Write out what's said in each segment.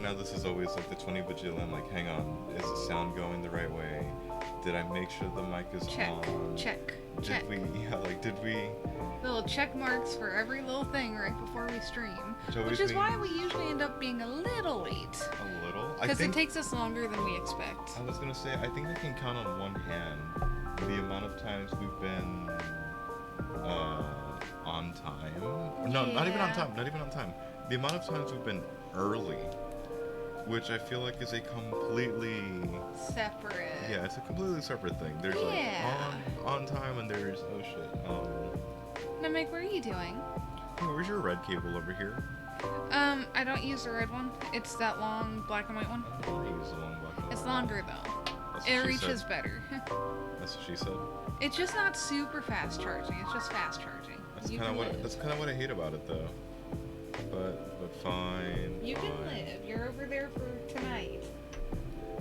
now this is always like the 20 bajillion, like, hang on, is the sound going the right way? Did I make sure the mic is Check, on? check, Did check. did we? Little check marks for every little thing right before we stream. Which is why we usually end up being a little late. A little? Because it takes us longer than we expect. I was gonna say, I think I can count on one hand the amount of times we've been on time. No, not even on time. Not even on time. The amount of times we've been early, which I feel like is a completely separate. Yeah, it's a completely separate thing. There's like on time, and there's oh shit. Namek, what are you doing? Where's your red cable over here? I don't use the red one. It's that long black and white one. I don't use the long black and white. It's longer though. It reaches better. That's what she said. It's just not super fast charging. It's just fast charging. That's kind of what I hate about it though. But fine. You can live. You're over there for tonight.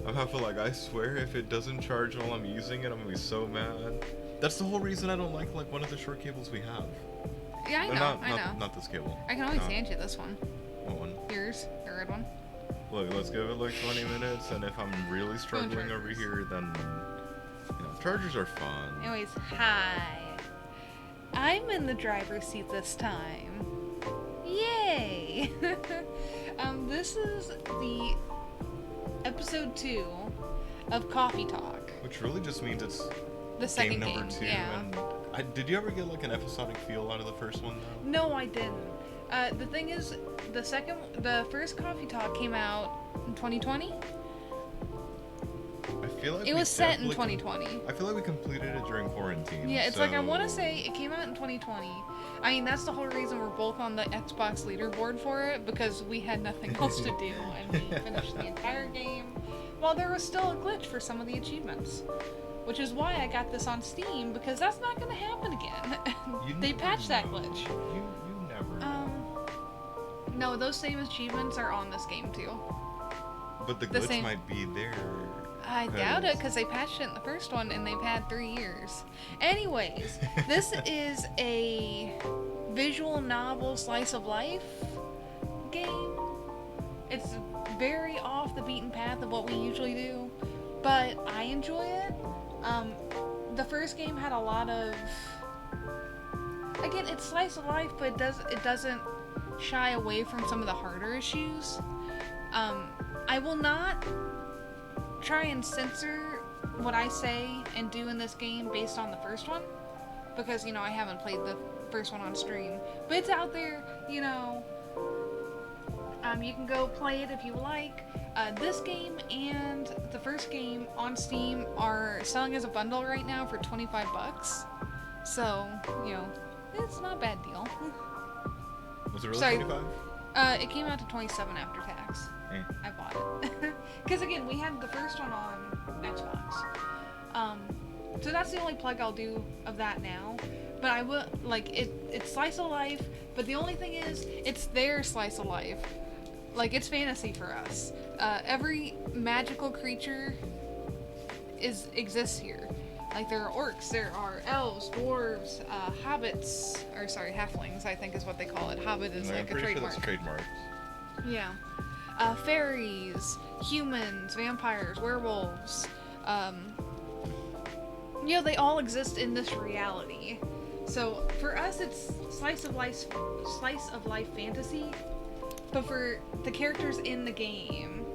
I'm having like, I swear if it doesn't charge while I'm using it, I'm gonna be so mad. That's the whole reason I don't like one of the short cables we have. Yeah, I know. Not this cable. I can always hand you this one. What one? Yours, the red one. Look, let's give it like 20 minutes, and if I'm really struggling over here, then chargers are fun. Anyways, hi. I'm in the driver's seat this time. Yay! This is the episode 2 of Coffee Talk. Which really just means it's the second game number 2. Yeah. And did you ever get like an episodic feel out of the first one though? No, I didn't. The thing is, the first Coffee Talk came out in 2020. I feel like it was set in 2020. I feel like we completed it during quarantine. Yeah, it's like I want to say it came out in 2020. I mean, that's the whole reason we're both on the Xbox leaderboard for it, because we had nothing else to do and we finished the entire game. While there was still a glitch for some of the achievements, which is why I got this on Steam, because that's not going to happen again. They patched that glitch. You never know. No, those same achievements are on this game too. But the glitch might be there. I doubt it, because they patched it in the first one and they've had 3 years. Anyways, this is a visual novel slice of life game. It's very off the beaten path of what we usually do, but I enjoy it. The first game had a lot of, again, it's slice of life, but it doesn't shy away from some of the harder issues. I will not try and censor what I say and do in this game based on the first one, because I haven't played the first one on stream, but it's out there. You can go play it if you like. This game and the first game on Steam are selling as a bundle right now for $25, so it's not a bad deal. Was it really 25? It came out to 27 after tax. I bought it. Because again, we had the first one on Xbox. So that's the only plug I'll do of that now. But I will, it's slice of life, but the only thing is, it's their slice of life. Like, it's fantasy for us. Every magical creature exists here. Like, there are orcs, there are elves, dwarves, halflings, I think is what they call it. Hobbit is like a trademark. Sure that's trademarked. Yeah. Fairies, humans, vampires, werewolves. They all exist in this reality. So for us, it's slice of life fantasy. But for the characters in the game,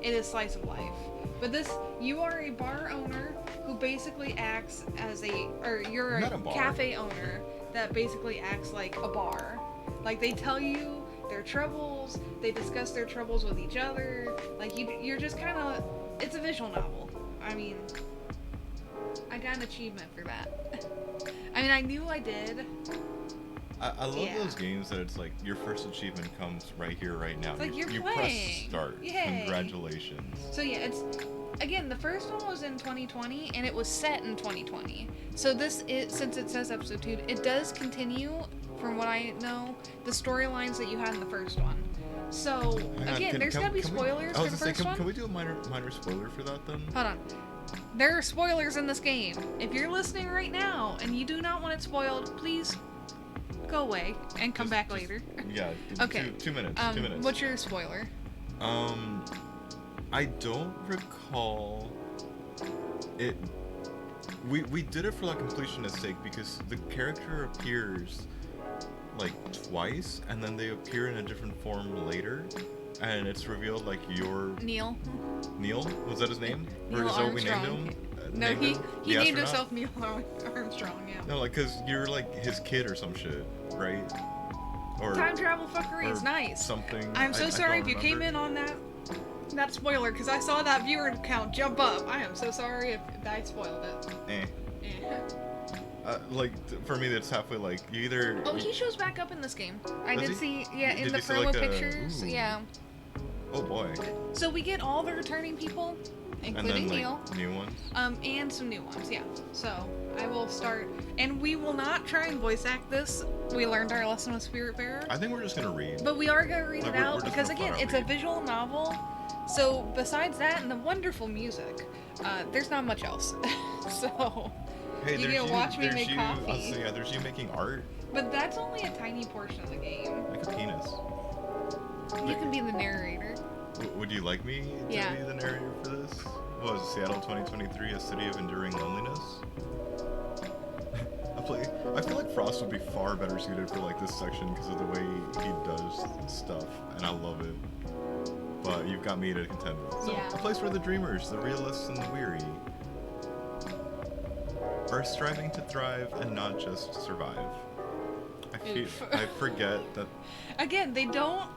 it is slice of life. But you are a bar owner who basically acts as you're a cafe owner that basically acts like a bar. Like, they tell you their troubles, they discuss their troubles with each other. Like, you're just kind of, it's a visual novel. I mean, I got an achievement for that. I mean, I knew I did. I love those games that it's like your first achievement comes right here, right now. It's like you press start. Yay. Congratulations. So yeah, again, the first one was in 2020 and it was set in 2020. So since it says episode 2, it does continue, from what I know, the storylines that you had in the first one. So again, there's gonna be spoilers for the first one. Can we do a minor spoiler for that then? Hold on. There are spoilers in this game. If you're listening right now and you do not want it spoiled, please go away and come back later. Yeah. Okay. 2 minutes. 2 minutes. What's your spoiler? Um, I don't recall it. We did it for like completionist sake because the character appears like twice, and then they appear in a different form later, and it's revealed like you're Neil. Neil. Was that his name? Neil Or is that what we named Armstrong. him? No, Named he him? he The named astronaut? himself Neil Armstrong. Yeah. No, like, cause you're like his kid or some shit, right? Or Time travel fuckery is or nice. something. I'm so I sorry don't if you came in remember. on that spoiler because I saw that viewer count jump up. I am so sorry if I spoiled it. Eh. Yeah. Like for me, that's halfway. Like you either. Oh, he shows back up in this game. I Does did he? see, yeah, in Did the you see, promo like, pictures. ooh. Yeah. Oh boy. So we get all the returning people, And including then Neil, like new ones. and some new ones. Yeah. So I will start, and we will not try and voice act this. We learned our lesson with Spiritbearer. I think we're just gonna read. But we are going to read Like, it we're out just because, gonna again, flat out it's a read. visual novel. So, besides that and the wonderful music, there's not much else. So, Hey, you there's can watch me there's make you. coffee. I'll say, yeah, there's you making art but that's only a tiny portion of the game. like a penis. You can be the narrator. Would you like me to Yeah. be the narrator for this? What was Seattle 2023 a city of enduring loneliness? I feel like Frost would be far better suited for like this section because of the way he does stuff, and I love it. But you've got me to contend with. So, Yeah. a place where the dreamers, the realists, and the weary are striving to thrive and not just survive. Oof. I forget that. Again, they don't.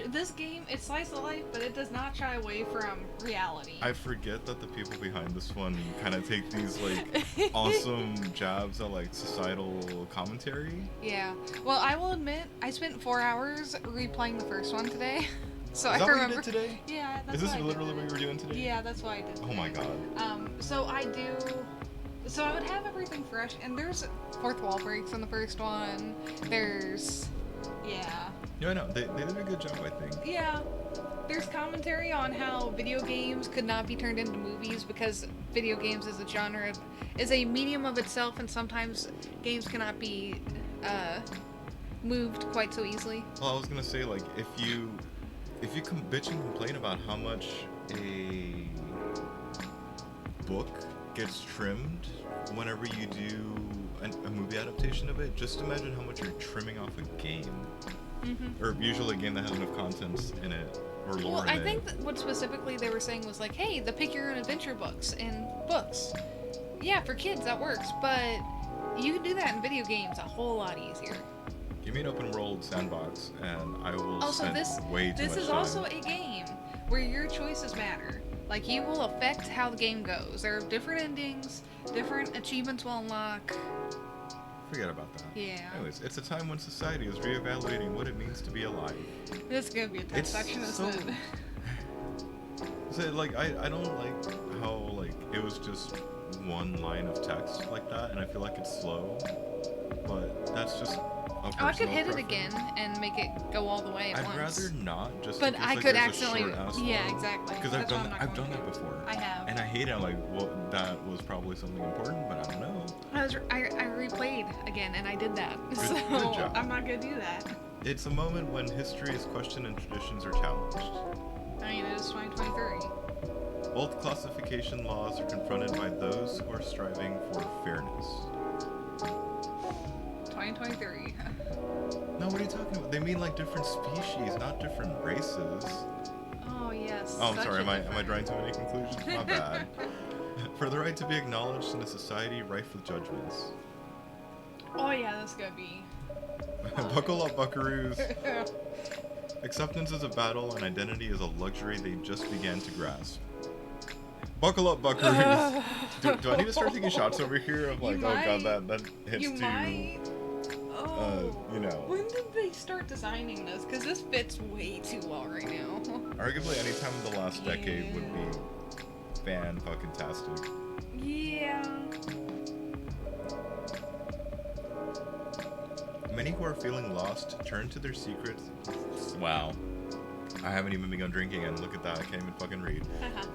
This game, it's slice of life, but it does not shy away from reality. I forget that the people behind this one kind of take these like awesome jabs at like societal commentary. Yeah. Well, I will admit, I spent 4 hours replaying the first one today. So Is I that what remember. you did today? Yeah, that's Is this what I did literally today. what you were doing today? Yeah, that's what I did. Oh my today. god. So I do. So I would have everything fresh, and there's fourth wall breaks in the first one. There's, yeah, Yeah, I know. They did a good job, I think. yeah. There's commentary on how video games could not be turned into movies because video games as a genre is a medium of itself, and sometimes games cannot be moved quite so easily. Well, I was gonna say like if you bitch and complain about how much a book gets trimmed whenever you do a movie adaptation of it, just imagine how much you're trimming off a game. Mm-hmm. Or usually a game that has enough content in it or lore Well, in I it. think that what specifically they were saying was like, hey, the pick your own adventure books in books. Yeah, for kids that works, but you can do that in video games a whole lot easier. Give me an open world sandbox and I will Also, spend this way too this much is time. also a game where your choices matter. Like, you will affect how the game goes. There are different endings, different achievements will unlock. Forget about that. Yeah. Anyways, it's a time when society is reevaluating what it means to be alive. This is gonna be a tough It's section, so- isn't it? So, like, I don't like how, like, it was just one line of text like that, and I feel like it's slow. But that's just a Oh, I could personal hit it preference. again and make it go all the way at I'd once. rather not, just But in case, I like, could there's a accidentally. short-ass Yeah, one. exactly. Because I've That's why done I'm that. not I've done going that to. before. I have. And I hate it. I'm like, well, that was probably something important, but I don't know. I replayed again and I did that. Good- So good job. I'm not gonna do that. It's a moment when history is questioned and traditions are challenged. I mean, it is 2023. Both classification laws are confronted by those who are striving for fairness. 2023. No, what are you talking about? They mean like different species, not different races. Oh yes. Oh, I'm such sorry. a Am I different- drawing too many conclusions? My bad. For the right to be acknowledged in a society rife with judgments. Oh yeah, that's gonna be. Buckle up, buckaroos. Acceptance is a battle, and identity is a luxury they just began to grasp. Buckle up, buckaroos. do I need to start taking shots over here of like, You oh might. god, that hits You too, might. Oh. you know. When did they start designing this? Because this fits way too well right now. Arguably, any time in the last decade would be fan-fucking-tastic. Yeah. Many who are feeling lost turn to their secrets. Wow. I haven't even begun drinking, and look at that, I can't even fucking read. Uh-huh.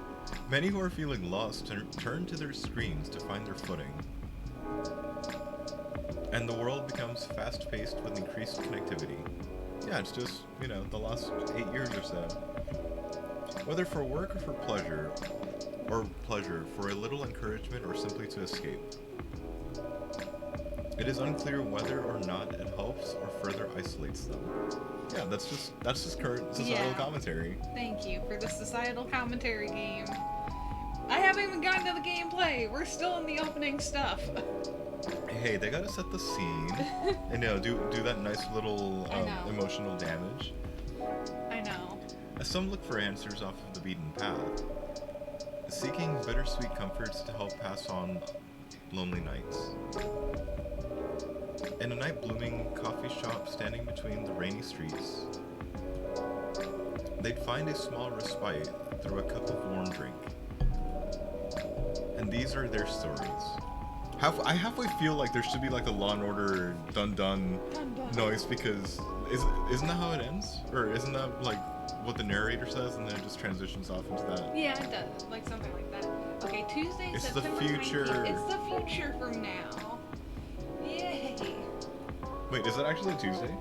Many who are feeling lost turn to their screens to find their footing. And the world becomes fast-paced with increased connectivity. Yeah, it's just, the last 8 years or so. Whether for work or for pleasure, for a little encouragement or simply to escape. It is unclear whether or not it helps or further isolates them. Yeah, that's just current societal Yeah. commentary. Thank you for the societal commentary game. I haven't even gotten to the gameplay. We're still in the opening stuff. Hey, they gotta set the scene and do that nice little I know. emotional damage. I know. As some look for answers off of the beaten path, seeking bittersweet comforts to help pass on lonely nights. In a night blooming coffee shop standing between the rainy streets, they'd find a small respite through a cup of warm drink. And these are their stories. I halfway feel like there should be like a Law and Order dun dun Dun, dun. noise because isn't that how it ends? Or isn't that like what the narrator says and then it just transitions off into that? Yeah, it does. Like something like that. Okay, Tuesday, It's the September future. 19th. It's the future from now. Yay. Wait, is it actually Tuesday?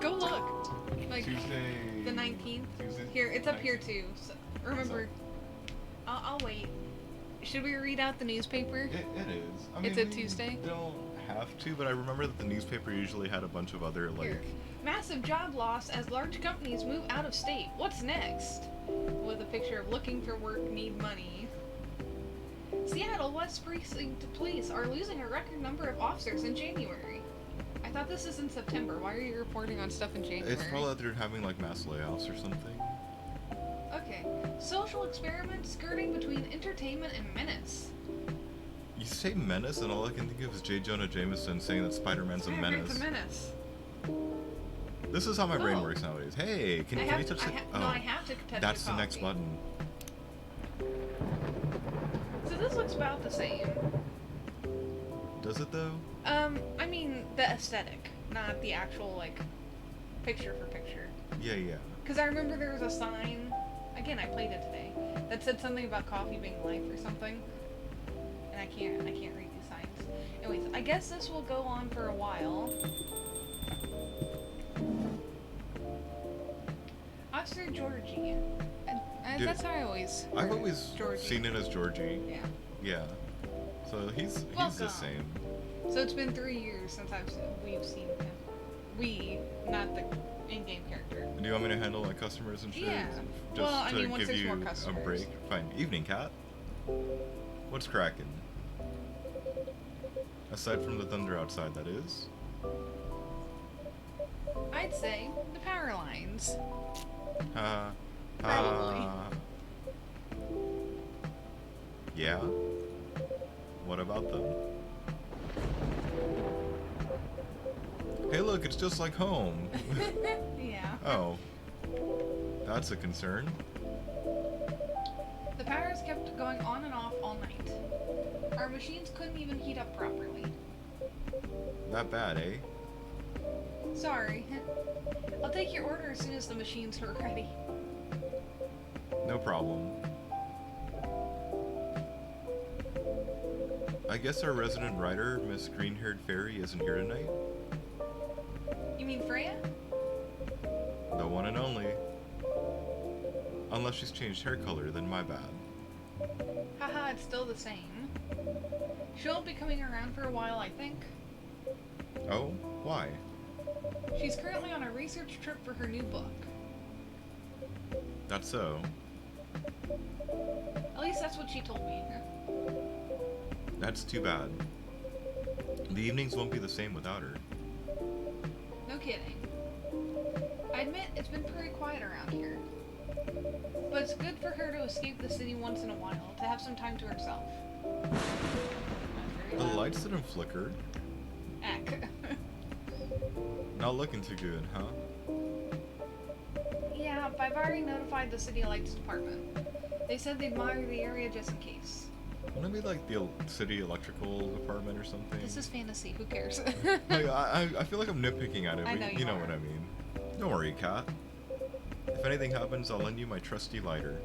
Go look. Like Tuesday. the 19th. Tuesday. Here, it's up here too. So, remember, I'll wait. Should we read out the newspaper? It is. I It's mean, a Tuesday? We don't have to, but I remember that the newspaper usually had a bunch of other like. Here. Massive job loss as large companies move out of state. What's next? With a picture of looking for work, need money. Seattle West Precinct Police are losing a record number of officers in January. I thought this is in September. Why are you reporting on stuff in January? It's probably that they're having like mass layoffs or something. Okay. Social experiment skirting between entertainment and menace. You say menace, and all I can think of is J. Jonah Jameson saying that Spider-Man's a menace. It's a menace. This is how my brain Oh. works nowadays. Hey, can you touch the? No, I have to touch That's the the next coffee. button. So this looks about the same. Does it though? I mean the aesthetic, not the actual like picture for picture. Yeah. Because I remember there was a sign. Again, I played it today. That said something about coffee being life or something. And I can't read these signs. Anyways, I guess this will go on for a while. Officer Georgie. Dude, That's how I always. I've heard it. always Georgie. seen it as Georgie. Yeah. Yeah. So he's the Welcome. same. So it's been 3 years since we've seen him. We, not the in-game character. Do you want me to handle like customers and shit? Yeah. Just Well, I to mean, once give there's you more a customers. break. Fine. Evening, cat. What's cracking? Aside from the thunder outside, that is. I'd say the power lines. Ha. Probably. Yeah. What about them? Hey, look, it's just like home. Yeah. Oh. That's a concern. The powers kept going on and off all night. Our machines couldn't even heat up properly. That bad, eh? Sorry. I'll take your order as soon as the machines are ready. No problem. I guess our resident writer, Miss Green-Haired Fairy, isn't here tonight? You mean Freya? The one and only. Unless she's changed hair color, then my bad. Haha, it's still the same. She won't be coming around for a while, I think. Oh? Why? She's currently on a research trip for her new book. That's so. At least that's what she told me. That's too bad. The evenings won't be the same without her. No kidding. I admit it's been pretty quiet around here. But it's good for her to escape the city once in a while, to have some time to herself. The lights didn't flicker. Eck. Not looking too good, huh? Yeah, but I've already notified the city lights department. They said they'd monitor the area just in case. Wouldn't it be like the city electrical department or something? This is fantasy, who cares? Like, I feel like I'm nitpicking at it, I but know you you know are. what I mean. Don't worry, Kat. If anything happens, I'll lend you my trusty lighter.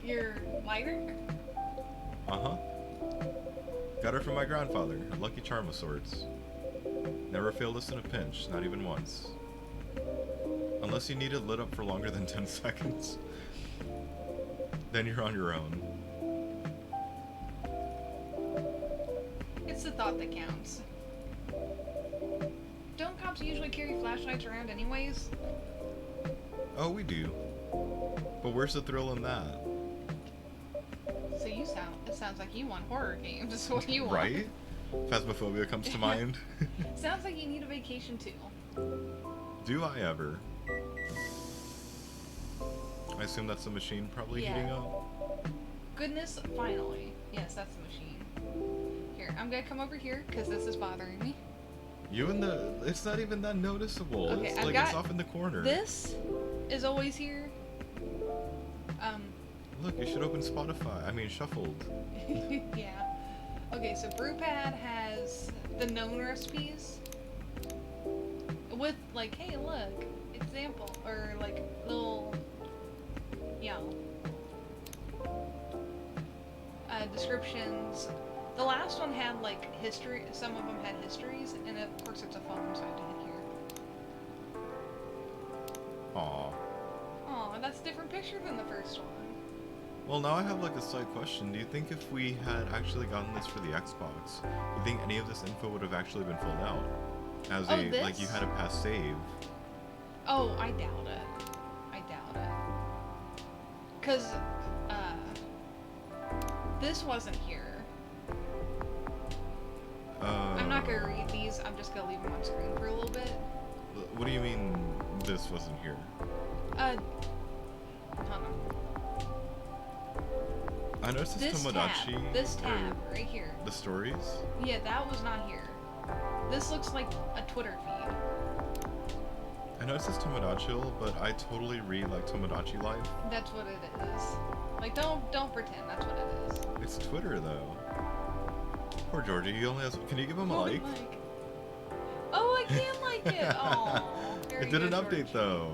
Your lighter? Uh-huh. Got her from my grandfather, a lucky charm of sorts. Never failed us in a pinch, not even once. Unless you need it lit up for longer than 10 seconds. then you're on your own. It's the thought that counts. Don't cops usually carry flashlights around anyways? Oh, we do. But where's the thrill in that? So it sounds like you want horror games. What do you want? Right? Phasmophobia comes to mind. Sounds like you need a vacation too. Do I ever? I assume that's the machine probably Yeah. heating up. Goodness, finally. Yes, that's the machine. Here, I'm gonna come over here because this is bothering me. It's not even that noticeable. Okay, It's I've like got it's off in the corner. This is always here. Look, you should open Spotify. I mean, Shuffled. Yeah. Okay, so BrewPad has the known recipes with like, hey, look, example, or like little, yeah, descriptions. The last one had like history. Some of them had histories, and of course it's a phone, so I had to hit here. Aw. Aw, that's a different picture than the first one. Well, now I have like a side question. Do you think if we had actually gotten this for the Xbox, do you think any of this info would have actually been filled out? As Oh, like you this? had a past save. Oh, I doubt it. I doubt it. Cause, this wasn't here. I'm not gonna read these. I'm just gonna leave them on screen for a little bit. What do you mean this wasn't here? Hold on. I noticed this Tomodachi. This or tab right here. The stories. Yeah, that was not here. This looks like a Twitter feed. I noticed this Tomodachi, but I totally read like Tomodachi Life. That's what it is. Like, don't pretend that's what it is. It's Twitter though. Poor Georgie. He only has. Can you give him a Holy like? Mike. Oh, I can like it. Oh, It did an update though.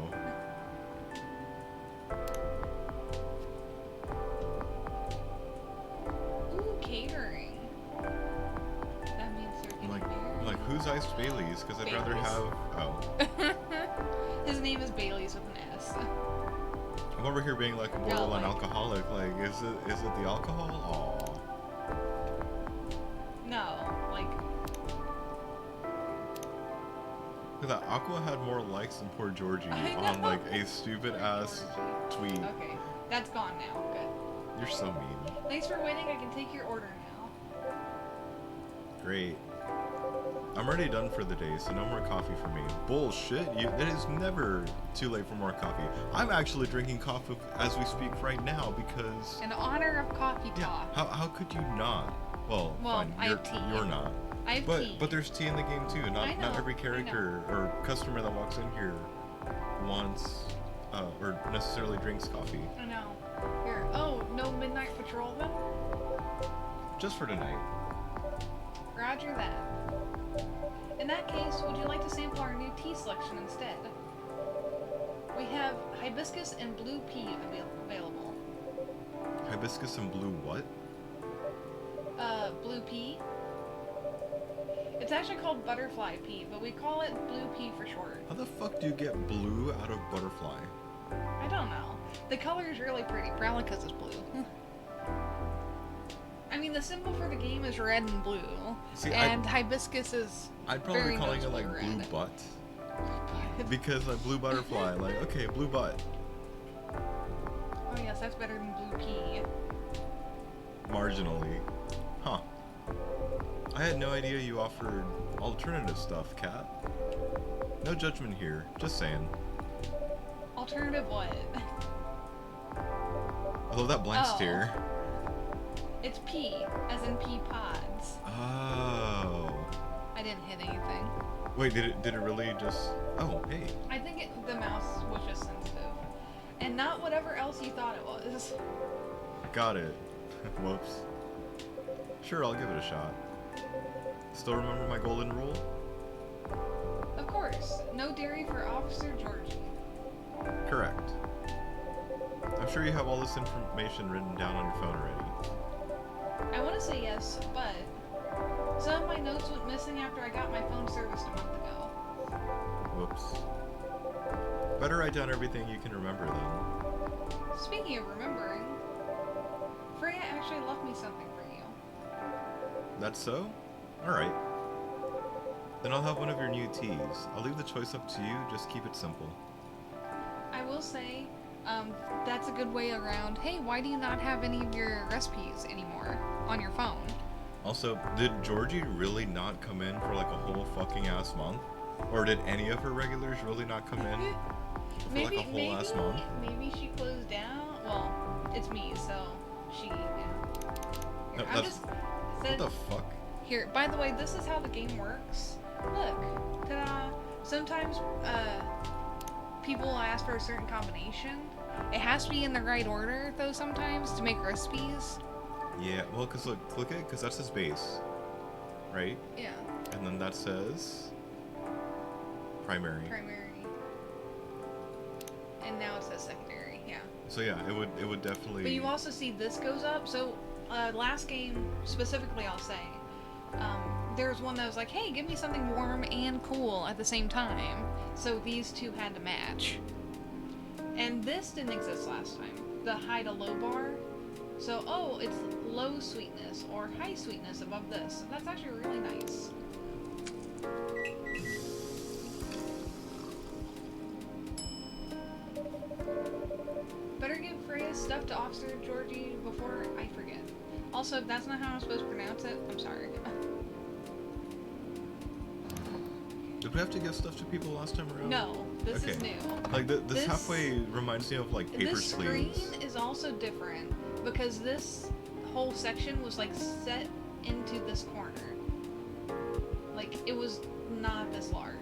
Ooh, catering. That means they're getting I'm married. like, who's Iced Bailey's? Because I'd rather Bailey's. have. Oh. His name is Bailey's with an S. I'm over here being like a borderline like- alcoholic. Like, is it the alcohol? Aw. No, like, Cause that Aqua had more likes than poor Georgie I on know. like a stupid Poor ass Georgie. tweet. Okay, that's gone now. Good. You're so mean. Thanks for waiting. I can take your order now. Great. I'm already done for the day, so no more coffee for me. Bullshit. It is never too late for more coffee. I'm actually drinking coffee as we speak right now because. In honor of coffee Yeah. talk. How could you not? Well, Well, fine. I You're, have tea. you're not. I have But tea. but there's tea in the game too. I Not know, every I know. character or customer that walks in here wants or necessarily drinks coffee. I know. Here. Oh, no midnight patrol then? Just for tonight. Roger that. In that case, would you like to sample our new tea selection instead? We have hibiscus and blue pea available. Hibiscus and blue what? Blue pea. It's actually called butterfly pea, but we call it blue pea for short. How the fuck do you get blue out of butterfly? I don't know. The color is really pretty, probably because it's blue. I mean, the symbol for the game is red and blue, See, and hibiscus is I'd probably very be calling it like noticeably blue red. butt. Because like blue butterfly, like okay, blue butt. Oh yes, that's better than blue pea. Marginally. Huh. I had no idea you offered alternative stuff, Kat. No judgment here, just saying. Alternative what? Although that blank Oh. stare. It's pea, as in pea pods. Oh. I didn't hit anything. Wait, did it really just? Oh, hey. I think the mouse was just sensitive, and not whatever else you thought it was. Got it. Whoops. Sure, I'll give it a shot. Still remember my golden rule? Of course, no dairy for Officer Georgie. Correct. I'm sure you have all this information written down on your phone already. I want to say yes, but some of my notes went missing after I got my phone serviced a month ago. Whoops. Better write down everything you can remember then. Speaking of remembering, actually left me something for you. That's so? Alright. Then I'll have one of your new teas. I'll leave the choice up to you, just keep it simple. I will say, that's a good way around, hey, why do you not have any of your recipes anymore on your phone? Also, did Georgie really not come in for like a whole fucking ass month? Or did any of her regulars really not come in for like a whole ass month? Maybe she closed down. Well, it's me, so she, No, I'm just... What the fuck? Here, by the way, this is how the game works. Look, ta-da! Sometimes, people ask for a certain combination. It has to be in the right order, though, sometimes, to make recipes. Yeah, well, cause look, click it, cause that's his base, right? Yeah. And then that says primary. Primary. And now it says secondary, yeah. So yeah, it would definitely. But you also see this goes up. So last game specifically, I'll say, there was one that was like, hey, give me something warm and cool at the same time. So these two had to match. And this didn't exist last time. The high to low bar. So, oh, it's low sweetness or high sweetness above this. That's actually really nice. Better give Freya's stuff to Officer Georgie before I forget. Also, if that's not how I'm supposed to pronounce it, I'm sorry. Did we have to give stuff to people last time around? No, this is Okay. new. Like this halfway reminds me of like paper This screen sleeves. is also different because this whole section was like set into this corner. Like it was not this large.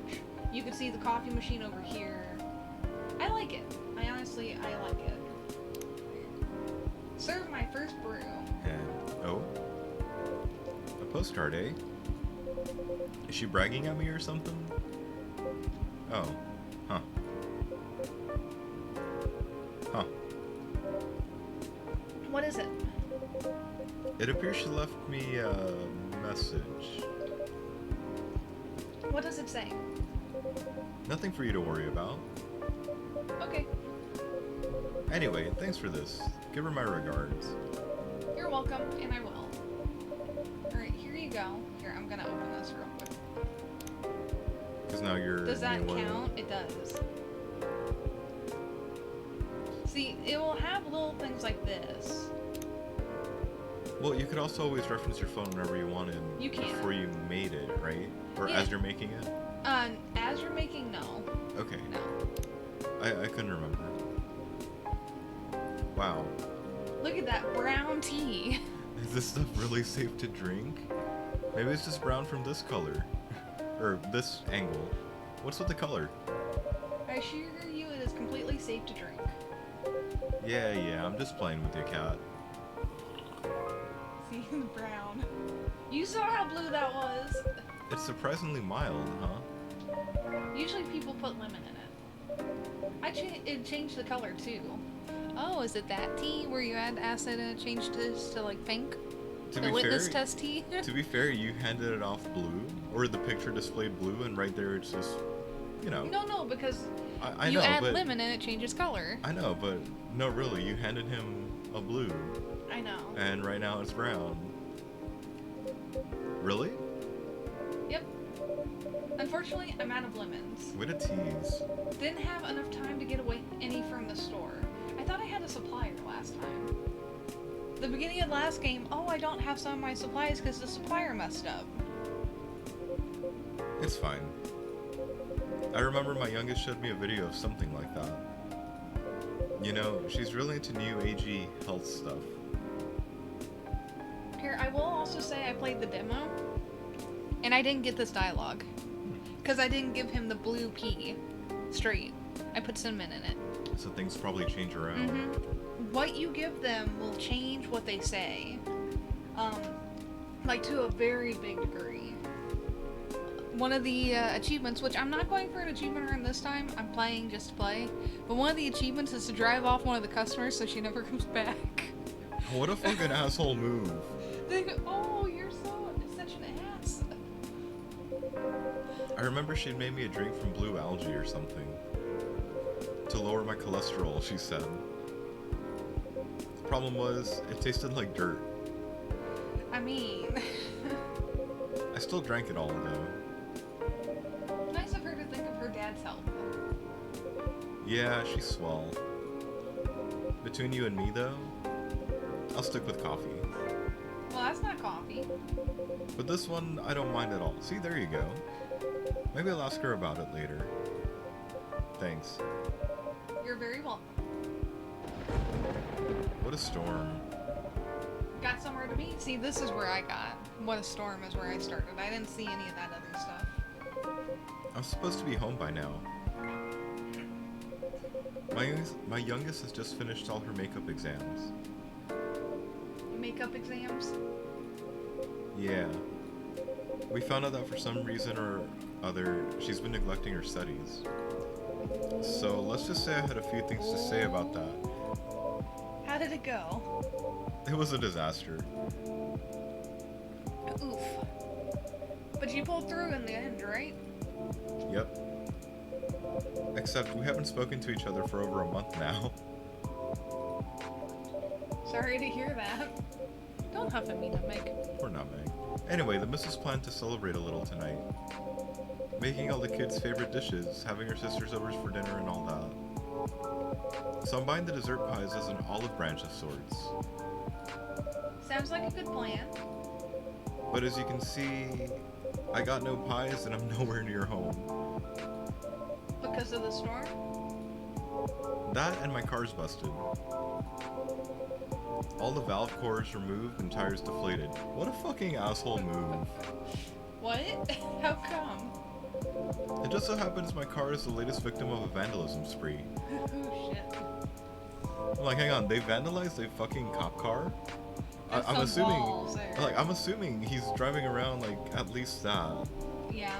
You could see the coffee machine over here. I like it. I like it. Serve my first brew. And oh, a postcard, eh? Is she bragging at me or something? Oh, huh. Huh. What is it? It appears she left me a message. What does it say? Nothing for you to worry about. Okay, Anyway, thanks for this. Give her my regards. you're welcome, and I will. Alright, here you go. Here, I'm gonna open this real quick. Because now you're. Does that you know, count? It does. See, it will have little things like this. Well, you could also always reference your phone whenever you wanted. You can. Before you made it, right? Or Yeah. as you're making it? As you're making, no. Okay. No. I couldn't remember. Wow. Look at that brown tea. Is this stuff really safe to drink? Maybe it's just brown from this color. Or this angle. What's with the color? I assure you it is completely safe to drink. Yeah, I'm just playing with your cat. See, the brown. You saw how blue that was. It's surprisingly mild, huh? Usually people put lemon in it. It changed the color too. Oh, is it that tea where you add acid and it changed this to like pink? To The be litmus fair, test tea? to be fair, you handed it off blue, or the picture displayed blue, and right there it's just, you know. No, because I you know, add but lemon and it changes color. I know, but no, really, you handed him a blue, I know. and right now it's brown. Really? Yep. Unfortunately, I'm out of lemons. Way to tease. Didn't have enough time to get away any from the store. I thought I had a supplier last time. The beginning of last game, oh, I don't have some of my supplies because the supplier messed up. It's fine. I remember my youngest showed me a video of something like that. You know, she's really into new AG health stuff. Here, I will also say I played the demo, and I didn't get this dialogue. Because I didn't give him the blue pea straight. I put cinnamon in it. So things probably change around. What you give them will change what they say. Like to a very big degree. One of the achievements, which I'm not going for an achievement run this time, I'm playing just to play, but one of the achievements is to drive off one of the customers so she never comes back. What a fucking asshole move. They go, oh, you're such an ass. I remember she'd made me a drink from blue algae or something. To lower my cholesterol, she said. Problem was, it tasted like dirt. I mean, I still drank it all though. nice of her to think of her dad's health. Yeah, she's swell. Between you and me though, I'll stick with coffee. Well, that's not coffee. But this one, I don't mind at all. See, there you go. Maybe I'll ask her about it later. Thanks. You're very welcome. What a storm. Got somewhere to be? See, this is where I got. What a storm is where I started. I didn't see any of that other stuff. I'm supposed to be home by now. My youngest has just finished all her makeup exams. Makeup exams? Yeah. We found out that for some reason or other, she's been neglecting her studies. So let's just say I had a few things to say about that. How did it go? It was a disaster. Oof. But you pulled through in the end, right? Yep. Except we haven't spoken to each other for over a month now. Sorry to hear that. Don't huff at me, Nutmeg. Poor Nutmeg. Anyway, the missus planned to celebrate a little tonight. Making all the kids' favorite dishes, having her sisters over for dinner and all that. So I'm buying the dessert pies as an olive branch of sorts. Sounds like a good plan. But as you can see, I got no pies and I'm nowhere near home. Because of the storm? That and my car's busted. All the valve cores removed and tires deflated. What a fucking asshole move. What? How come? It just so happens my car is the latest victim of a vandalism spree. Oh shit. I'm like, hang on, they vandalized a fucking cop car? That's I'm some assuming, balls there. I'm assuming he's driving around like at least that. Yeah.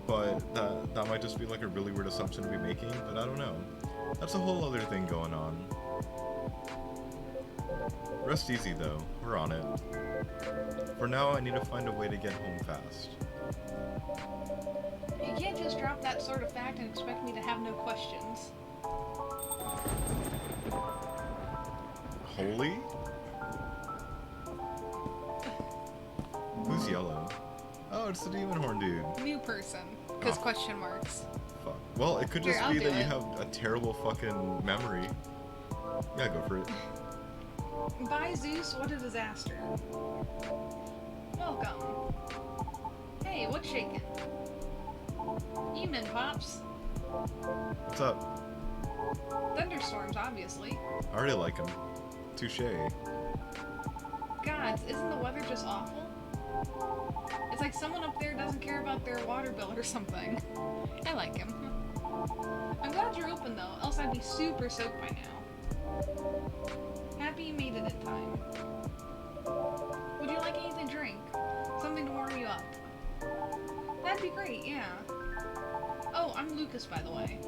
But that might just be like a really weird assumption to be making, but I don't know. That's a whole other thing going on. Rest easy though, we're on it. For now, I need to find a way to get home fast. You can't just drop that sort of fact and expect me to have no questions. Holy? Who's yellow? Oh, it's the demon horn dude. New person. Because Oh. question marks. Fuck. Well, it could Here, just I'll be do that you it. have a terrible fucking memory. Yeah, go for it. Bye, Zeus. What a disaster. Welcome. Hey, what's shaking? Evening, Pops. What's up? Thunderstorms, obviously. I already like him. Touche. Gods, isn't the weather just awful? It's like someone up there doesn't care about their water bill or something. I like him. I'm glad you're open though, else I'd be super soaked by now. Happy you made it in time. Would you like anything to drink? Something to warm you up? That'd be great, yeah. Oh, I'm Lucas, by the way.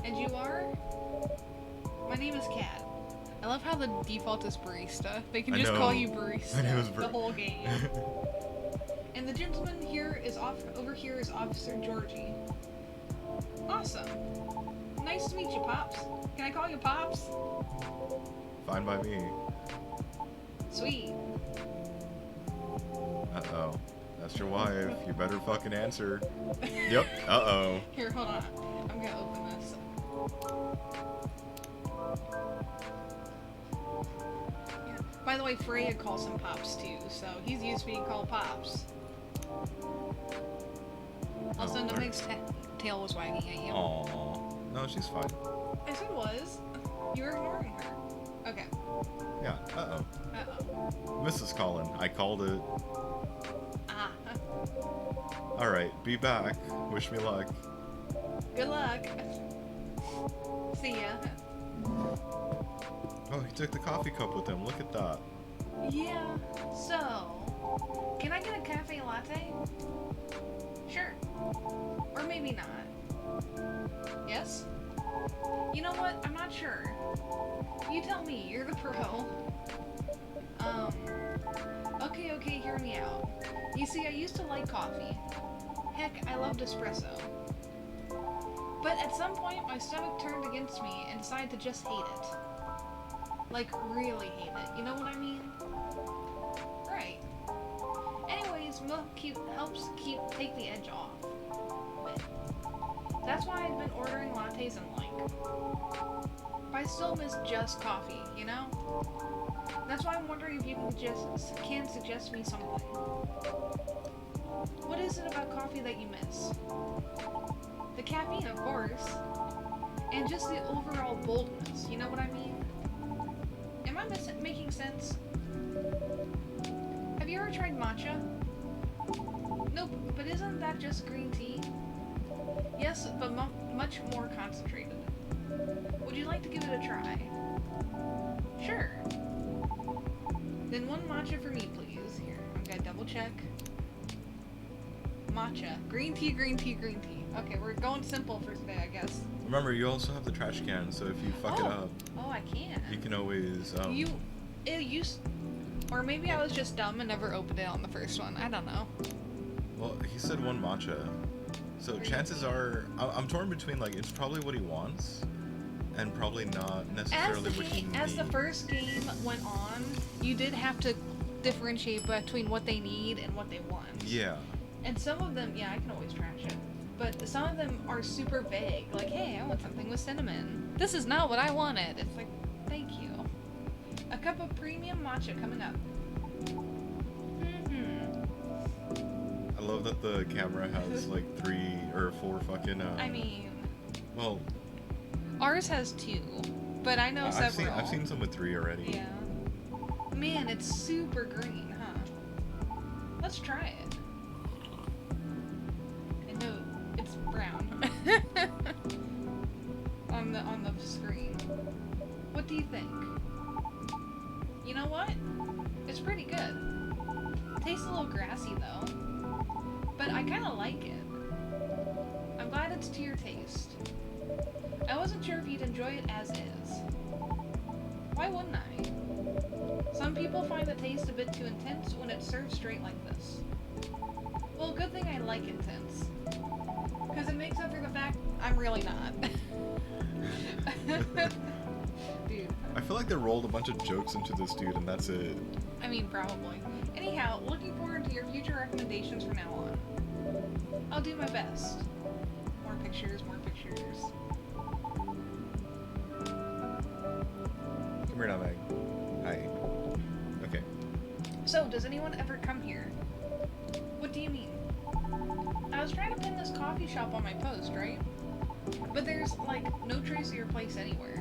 And you are? My name is Kat. I love how the default is barista. They can I just know. call you barista My name is the whole game. And the gentleman here is over here is Officer Georgie. Awesome. Nice to meet you, Pops. Can I call you Pops? Fine by me. Sweet. Uh-oh. That's your wife. You better fucking answer. Yep. Uh-oh. Here, hold on. I'm gonna open this. Yeah. By the way, Freya calls him Pops too, so he's used to being called Pops. Also, Oh, Nutmeg's tail was wagging at you. Aww. No, she's fine. I said was. You were ignoring her. Okay. Yeah. Uh-oh. Uh-oh. Mrs. Collin. I called it. Ah. Alright, be back. Wish me luck. Good luck. See ya. Oh, he took the coffee cup with him. Look at that. Yeah. So, can I get a cafe latte? Sure. Or maybe not. Yes? You know what? I'm not sure. You tell me. You're the pro. Okay, hear me out. You see, I used to like coffee. Heck, I loved espresso. But at some point, my stomach turned against me and decided to just hate it. Like, really hate it. You know what I mean? Right. Anyways, milk helps take the edge off. But that's why I've been ordering lattes and like. But I still miss just coffee, you know? That's why I'm wondering if you can suggest me something. What is it about coffee that you miss? The caffeine, of course. And just the overall boldness, you know what I mean? Am I making sense? Have you ever tried matcha? Nope, but isn't that just green tea? Yes, but much more concentrated. Would you like to give it a try? Sure. Then one matcha for me, please. Here, I'm gonna double check. Matcha. Green tea, green tea, green tea. Okay, we're going simple for today, I guess. Remember, you also have the trash can, so if you fuck it up, oh, I can. you can always. Or maybe I was just dumb and never opened it on the first one. I don't know. Well, he said one matcha, so chances are, I'm torn between like it's probably what he wants, and probably not necessarily what he needs. As the first game went on, you did have to differentiate between what they need and what they want. Yeah. And some of them, yeah, I can always trash it. But some of them are super vague. Like, hey, I want something with cinnamon. This is not what I wanted. It's like, thank you. A cup of premium matcha coming up. I love that the camera has like 3 or 4 fucking. I mean. Well. Ours has 2, but I know several. I've seen some with 3 already. Yeah. Man, it's super green, huh? Let's try it. And no, it's brown. on the screen. What do you think? You know what? It's pretty good. Tastes a little grassy though. But I kinda like it. I'm glad it's to your taste. I wasn't sure if you'd enjoy it as is. Why wouldn't I? Some people find the taste a bit too intense when it's served straight like this. Well, good thing I like intense. Because it makes up for the fact I'm really not. Dude. I feel like they rolled a bunch of jokes into this dude and that's it. I mean, probably. Anyhow, looking forward to your future recommendations from now on. I'll do my best. More pictures, more pictures. Come here now, Meg. Hi. Okay. So, does anyone ever come here? What do you mean? I was trying to pin this coffee shop on my post, right? But there's, like, no trace of your place anywhere.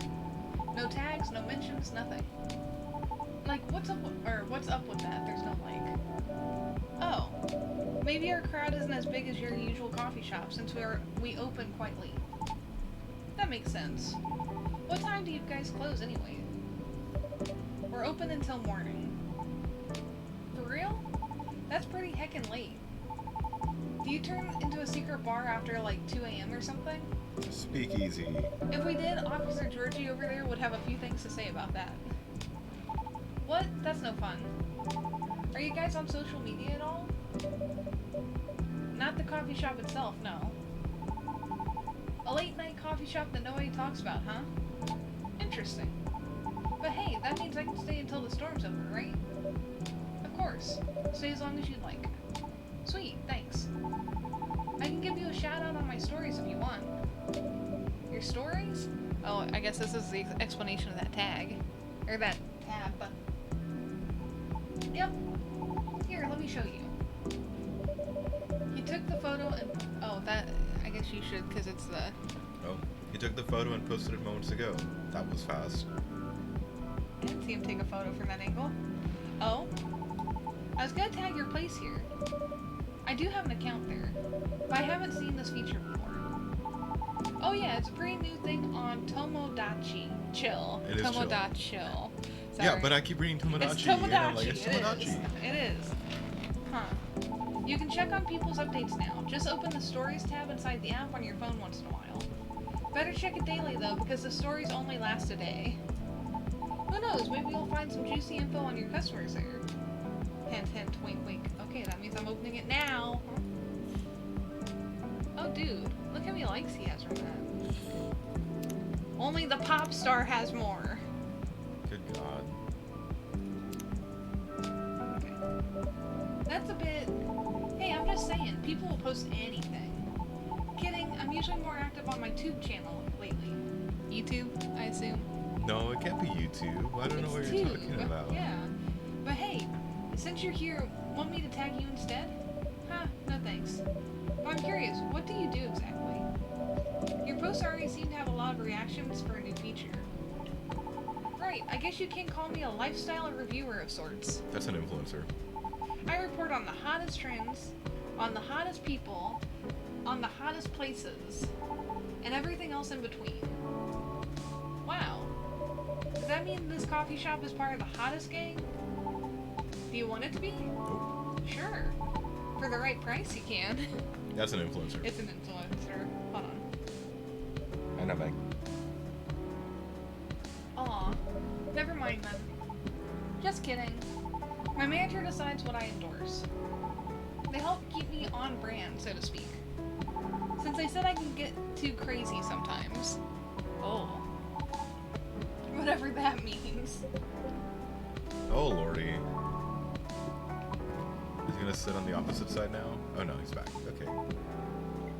No tags, no mentions, nothing. Like, what's up with that? There's no, like... Oh. Maybe our crowd isn't as big as your usual coffee shop, since we open quite late. That makes sense. What time do you guys close, anyway? We're open until morning. For real? That's pretty heckin' late. Do you turn into a secret bar after like 2 a.m. or something? Speakeasy. If we did, Officer Georgie over there would have a few things to say about that. What? That's no fun. Are you guys on social media at all? Not the coffee shop itself, no. A late night coffee shop that nobody talks about, huh? Interesting. But hey, that means I can stay until the storm's over, right? Of course. Stay as long as you'd like. Sweet, thanks. I can give you a shout out on my stories if you want. Your stories? Oh, I guess this is the explanation of that tag. Or that tab, but... Yep. Here, let me show you. He took the photo and... Oh, that... I guess you should, because it's the... Oh, he took the photo and posted it moments ago. That was fast. I didn't see him take a photo from that angle. Oh? I was gonna tag your place here. I do have an account there, but I haven't seen this feature before. Oh yeah, it's a pretty new thing on Tomodachi Chill. It is Tomodachi Chill. Sorry. Yeah, but I keep reading Tomodachi. It's Tomodachi. And I'm like, it's Tomodachi. It is. Huh. You can check on people's updates now. Just open the Stories tab inside the app on your phone once in a while. Better check it daily though, because the stories only last a day. Who knows, maybe you'll find some juicy info on your customers there. Hint, hint, wink, wink. Okay, that means I'm opening it now. Oh, dude. Look how many likes he has from that. Only the pop star has more. Good God. Okay. That's a bit... Hey, I'm just saying, people will post anything. Kidding, I'm usually more active on my tube channel lately. YouTube, I assume. No, it can't be YouTube. I don't know what you're talking about. Yeah. But hey, since you're here, want me to tag you instead? Huh, no thanks. But I'm curious, what do you do exactly? Your posts already seem to have a lot of reactions for a new feature. Right, I guess you can call me a lifestyle reviewer of sorts. That's an influencer. I report on the hottest trends, on the hottest people, on the hottest places, and everything else in between. Wow. Does that mean this coffee shop is part of the hottest gang? Do you want it to be? Nope. Sure. For the right price, you can. That's an influencer. It's an influencer. Hold on. I know, Meg. Aw. Never mind then. Just kidding. My manager decides what I endorse. They help keep me on brand, so to speak. Since they said I can get too crazy sometimes. Oh. Whatever that means. Oh, lordy. Is he gonna sit on the opposite side now? Oh no, he's back. Okay.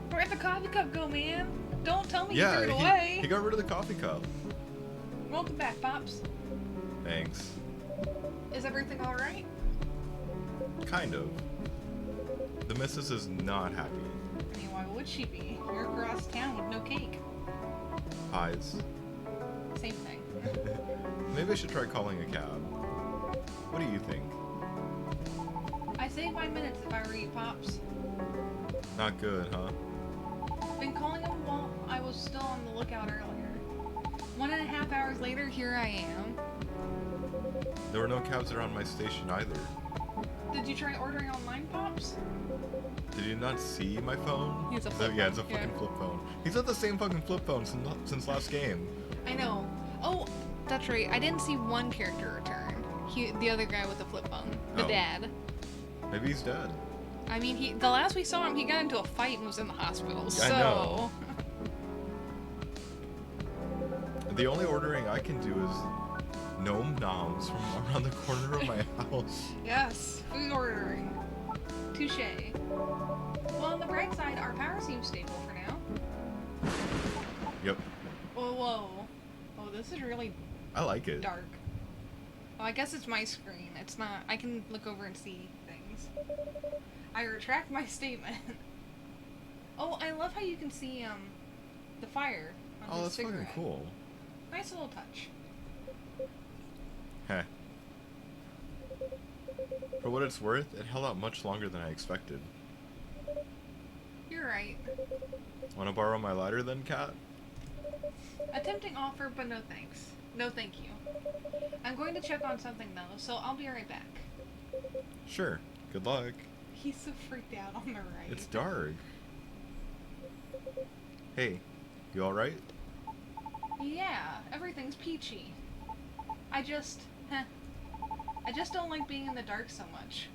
Where'd the coffee cup go, man? Don't tell me you Yeah, threw it away. he got rid of the coffee cup. Welcome back, Pops. Thanks. Is everything alright? Kind of. The missus is not happy. I mean, why would she be? You're across town with no cake. Pies. Same thing. Maybe I should try calling a cab. What do you think? I'd save my minutes if I were you, Pops. Not good, huh? Been calling him while I was still on the lookout earlier. 1.5 hours later, here I am. There were no cabs around my station either. Did you try ordering online, Pops? Did you not see my phone? It's a flip Yeah, it's a phone, fucking yeah. flip phone. He's had the same fucking flip phone since last game. I know. Oh, that's right. I didn't see one character return. The other guy with the flip phone. The Oh. dad. Maybe he's dead. I mean, the last we saw him, he got into a fight and was in the hospital. So. I know. The only ordering I can do is gnome noms from around the corner of my house. Yes, food ordering. Touche. Well, on the bright side, our power seems stable for now. Yep. Whoa, whoa. Oh, this is really I like it. dark. Well, I guess it's my screen. It's not. I can look over and see things. I retract my statement. Oh, I love how you can see the fire on Oh, his that's cigarette. fucking cool. Nice little touch. Heh. For what it's worth, it held out much longer than I expected. You're right. Want to borrow my lighter then, Cat? A tempting offer, but no thanks. No thank you. I'm going to check on something though, so I'll be right back. Sure. Good luck. He's so freaked out on the right. It's dark. Hey, you alright? Yeah, everything's peachy. I just don't like being in the dark so much.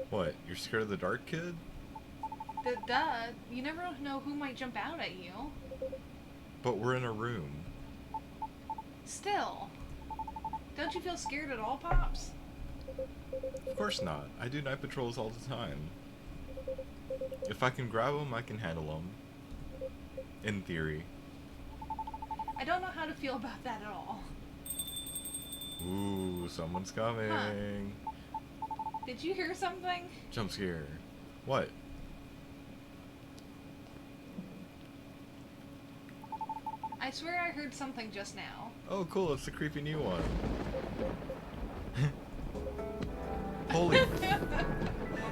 What, you're scared of the dark, kid? Duh, you never know who might jump out at you. But we're in a room. Still. Don't you feel scared at all, Pops? Of course not. I do night patrols all the time. If I can grab them, I can handle them. In theory. I don't know how to feel about that at all. Ooh, someone's coming. Did you hear something? Jump scare. What? I swear I heard something just now. Oh, cool. It's the creepy new one. Holy.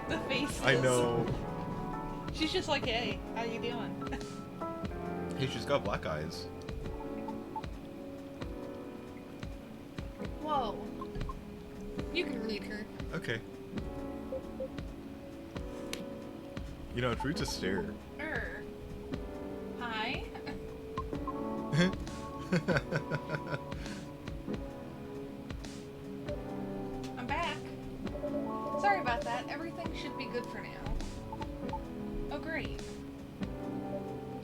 The faces. I know. She's just like, hey, how you doing? Hey, she's got black eyes. Whoa. You can read her. Okay. You know, it's rude to stare. Hi. I'm back. Sorry about that. Everything should be good for now. Oh, great.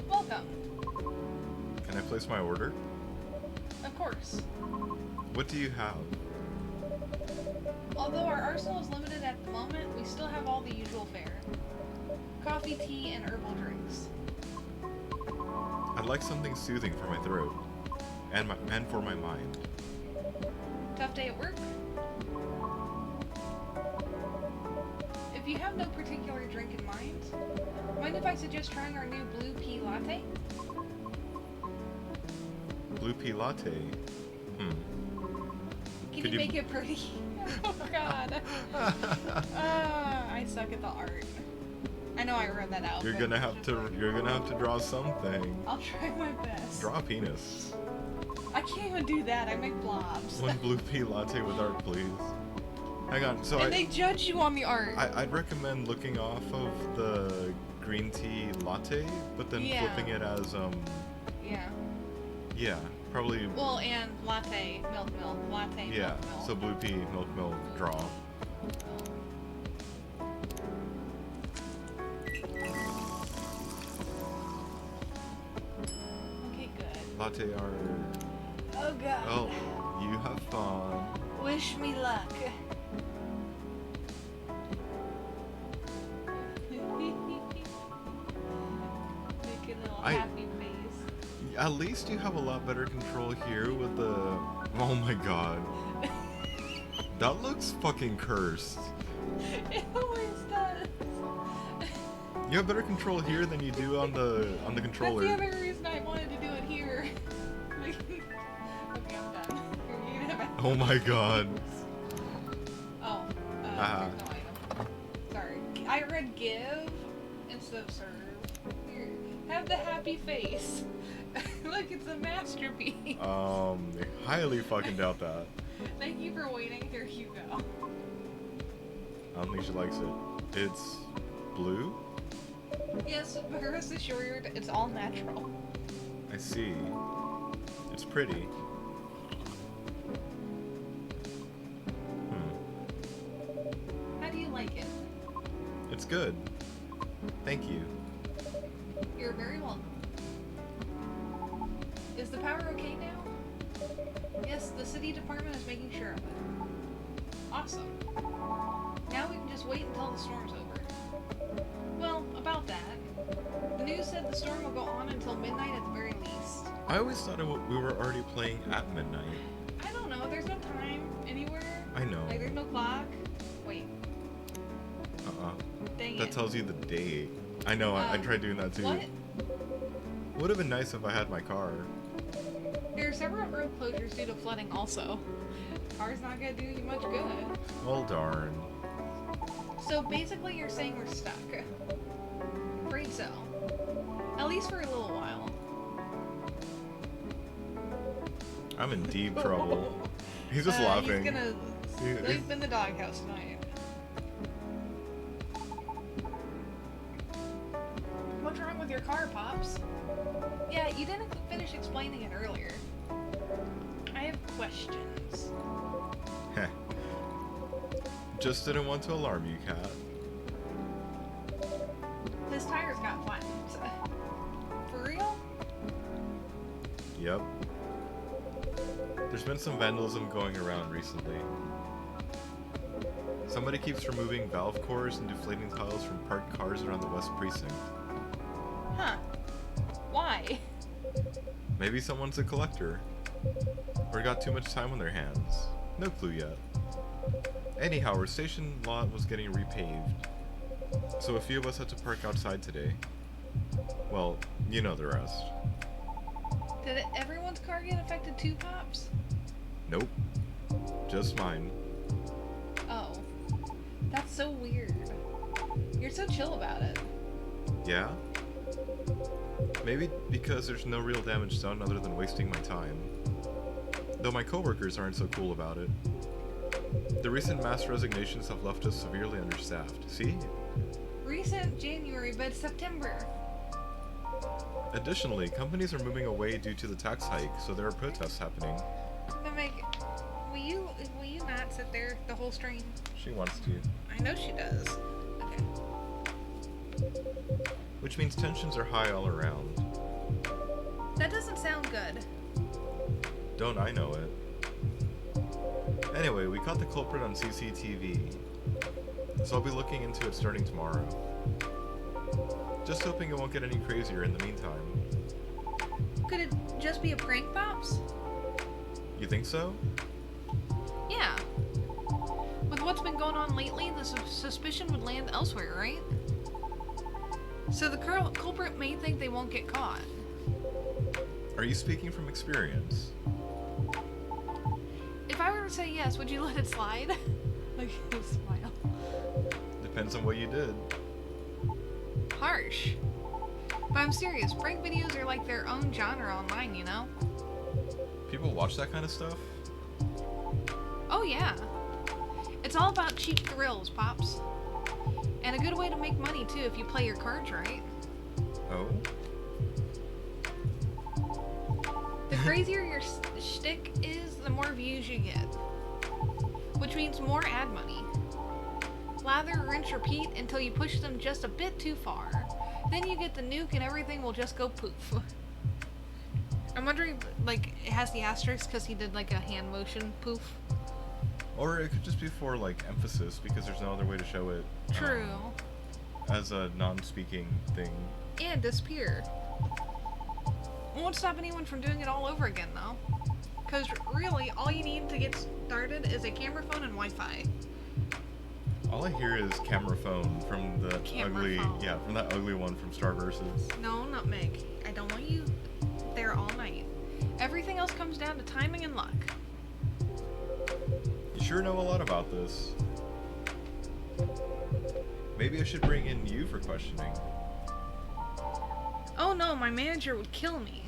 Welcome. Can I place my order? Of course. What do you have? Although our arsenal is limited at the moment, we still have all the usual fare. Coffee, tea, and herbal drinks. I'd like something soothing for my throat. And for my mind. Tough day at work? If you have no particular drink in mind if I suggest trying our new blue pea latte? Blue pea latte? Can Could you make it pretty? Oh god. I suck at the art. I know I wrote that out. You're but gonna it's have just to like- you're gonna have to draw something. I'll try my best. Draw a penis. I can't even do that. I make blobs. One blue pea latte with art, please. Hang on. So And they judge you on the art. I'd recommend looking off of the green tea latte, but then Yeah. flipping it as Yeah. probably Well, and latte, milk, latte, yeah. milk. So blue pea, milk, draw. Okay, good. Latte art. Oh god. Oh, you have fun. Wish me luck. Make a little happy face. At least you have a lot better control here with the. Oh my god. That looks fucking cursed. It always does. You have better control here than you do on the controller. That's the other reason I wanted to do it here. Okay, I'm done. You're gonna have Oh my god. Oh, there's no item. Sorry. I read give instead of serve. Here, have the happy face. Look, it's a masterpiece. I highly fucking doubt that. Thank you for waiting. Here you go. I don't think she likes it. It's blue? Yes, but rest assured, it's all natural. I see. It's pretty. How do you like it? It's good. Thank you. You're very welcome. Is the power okay now? Yes, the city department is making sure of it. Awesome. Now we can just wait until the storm's over. Well, about that. The news said the storm will go on until midnight at the very least. I always thought we were already playing at midnight. I don't know, there's no time anywhere. I know. Like, there's no clock. Wait, dang That it. tells you the date. I know, I tried doing that too. What? Would have been nice if I had my car. There are several road closures due to flooding also. Car's not gonna do you much good. Well, darn. So basically you're saying we're stuck. Afraid so. At least for a little while. I'm in deep trouble. He's just laughing. He's gonna He- sleep in the doghouse tonight. What's wrong with your car, Pops? Yeah, you didn't finish explaining it earlier. I have questions. Heh. Just didn't want to alarm you, Cat. His tires got flattened. For real? Yep. There's been some vandalism going around recently. Somebody keeps removing valve cores and deflating tiles from parked cars around the West Precinct. Huh. Why? Maybe someone's a collector. Or got too much time on their hands. No clue yet. Anyhow, our station lot was getting repaved. So a few of us had to park outside today. Well, you know the rest. Did everyone's car get affected too, Pops? Nope. Just mine. Oh. That's so weird. You're so chill about it. Yeah? Maybe because there's no real damage done other than wasting my time. Though my coworkers aren't so cool about it. The recent mass resignations have left us severely understaffed. See? Recent January, but September. Additionally, companies are moving away due to the tax hike, so there are protests happening. Meg, will you not sit there the whole stream? She wants to. I know she does. Okay. Which means tensions are high all around. That doesn't sound good. Don't I know it? Anyway, we caught the culprit on CCTV, so I'll be looking into it starting tomorrow. Just hoping it won't get any crazier in the meantime. Could it just be a prank, Pops? You think so? Yeah. With what's been going on lately, the suspicion would land elsewhere, right? So the culprit may think they won't get caught. Are you speaking from experience? If I were to say yes, would you let it slide? Like, smile. Depends on what you did. Harsh. But I'm serious, prank videos are like their own genre online, you know? People watch that kind of stuff? Oh yeah. It's all about cheap thrills, Pops. And a good way to make money too if you play your cards right. Oh? The crazier your shtick is, the more views you get. Which means more ad money. Lather, rinse, repeat until you push them just a bit too far. Then you get the nuke and everything will just go poof. I'm wondering, like, it has the asterisk because he did like a hand motion poof. Or it could just be for, like, emphasis, because there's no other way to show it. True. As a non-speaking thing. And disappear. Won't stop anyone from doing it all over again, though. Because really, all you need to get started is a camera phone and Wi-Fi. All I hear is camera phone from the Camera ugly, phone. yeah, from that ugly one from Star Versus. No, Nutmeg. I don't want you there all night. Everything else comes down to timing and luck. You sure know a lot about this. Maybe I should bring in you for questioning. Oh no, my manager would kill me.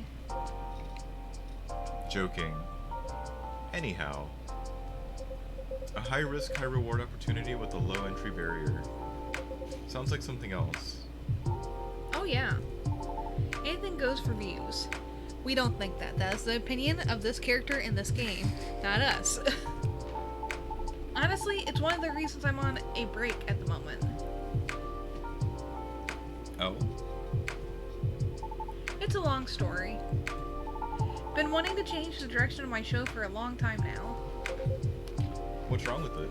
Joking. Anyhow, a high-risk, high-reward opportunity with a low entry barrier. Sounds like something else. Oh yeah. Anything goes for views. We don't think that. That's the opinion of this character in this game, not us. Honestly, it's one of the reasons I'm on a break at the moment. Oh? It's a long story. Been wanting to change the direction of my show for a long time now. What's wrong with it?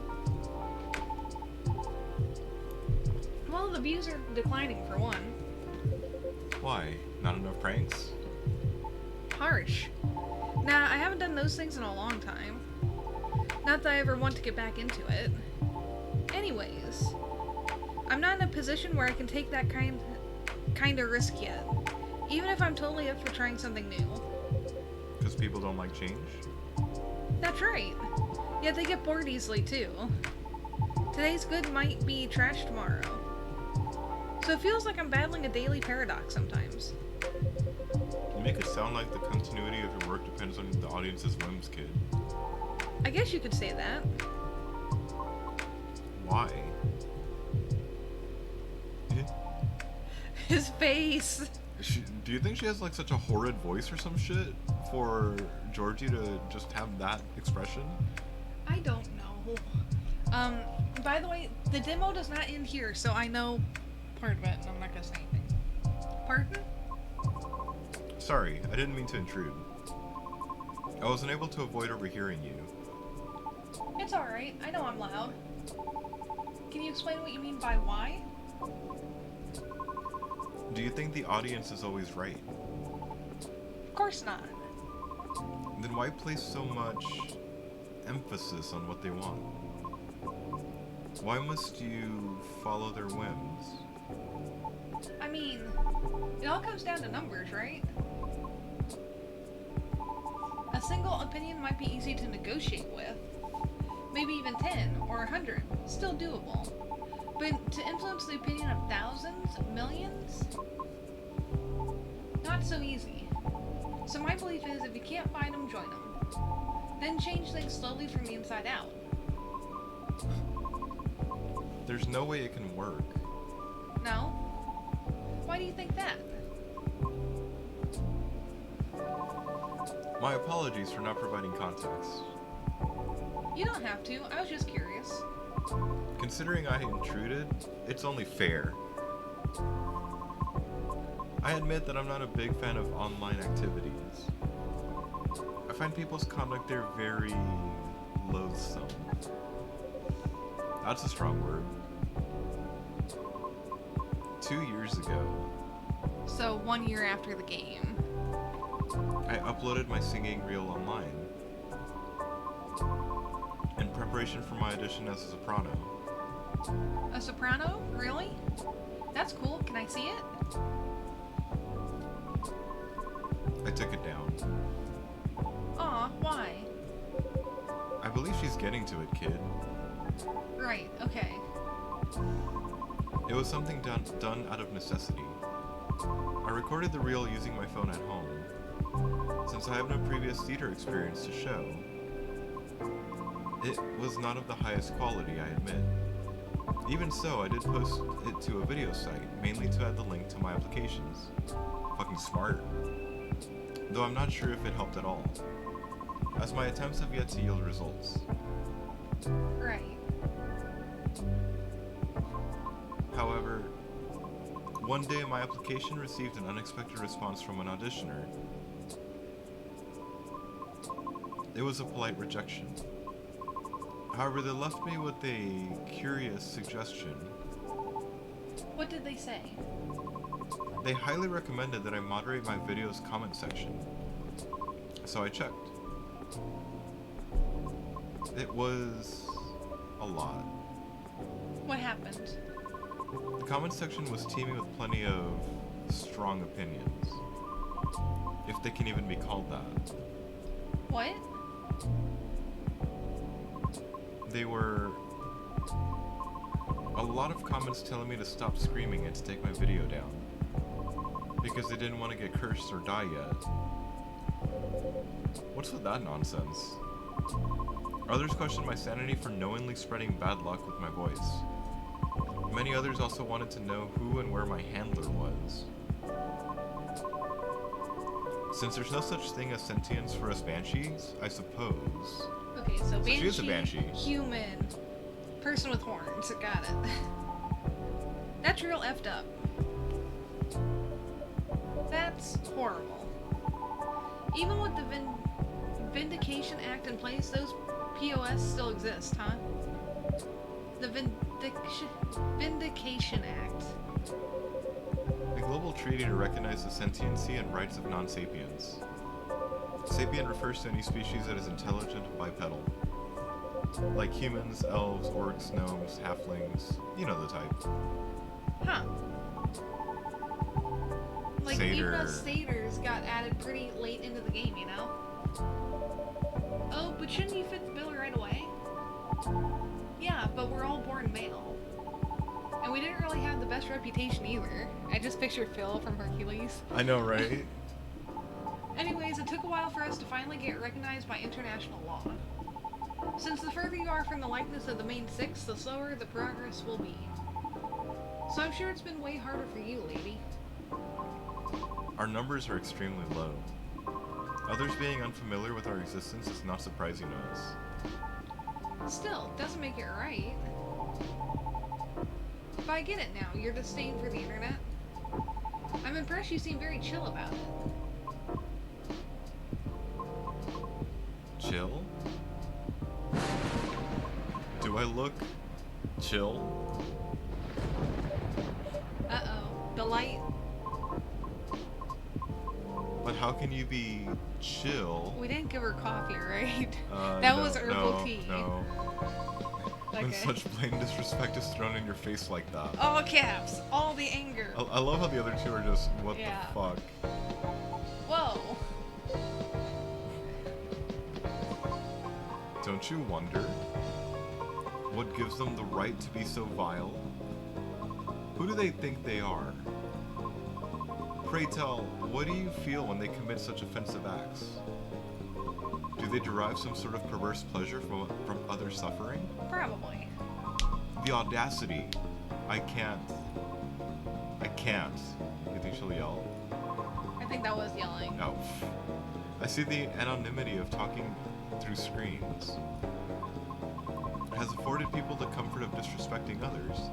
Well, the views are declining for one. Why? Not enough pranks? Harsh. Nah, I haven't done those things in a long time. Not that I ever want to get back into it. Anyways, I'm not in a position where I can take that kind of risk yet. Even if I'm totally up for trying something new. Because people don't like change? That's right. Yet they get bored easily too. Today's good might be trash tomorrow. So it feels like I'm battling a daily paradox sometimes. You make it sound like the continuity of your work depends on the audience's whims, kid. I guess you could say that. Why? His face. Do you think she has like such a horrid voice or some shit for Georgie to just have that expression? I don't know. By the way, the demo does not end here, so I know part of it, and I'm not gonna say anything. Pardon? Sorry, I didn't mean to intrude. I was unable to avoid overhearing you. It's alright, I know I'm loud. Can you explain what you mean by why? Do you think the audience is always right? Of course not. Then why place so much emphasis on what they want? Why must you follow their whims? I mean, it all comes down to numbers, right? A single opinion might be easy to negotiate with. Maybe even 10 or 100. Still doable. But to influence the opinion of thousands, millions? Not so easy. So my belief is if you can't find them, join them. Then change things slowly from the inside out. There's no way it can work. No? Why do you think that? My apologies for not providing context. You don't have to. I was just curious. Considering I intruded, it's only fair. I admit that I'm not a big fan of online activities. I find people's conduct there very loathsome. That's a strong word. 2 years ago, So 1 year after the game. I uploaded my singing reel online in preparation for my audition as a soprano. A soprano? Really? That's cool. Can I see it? I took it down. Aw, why? I believe she's getting to it, kid. Right, okay. It was something done out of necessity. I recorded the reel using my phone at home. Since I have no previous theater experience to show, it was not of the highest quality, I admit. Even so, I did post it to a video site, mainly to add the link to my applications. Fucking smart. Though I'm not sure if it helped at all, as my attempts have yet to yield results. Right. However, one day my application received an unexpected response from an auditioner. It was a polite rejection. However, they left me with a curious suggestion. What did they say? They highly recommended that I moderate my video's comment section. So I checked. It was a lot. What happened? The comment section was teeming with plenty of strong opinions. If they can even be called that. What? They were a lot of comments telling me to stop screaming and to take my video down. Because they didn't want to get cursed or die yet. What's with that nonsense? Others questioned my sanity for knowingly spreading bad luck with my voice. Many others also wanted to know who and where my handler was. Since there's no such thing as sentience for us banshees, I suppose. Okay, so banshee, she is a banshee. Human, person with horns. Got it. That's real effed up. That's horrible. Even with the Vindication Act in place, those POS still exist, huh? The Vindication Act. A global treaty to recognize the sentiency and rights of non-sapiens. Sapient refers to any species that is intelligent bipedal. Like humans, elves, orcs, gnomes, halflings, you know the type. Huh. Like, Satyr. even us satyrs got added pretty late into the game, you know? Oh, but shouldn't you fit the bill right away? Yeah, but we're all born male. And we didn't really have the best reputation either. I just picture Phil from Hercules. I know, right? Anyways, it took a while for us to finally get recognized by international law. Since the further you are from the likeness of the main six, the slower the progress will be. So I'm sure it's been way harder for you, lady. Our numbers are extremely low. Others being unfamiliar with our existence is not surprising to us. Still, doesn't make it right. But I get it now, your disdain for the internet. I'm impressed you seem very chill about it. Chill? Do I look chill? Uh-oh, the light. But how can you be chill? We didn't give her coffee, right? That was herbal tea. No. When Okay. such blatant disrespect is thrown in your face like that. All caps, all the anger. I love how the other two are just, what Yeah. the fuck? Whoa. Don't you wonder what gives them the right to be so vile? Who do they think they are? Pray tell, what do you feel when they commit such offensive acts? Do they derive some sort of perverse pleasure from other suffering? Probably. The audacity. I can't. You think she'll yell? I think that was yelling. No. I see the anonymity of talking through screens has afforded people the comfort of disrespecting others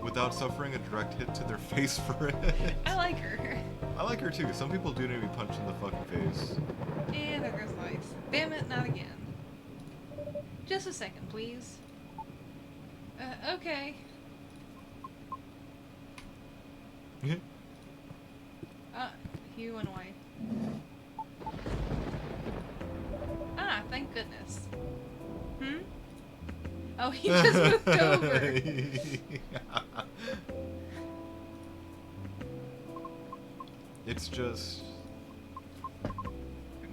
without suffering a direct hit to their face for it. I like her. I like her too. Some people do need to be punched in the fucking face. And there goes lights. Damn it, not again. Just a second, please. Okay. He went away. Ah, thank goodness. Hmm? Oh, he just moved over. It's just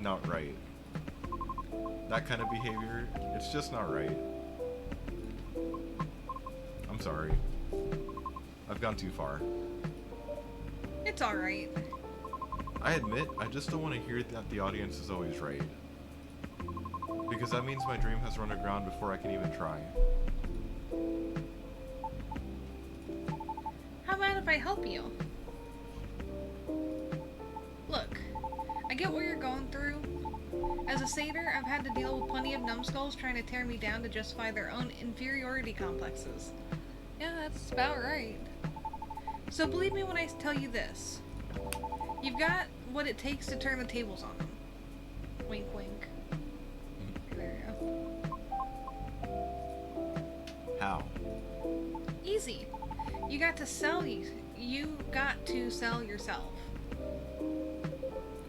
not right. That kind of behavior, it's just not right. I'm sorry. I've gone too far. It's alright. I admit, I just don't want to hear that the audience is always right. Because that means my dream has run aground before I can even try. How about if I help you? Look, I get what you're going through. As a satyr, I've had to deal with plenty of numbskulls trying to tear me down to justify their own inferiority complexes. Yeah, that's about right. So believe me when I tell you this. You've got what it takes to turn the tables on them. Wink, wink. There you go. How? Easy. You got to sell you got to sell yourself.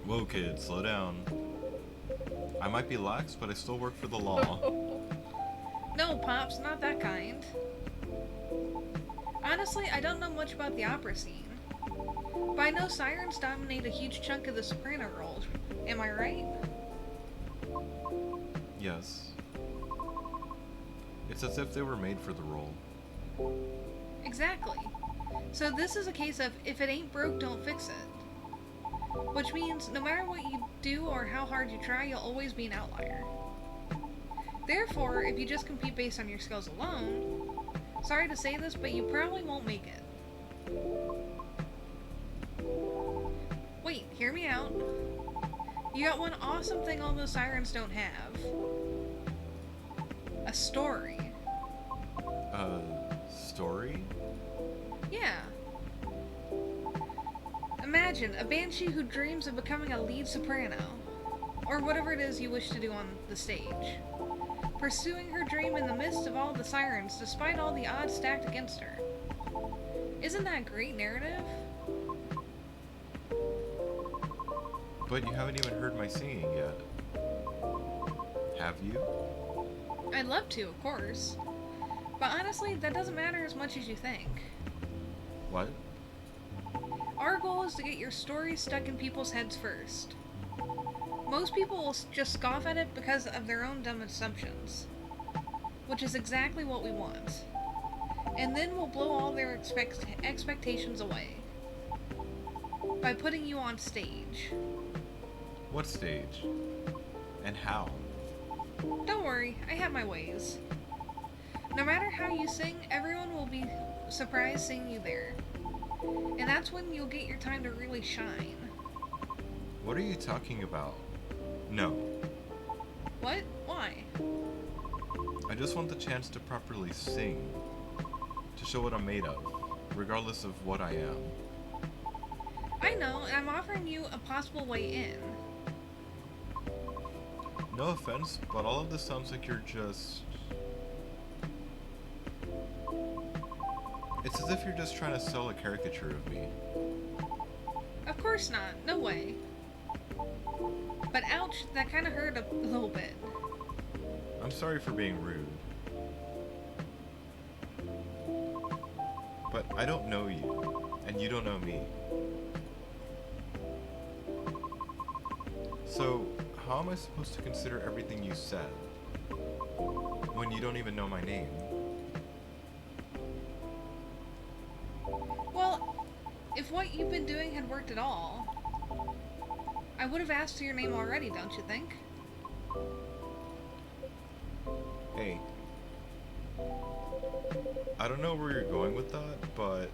Whoa, kid, slow down. I might be lax, but I still work for the law. No, Pops, not that kind. Honestly, I don't know much about the opera scene. But I know sirens dominate a huge chunk of the soprano role. Am I right? Yes. It's as if they were made for the role. Exactly. So this is a case of if it ain't broke, don't fix it. Which means no matter what you do or how hard you try, you'll always be an outlier. Therefore, if you just compete based on your skills alone, sorry to say this, but you probably won't make it. Wait, hear me out. You got one awesome thing all those sirens don't have. A story. Story? Yeah. Imagine a banshee who dreams of becoming a lead soprano, or whatever it is you wish to do on the stage. Pursuing her dream in the midst of all the sirens despite all the odds stacked against her. Isn't that a great narrative? But you haven't even heard my singing yet. Have you? I'd love to, of course. But honestly, that doesn't matter as much as you think. What? Our goal is to get your story stuck in people's heads first. Most people will just scoff at it because of their own dumb assumptions. Which is exactly what we want. And then we'll blow all their expectations away. By putting you on stage. What stage? And how? Don't worry, I have my ways. No matter how you sing, everyone will be surprised seeing you there. And that's when you'll get your time to really shine. What are you talking about? No. What? Why? I just want the chance to properly sing. To show what I'm made of, regardless of what I am. I know, and I'm offering you a possible way in. No offense, but all of this sounds like you're just... It's as if you're just trying to sell a caricature of me. Of course not, no way. But ouch, that kinda hurt a little bit. I'm sorry for being rude. But I don't know you, and you don't know me. So, how am I supposed to consider everything you said when you don't even know my name? Well, if what you've been doing had worked at all, I would have asked for your name already, don't you think? Hey. I don't know where you're going with that, but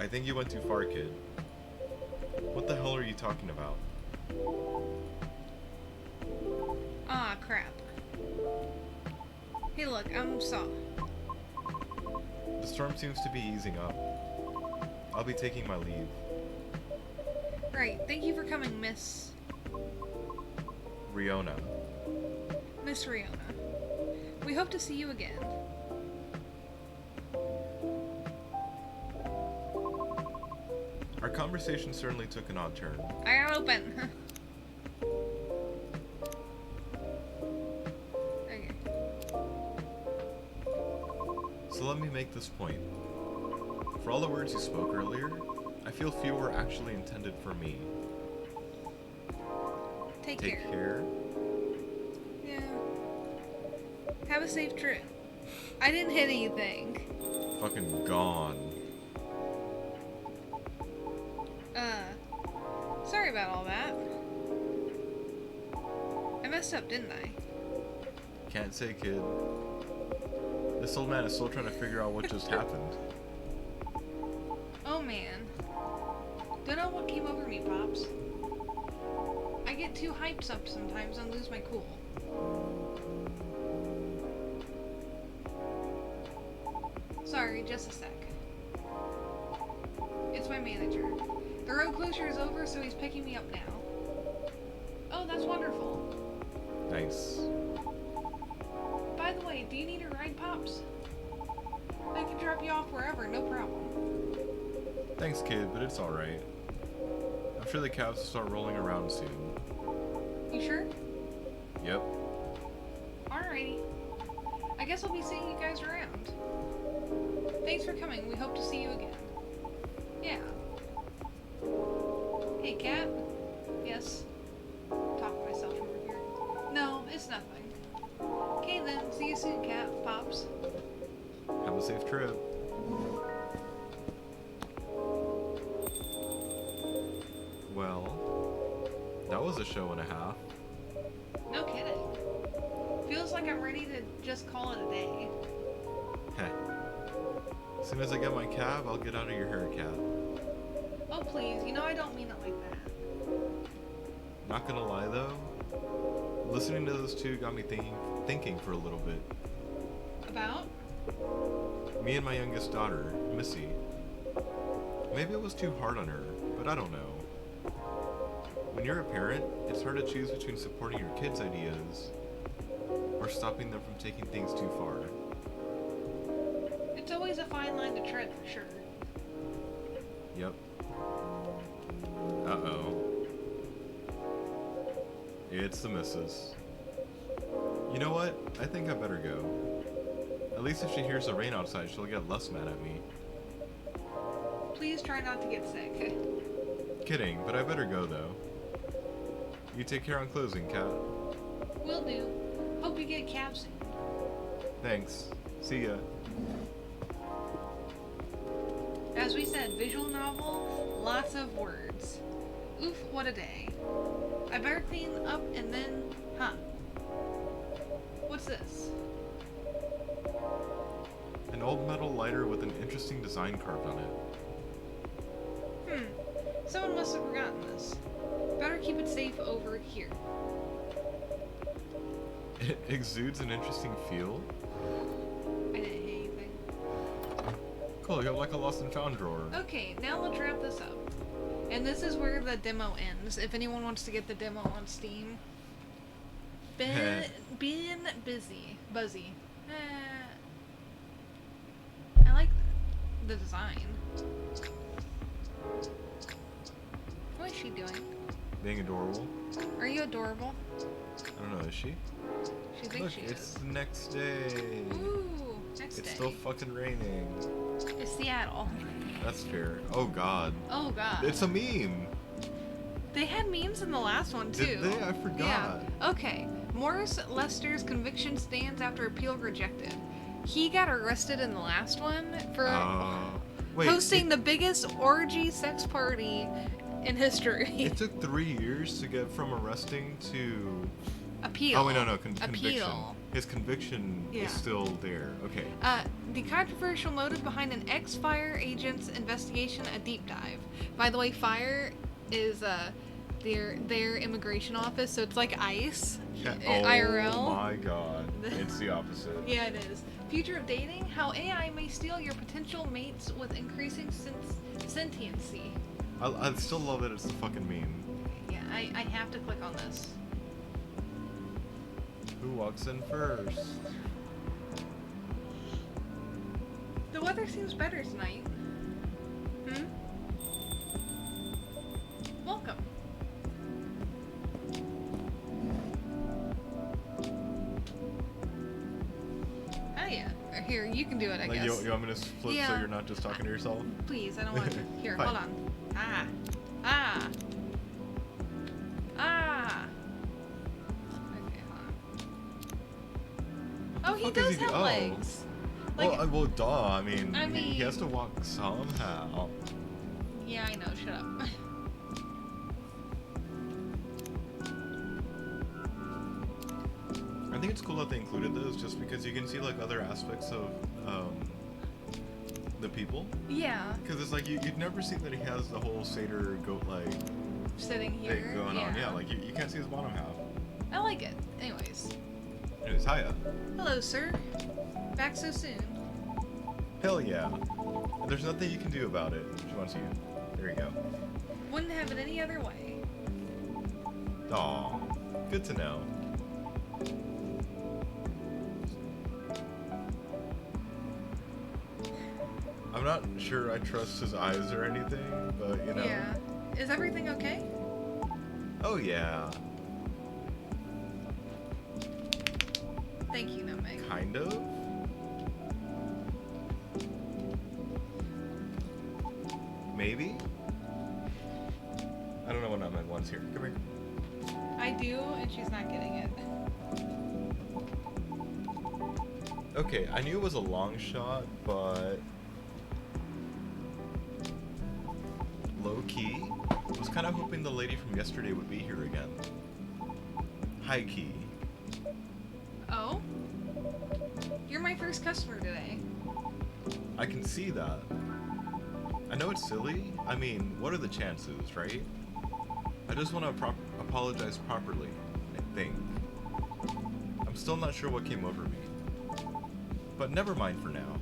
I think you went too far, kid. What the hell are you talking about? Ah, crap. Hey look, I'm sorry. The storm seems to be easing up. I'll be taking my leave. Right. Thank you for coming, Miss Riona. Riona. We hope to see you again. Our conversation certainly took an odd turn. I got open. Okay. So let me make this point. For all the words you spoke earlier, I feel few were actually intended for me. Take Take care. care. Yeah. Have a safe trip. I didn't hit anything. Fucking gone. Sorry about all that. I messed up, didn't I? Can't say, kid. This old man is still trying to figure out what just happened. Oh man. Don't know what came over me, Pops. I get too hyped up sometimes and lose my cool. Sorry, just a sec. It's my manager. The road closure is over, so he's picking me up now. Oh, that's wonderful. Nice. By the way, do you need a ride, Pops? I can drop you off wherever, no problem. Thanks, kid, but it's alright. I'm sure the cabs will start rolling around soon. You sure? Yep. Alrighty. I guess I'll be seeing you guys around. Thanks for coming. We hope to see you again. Yeah. Hey, Cat? Yes. Talk to myself over here. No, it's nothing. Okay then, see you soon, Cat. Pops. Have a safe trip. Well, that was a show and a half. No kidding. Feels like I'm ready to just call it a day. Heh. As soon as I get my cab, I'll get out of your hair, Cat. Oh please, you know I don't mean it like that. Not gonna lie though, listening to those two got me thinking for a little bit. About? Me and my youngest daughter, Missy. Maybe it was too hard on her, but I don't know. When you're a parent, it's hard to choose between supporting your kids' ideas or stopping them from taking things too far. It's always a fine line to tread for sure. Yep. Uh-oh. It's the missus. You know what? I think I better go. At least if she hears the rain outside, she'll get less mad at me. Please try not to get sick. Kidding, but I better go though. You take care on closing, Cat. Will do. Hope you get a cab soon. Thanks. See ya. As we said, visual novel, lots of words. Oof, what a day. I better clean up and then... Huh. What's this? An old metal lighter with an interesting design carved on it. Someone must have forgotten this. Better keep it safe over here. It exudes an interesting feel. I didn't hear anything. Cool, you have like a lost and found drawer. Okay, now let's wrap this up. And this is where the demo ends, if anyone wants to get the demo on Steam. Being buzzy. I like the design. What is she doing? Being adorable. Are you adorable? I don't know, is she? She thinks Look, she it's is. the next day. Ooh, next day. It's still fucking raining. It's Seattle. That's fair. Oh god. Oh god. It's a meme. They had memes in the last one too. Did they? I forgot. Yeah. Okay. Morris Lester's conviction stands after appeal rejected. He got arrested in the last one for Wait, hosting the biggest orgy sex party in history. It took 3 years to get from arresting to... Appeal. Oh, wait, no, conviction. Appeal. His conviction Yeah. is still there. Okay. The controversial motive behind an ex-fire agent's investigation, a deep dive. By the way, fire is their immigration office, so it's like ICE, Yeah. IRL. Oh my god. It's the opposite. Yeah, it is. Future of dating: how AI may steal your potential mates with increasing sentiency. I still love that it's a fucking meme. Yeah, I have to click on this. Who walks in first? The weather seems better tonight. Hmm? Welcome. Oh yeah. Here, you can do it, I Like, guess. you want me to flip so Yeah. you're not just talking to yourself? Please, I don't want to. Here, Fine. hold on. Ah. Ah. Ah. Okay, hold on. Oh, he fuck is does he have do- oh. legs. Like, Well, duh. I mean, I he has to mean- walk somehow. yeah, I know. Shut up. I think it's cool that they included those, just because you can see like other aspects of the people. Yeah. Because it's like you'd never see that he has the whole satyr goat like Sitting here. thing going on. Yeah, like you can't see his bottom half. I like it. Anyways. Anyways, hiya. Hello, sir. Back so soon. Hell yeah. There's nothing you can do about it. She wants you. There you go. Wouldn't have it any other way. Aw, good to know. I'm not sure I trust his eyes or anything, but you know. Yeah. Is everything okay? Oh yeah, Thank you, Namek. kind of. Maybe. I don't know what Nutmeg wants here. Come here. I do, and she's not getting it. Okay, I knew it was a long shot, but low key, was kind of hoping the lady from yesterday would be here again. High key. Oh? You're my first customer today. I can see that. I know it's silly. I mean, what are the chances, right? I just want to apologize properly, I think. I'm still not sure what came over me. But never mind for now.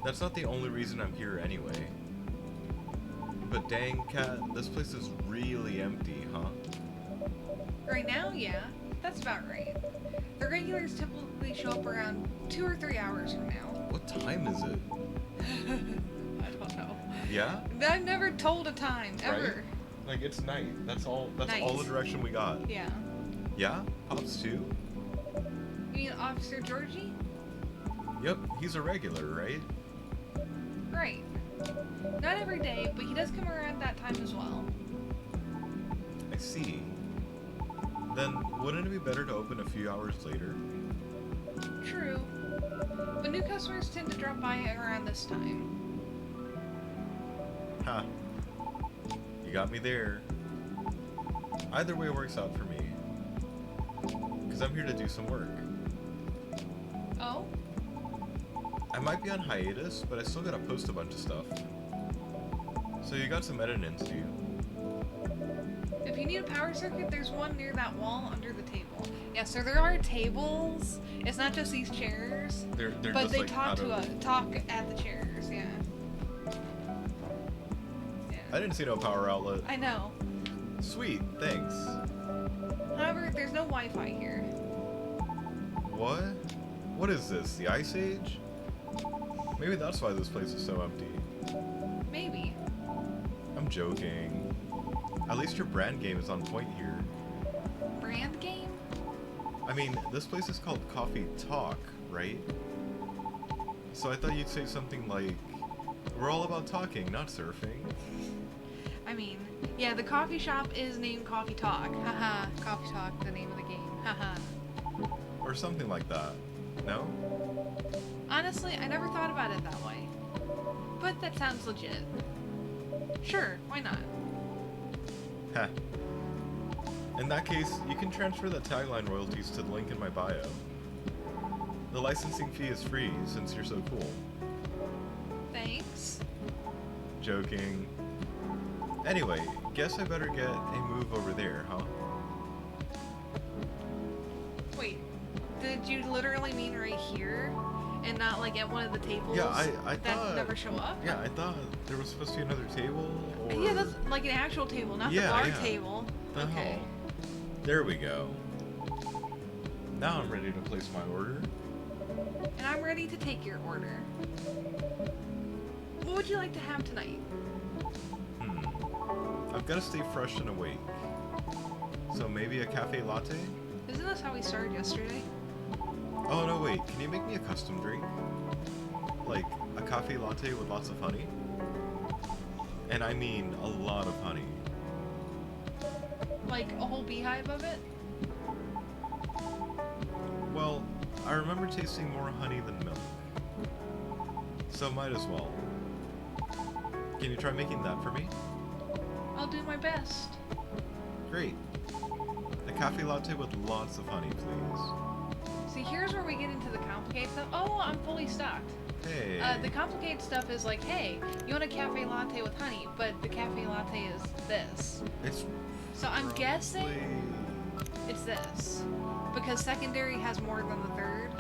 That's not the only reason I'm here anyway. But dang, Cat, this place is really empty, huh? Right now, yeah. That's about right. The regulars typically show up around 2 or 3 hours from now. What time is it? I don't know. Yeah? I've never told a time, ever. Like, it's night. That's all the Night. direction we got. Yeah. Yeah? Pops too? You mean Officer Georgie? Yep, he's a regular, right? Right. Not every day, but he does come around that time as well. I see. Then, wouldn't it be better to open a few hours later? True. But new customers tend to drop by around this time. Ha. You got me there. Either way works out for me. Because I'm here to do some work. Oh? I might be on hiatus, but I still gotta post a bunch of stuff. So you got some editing to do. If you need a power circuit, there's one near that wall under the table. Yeah, so there are tables. It's not just these chairs. They're But just they like talk out to of... talk at the chairs, yeah. I didn't see no power outlet. I know. Sweet, thanks. However, there's no Wi-Fi here. What? What is this, the Ice Age? Maybe that's why this place is so empty. Maybe. I'm joking. At least your brand game is on point here. Brand game? I mean, this place is called Coffee Talk, right? So I thought you'd say something like, we're all about talking, not surfing. I mean, yeah, the coffee shop is named Coffee Talk. Haha, Coffee Talk, the name of the game. Haha. Or something like that. No? Honestly, I never thought about it that way. But that sounds legit. Sure, why not? Heh. In that case, you can transfer the tagline royalties to the link in my bio. The licensing fee is free since you're so cool. Thanks. Joking. Anyway, guess I better get a move over there, huh? Wait, did did you literally mean right here, and not like at one of the tables? Yeah, I that thought. never show up. Yeah, I thought there was supposed to be another table. Or... Yeah, that's like an actual table, not the bar table. The Okay. hell? There we go. Now I'm ready to place my order. And I'm ready to take your order. What would you like to have tonight? I've got to stay fresh and awake. So maybe a cafe latte? Isn't this how we started yesterday? Oh no, wait. Can you make me a custom drink? Like a cafe latte with lots of honey? And I mean a lot of honey. Like a whole beehive of it? Well, I remember tasting more honey than milk. So might as well. Can you try making that for me? I'll do my best. Great. A cafe latte with lots of honey, please. See, here's where we get into the complicated stuff. Oh, I'm fully stocked. Hey. The complicated stuff is like, hey, you want a cafe latte with honey, but the cafe latte is this. It's So I'm probably- guessing it's this. Because secondary has more than the third.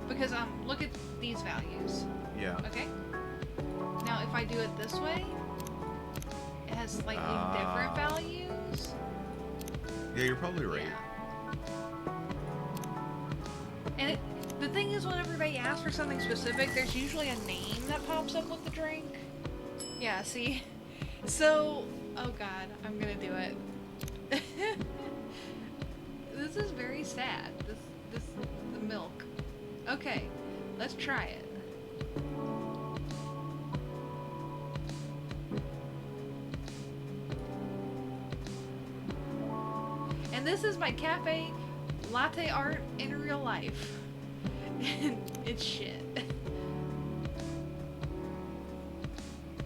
Because, look at these values. Yeah. Okay? Now, if I do it this way, it has slightly different values. Yeah, you're probably right. Yeah. And the thing is, whenever they ask for something specific, there's usually a name that pops up with the drink. Yeah, see? So, oh god, I'm gonna do it. This is very sad. The milk. Okay, let's try it. And this is my cafe latte art in real life. And it's shit.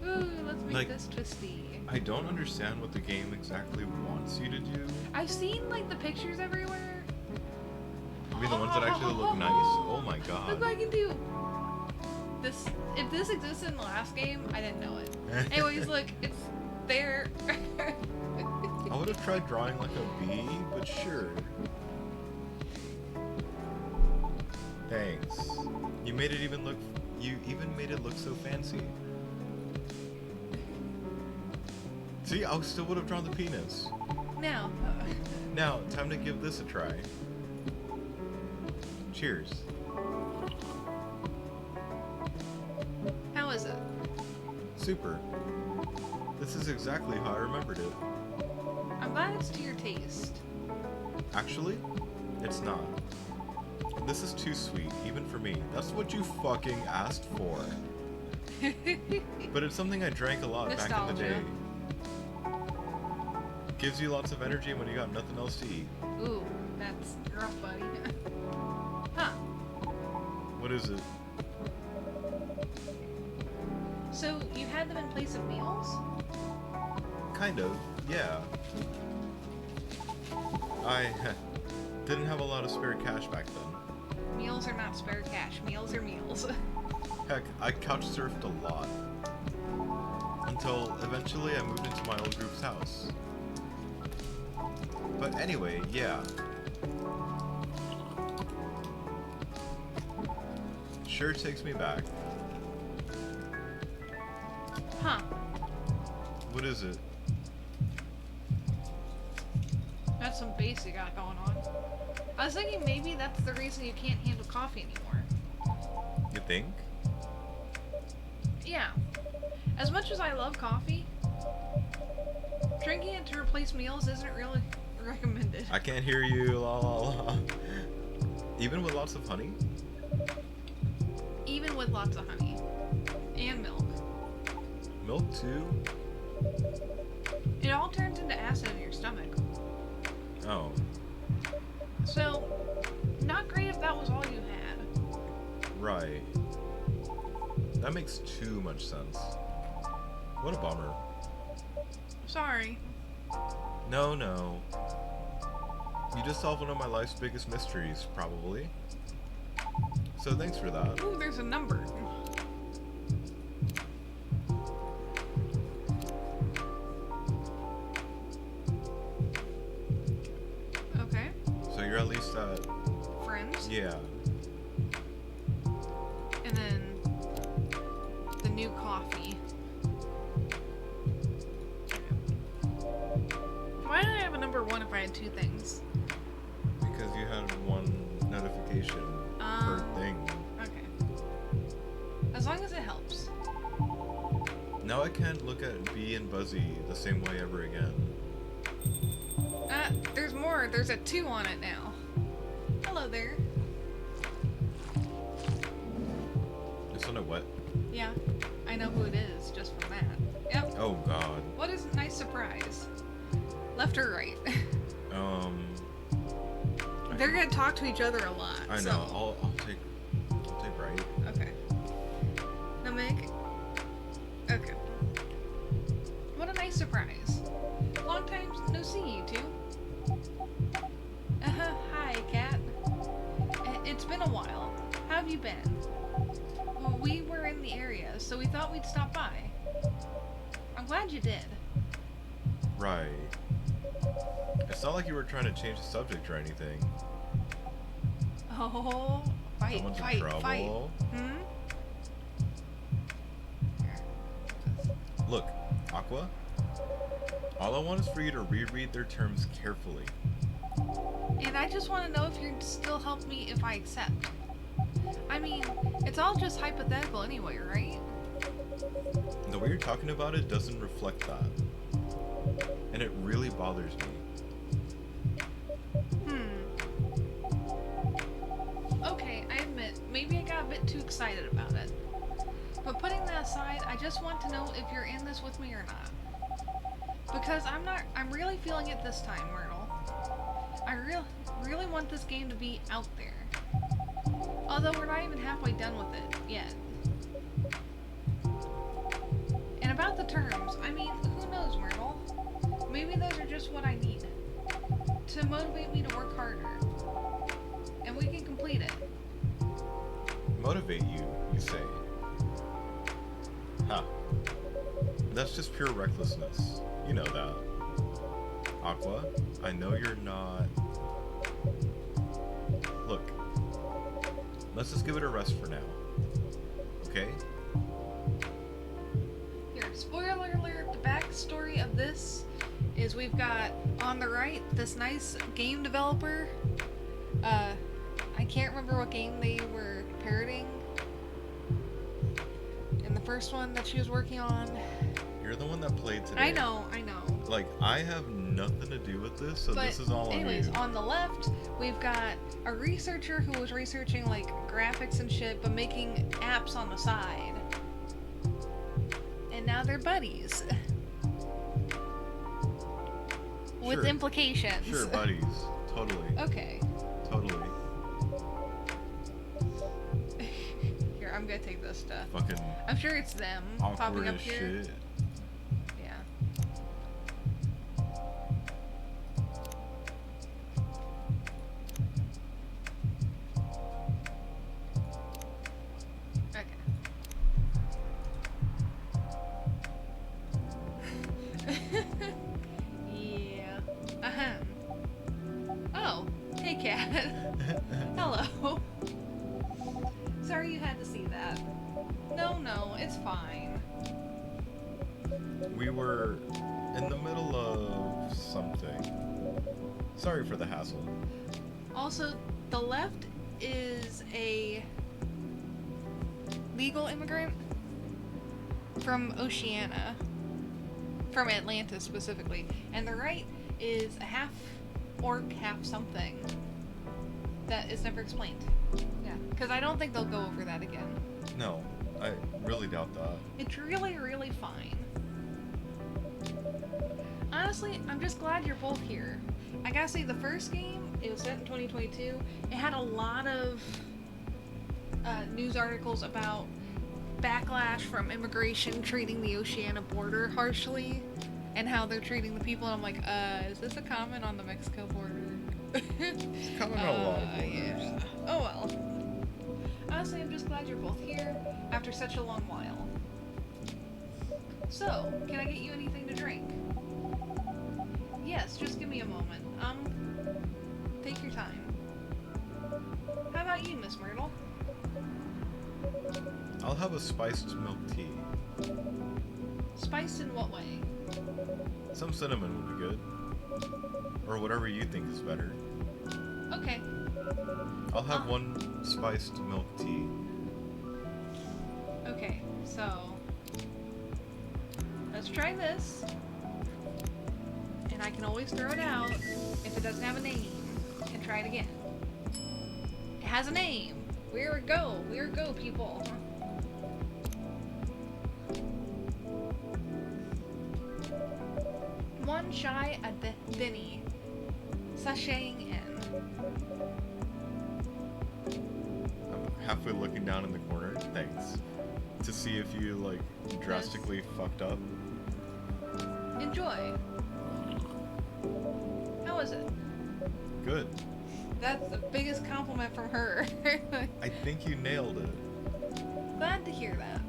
Ooh, let's make Like, this twisty. I don't understand what the game exactly wants you to do. I've seen like the pictures everywhere. I mean, the ones that actually look nice. Oh my god. Look what I can do. This, if this existed in the last game, I didn't know it. Anyways, look, it's there. I would have tried drawing like a bee, but sure. Thanks. You made it even look. You even made it look so fancy. See, I still would have drawn the penis. Now, Now, time to give this a try. Cheers. how is it? Super. This is exactly how I remembered it. I'm glad it's to your taste. Actually, it's not. This is too sweet, even for me. That's what you fucking asked for. But it's something I drank a lot back in the day. Nostalgia. Gives you lots of energy when you got nothing else to eat. Ooh, that's rough, buddy. Huh. What is it? So, you had them in place of meals? Kind of, yeah. I didn't have a lot of spare cash back then. Meals are not spare cash. Meals are meals. Heck, I couch surfed a lot. Until eventually I moved into my old group's house. But anyway, yeah. Sure takes me back. Huh. What is it? That's some bass you got going on. I was thinking maybe that's the reason you can't handle coffee anymore. You think? Yeah. As much as I love coffee, drinking it to replace meals isn't really recommended. I can't hear you, la la la. Even with lots of honey? Even with lots of honey. And milk. Milk too? It all turns into acid in your stomach. Oh. So, not great if that was all you had. Right. That makes too much sense. What a bummer. Sorry. No, no. You just solved one of my life's biggest mysteries, probably. So thanks for that. Ooh, there's a number. Okay. So you're at least at... Friends. Yeah. And then the new coffee. Why did I have a number 1 if I had 2 things? Because you had one notification per thing. Okay. As long as it helps. Now I can't look at Bee and Buzzy the same way ever again. There's more. There's a 2 on it now. Hello there. It's on a what? Yeah, I know who it is just from that. Yep. Oh god. What a nice surprise. Left or right? They're gonna talk to each other a lot. I know. So. I'll take right. Okay. Now Meg. Okay. What a nice surprise. Long time no see, you two. Hi, Cat. It's been a while. How have you been? Well, we were in the area, so we thought we'd stop by. I'm glad you did. Right. It's not like you were trying to change the subject or anything. Oh, fight, Someone's fight, in trouble. fight. Hmm? Look, Aqua. All I want is for you to reread their terms carefully. And I just want to know if you'd still help me if I accept. I mean, it's all just hypothetical anyway, right? The way you're talking about it doesn't reflect that. And it really bothers me. Okay, I admit, maybe I got a bit too excited about it. But putting that aside, I just want to know if you're in this with me or not. Because I'm really feeling it this time, Myrtle. I really want this game to be out there. Although we're not even halfway done with it yet. And about the terms, I mean, who knows, Myrtle? Maybe those are just what I need. To motivate me to work harder. And we can complete it. Motivate you say? Huh. That's just pure recklessness. You know that. Aqua, I know you're not... Look. Let's just give it a rest for now. Okay? Here, spoiler alert, the backstory of this is we've got, on the right, this nice game developer. I can't remember what game they were parroting in the first one that she was working on. You're the one that played today. I know. Like, I have nothing to do with this, so But this is all anyways, on you. on the left, we've got a researcher who was researching, like, graphics and shit, but making apps on the side. And now they're buddies. With Sure. implications. Sure, buddies. Totally. Okay. Totally. Here, I'm gonna take this stuff. Fucking I'm sure it's them popping awkward up as here. shit. Yeah. Okay. Yeah. Oh, hey, Cat. Hello. Sorry you had to see that. No, it's fine. We were in the middle of something. Sorry for the hassle. Also, the left is a legal immigrant from Oceania, from Atlantis specifically, and the right is a half orc, half something that is never explained. Yeah, because I don't think they'll go over that again. No, I really doubt that. It's really, really fine. Honestly, I'm just glad you're both here. I gotta say, the first game, it was set in 2022. It had a lot of news articles about backlash from immigration treating the Oceania border harshly, and how they're treating the people. And I'm like, is this a comment on the Mexico border? It's coming on a lot of borders. Yeah. Oh well. Honestly, I'm just glad you're both here after such a long while. So, can I get you anything to drink? Yes, just give me a moment. Take your time. How about you, Miss Myrtle? I'll have a spiced milk tea. Spiced in what way? Some cinnamon would be good. Or whatever you think is better. Okay. I'll have one spiced milk tea. Okay, so let's try this. And I can always throw it out if it doesn't have a name and try it again. It has a name. We're go, people. One shy a Denny, sashaying in. I'm halfway looking down in the corner, thanks, to see if you, like, drastically fucked up. Enjoy. How was it? Good. That's the biggest compliment from her. I think you nailed it. Glad to hear that.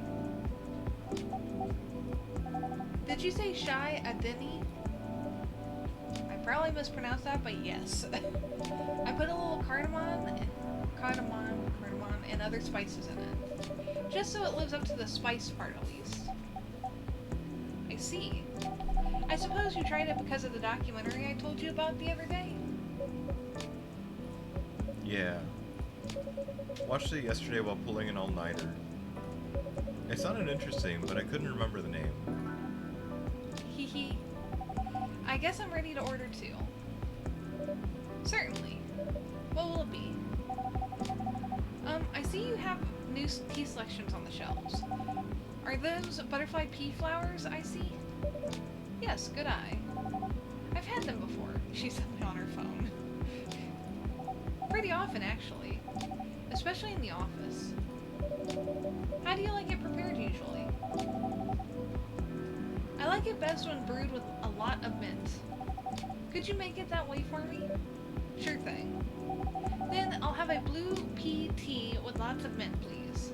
Did you say shy Adeni? I probably mispronounced that, but yes. I put a little cardamom, and other spices in it. Just so it lives up to the spice part at least. I see. I suppose you tried it because of the documentary I told you about the other day? Yeah. Watched it yesterday while pulling an all-nighter. It sounded interesting, but I couldn't remember the name. Hee. I guess I'm ready to order too. Certainly. What will it be? I see you have new tea selections on the shelves. Are those butterfly pea flowers I see? Yes, good eye. I've had them before. She's suddenly on her phone. Pretty often, actually. Especially in the office. How do you like it prepared usually? I like it best when brewed with a lot of mint. Could you make it that way for me? Sure thing. Then I'll have a blue pea tea with lots of mint, please.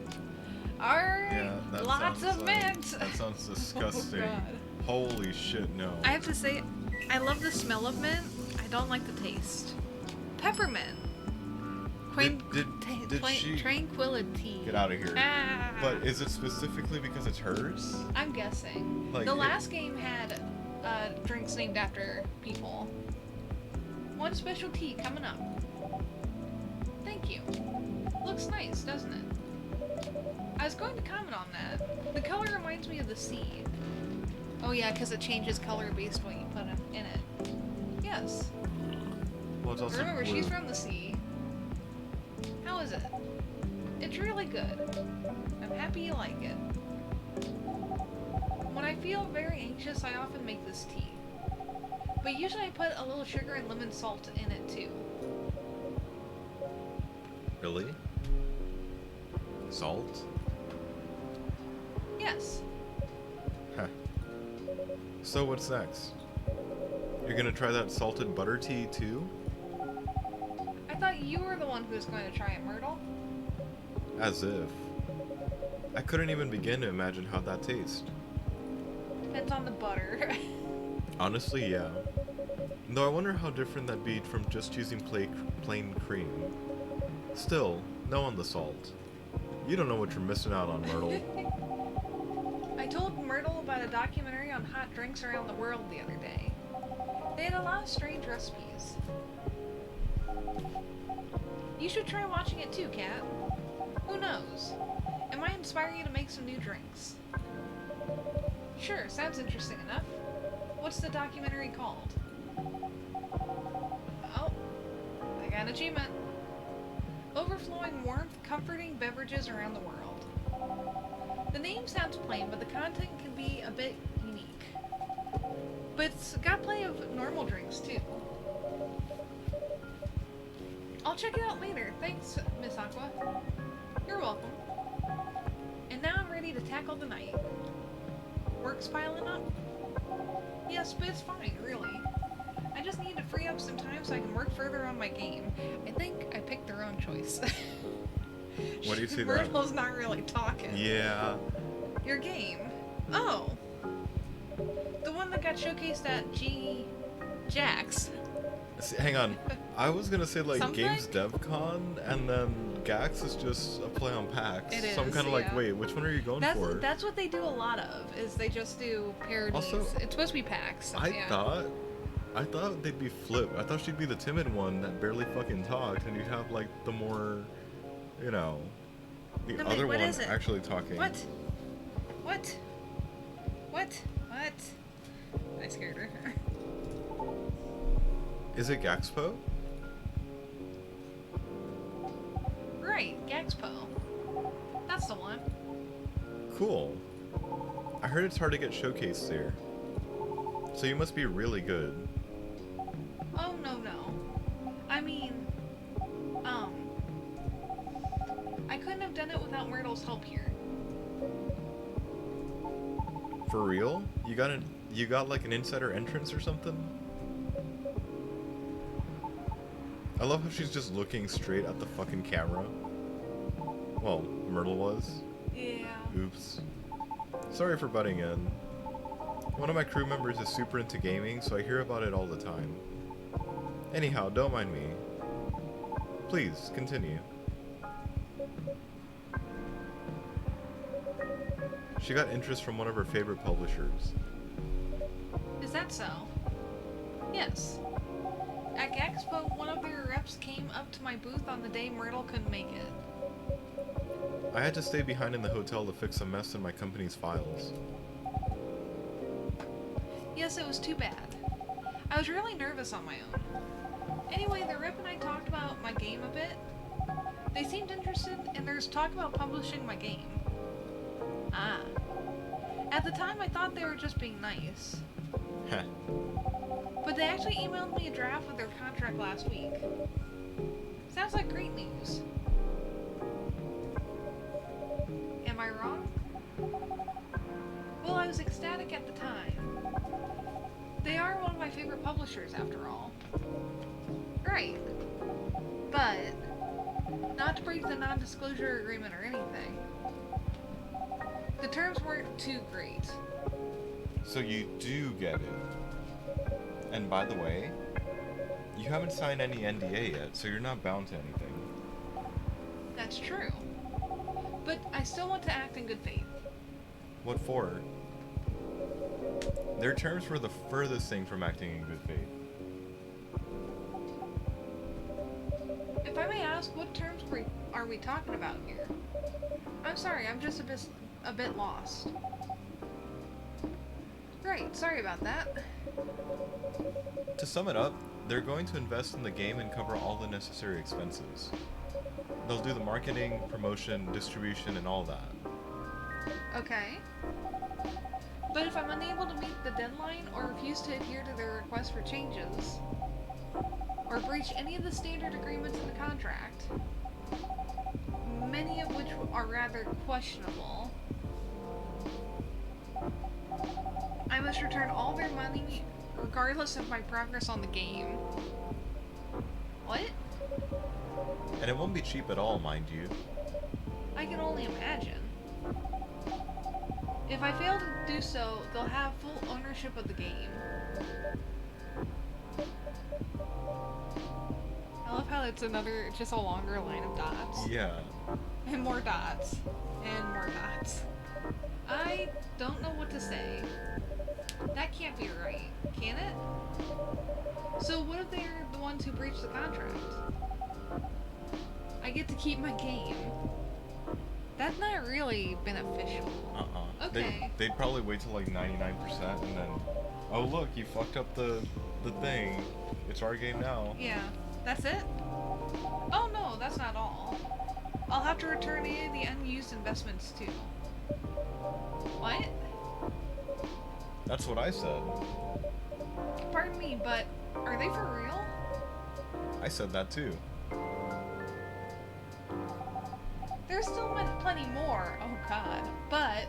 Alright, Yeah, that lots sounds of like- mint! That sounds disgusting. Oh, God. Holy shit, no. I have to say, I love the smell of mint. I don't like the taste. Peppermint. Did she Tranquility. get out of here? Ah. But is it specifically because it's hers? I'm guessing. Like, The last game had drinks named after people. One special tea coming up. Thank you. Looks nice, doesn't it? I was going to comment on that. The color reminds me of the sea. Oh yeah, because it changes color based on what you put in it. Yes. Well, it's also Remember, blue. she's from the sea. How is it? It's really good. I'm happy you like it. When I feel very anxious, I often make this tea. But usually I put a little sugar and lemon salt in it too. Really? Salt? Yes. Huh. So what's next? You're gonna try that salted butter tea too? I thought you were the one who was going to try it, Myrtle. As if. I couldn't even begin to imagine how that tastes. Depends on the butter. Honestly, yeah. Though I wonder how different that'd be from just using plain cream. Still, no on the salt. You don't know what you're missing out on, Myrtle. I told Myrtle about a documentary on hot drinks around the world the other day. They had a lot of strange recipes. You should try watching it too, Kat. Who knows? It might inspire you to make some new drinks. Sure, sounds interesting enough. What's the documentary called? Oh, I got an achievement. Overflowing warmth, comforting beverages around the world. The name sounds plain, but the content can be a bit unique. But it's got plenty of normal drinks too. I'll check it out later. Thanks, Miss Aqua. You're welcome. And now I'm ready to tackle the night. Work's piling up? Yes, but it's fine, really. I just need to free up some time so I can work further on my game. I think I picked the wrong choice. What do you see that? Myrtle's not really talking. Yeah. Your game? Oh. The one that got showcased at Jax. Hang on. I was gonna say like Something? Games DevCon, and then Gax is just a play on PAX. It So I'm is, kind of like, yeah. wait, which one are you going for? That's what they do a lot of, is they just do parodies. Also, it's supposed to be PAX. So, I yeah. thought they'd be flipped. I thought she'd be the timid one that barely fucking talked, and you'd have like the more, you know, the No, wait, other what one is it? actually talking. What? What? What? What? I scared her. Is it Gaxpo? Right, Gaxpo. That's the one. Cool. I heard it's hard to get showcased there. So you must be really good. Oh, no. I mean, I couldn't have done it without Myrtle's help here. For real? You got like an insider entrance or something? I love how she's just looking straight at the fucking camera. Well, Myrtle was. Yeah. Oops. Sorry for butting in. One of my crew members is super into gaming, so I hear about it all the time. Anyhow, don't mind me. Please, continue. She got interest from one of her favorite publishers. Is that so? Yes. At Gaxpo, one of their reps came up to my booth on the day Myrtle couldn't make it. I had to stay behind in the hotel to fix a mess in my company's files. Yes, it was too bad. I was really nervous on my own. Anyway, the rep and I talked about my game a bit. They seemed interested, and there's talk about publishing my game. Ah. At the time, I thought they were just being nice. Heh. But they actually emailed me a draft of their contract last week. Sounds like great news. Am I wrong? Well, I was ecstatic at the time. They are one of my favorite publishers, after all. Right. But, not to break the non-disclosure agreement or anything, the terms weren't too great. So you do get it. And by the way, you haven't signed any NDA yet, so you're not bound to anything. That's true. But I still want to act in good faith. What for? Their terms were the furthest thing from acting in good faith. If I may ask, what terms are we talking about here? I'm sorry, I'm just a bit lost. Right, sorry about that. To sum it up, they're going to invest in the game and cover all the necessary expenses. They'll do the marketing, promotion, distribution, and all that. Okay. But if I'm unable to meet the deadline or refuse to adhere to their request for changes, or breach any of the standard agreements in the contract, many of which are rather questionable, I must return all their money regardless of my progress on the game. What? And it won't be cheap at all, mind you. I can only imagine. If I fail to do so, they'll have full ownership of the game. I love how it's just a longer line of dots. Yeah. And more dots. And more dots. I don't know what to say. That can't be right, can it? So what if they're the ones who breached the contract? I get to keep my game. That's not really beneficial. Okay. They'd probably wait till like 99% and then, oh look, you fucked up the thing. It's our game now. Yeah. That's it? Oh no, that's not all. I'll have to return any of the unused investments too. What? That's what I said. Pardon me, but are they for real? I said that too. There's still plenty more. Oh god. But,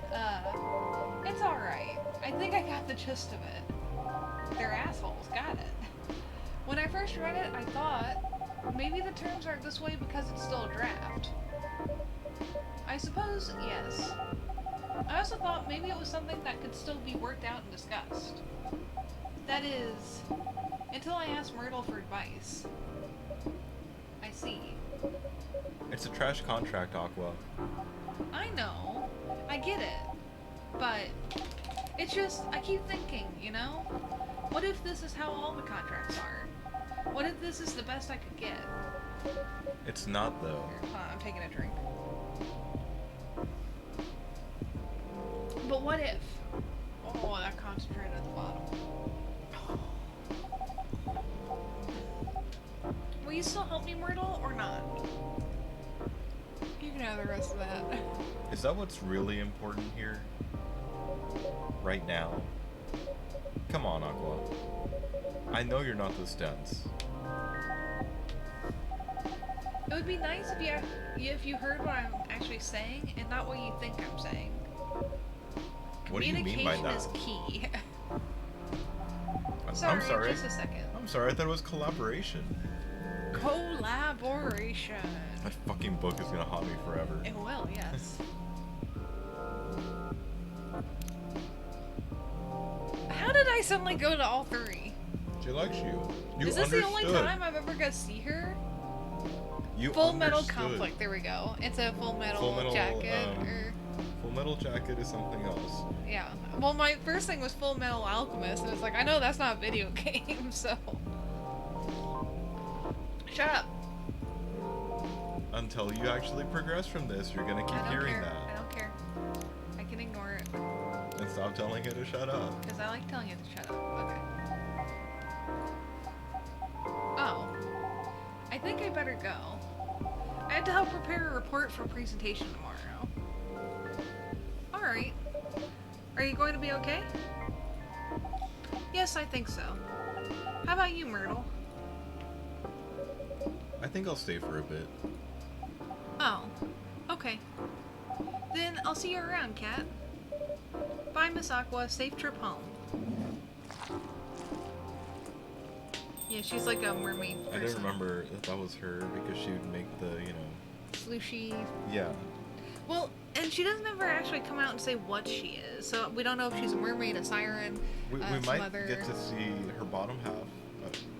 it's alright. I think I got the gist of it. They're assholes, got it. When I first read it, I thought, maybe the terms aren't this way because it's still a draft. I suppose, yes. I also thought maybe it was something that could still be worked out and discussed. That is, Until I asked Myrtle for advice. I see. It's a trash contract, Aqua. I know. I get it. But it's just, I keep thinking, you know? What if this is how all the contracts are? What if this is the best I could get? It's not, though. Here, hold on, I'm taking a drink. But what if? Oh, that concentrated at the bottom. Will you still help me, Myrtle, or not? You can have the rest of that. Is that what's really important here? Right now? Come on, Aqua. I know you're not this dense. It would be nice if you heard what I'm actually saying and not what you think I'm saying. What do you mean by Communication that? is key. I'm Sorry, sorry. just a second. I'm sorry, I thought it was collaboration. Collaboration. That fucking book is gonna haunt me forever. It will, yes. How did I suddenly go to all three? She likes you. You Is this the only understood. time I've ever got to see her? You Full Metal understood. Conflict, there we go. It's a Full Metal, Full Metal, Jacket, or... Full Metal Jacket is something else. Yeah. Well, my first thing was Full Metal Alchemist, and it's like, I know that's not a video game, so... Shut up. Until you actually progress from this, you're gonna keep I don't hearing care. that. I don't care. I can ignore it. And stop telling it to shut up. Because I like telling you to shut up. Okay. Oh. I think I better go. I had to help prepare a report for presentation tomorrow. Alright. Are you going to be okay? Yes, I think so. How about you, Myrtle? I think I'll stay for a bit. Oh. Okay. Then I'll see you around, Kat. Bye, Miss Aqua. Safe trip home. Yeah, she's like a mermaid person. I didn't remember if that was her because she would make the, Slushy. Yeah. Well, and she doesn't ever actually come out and say what she is, so we don't know if she's a mermaid, a siren, We some might other... get to see her bottom half.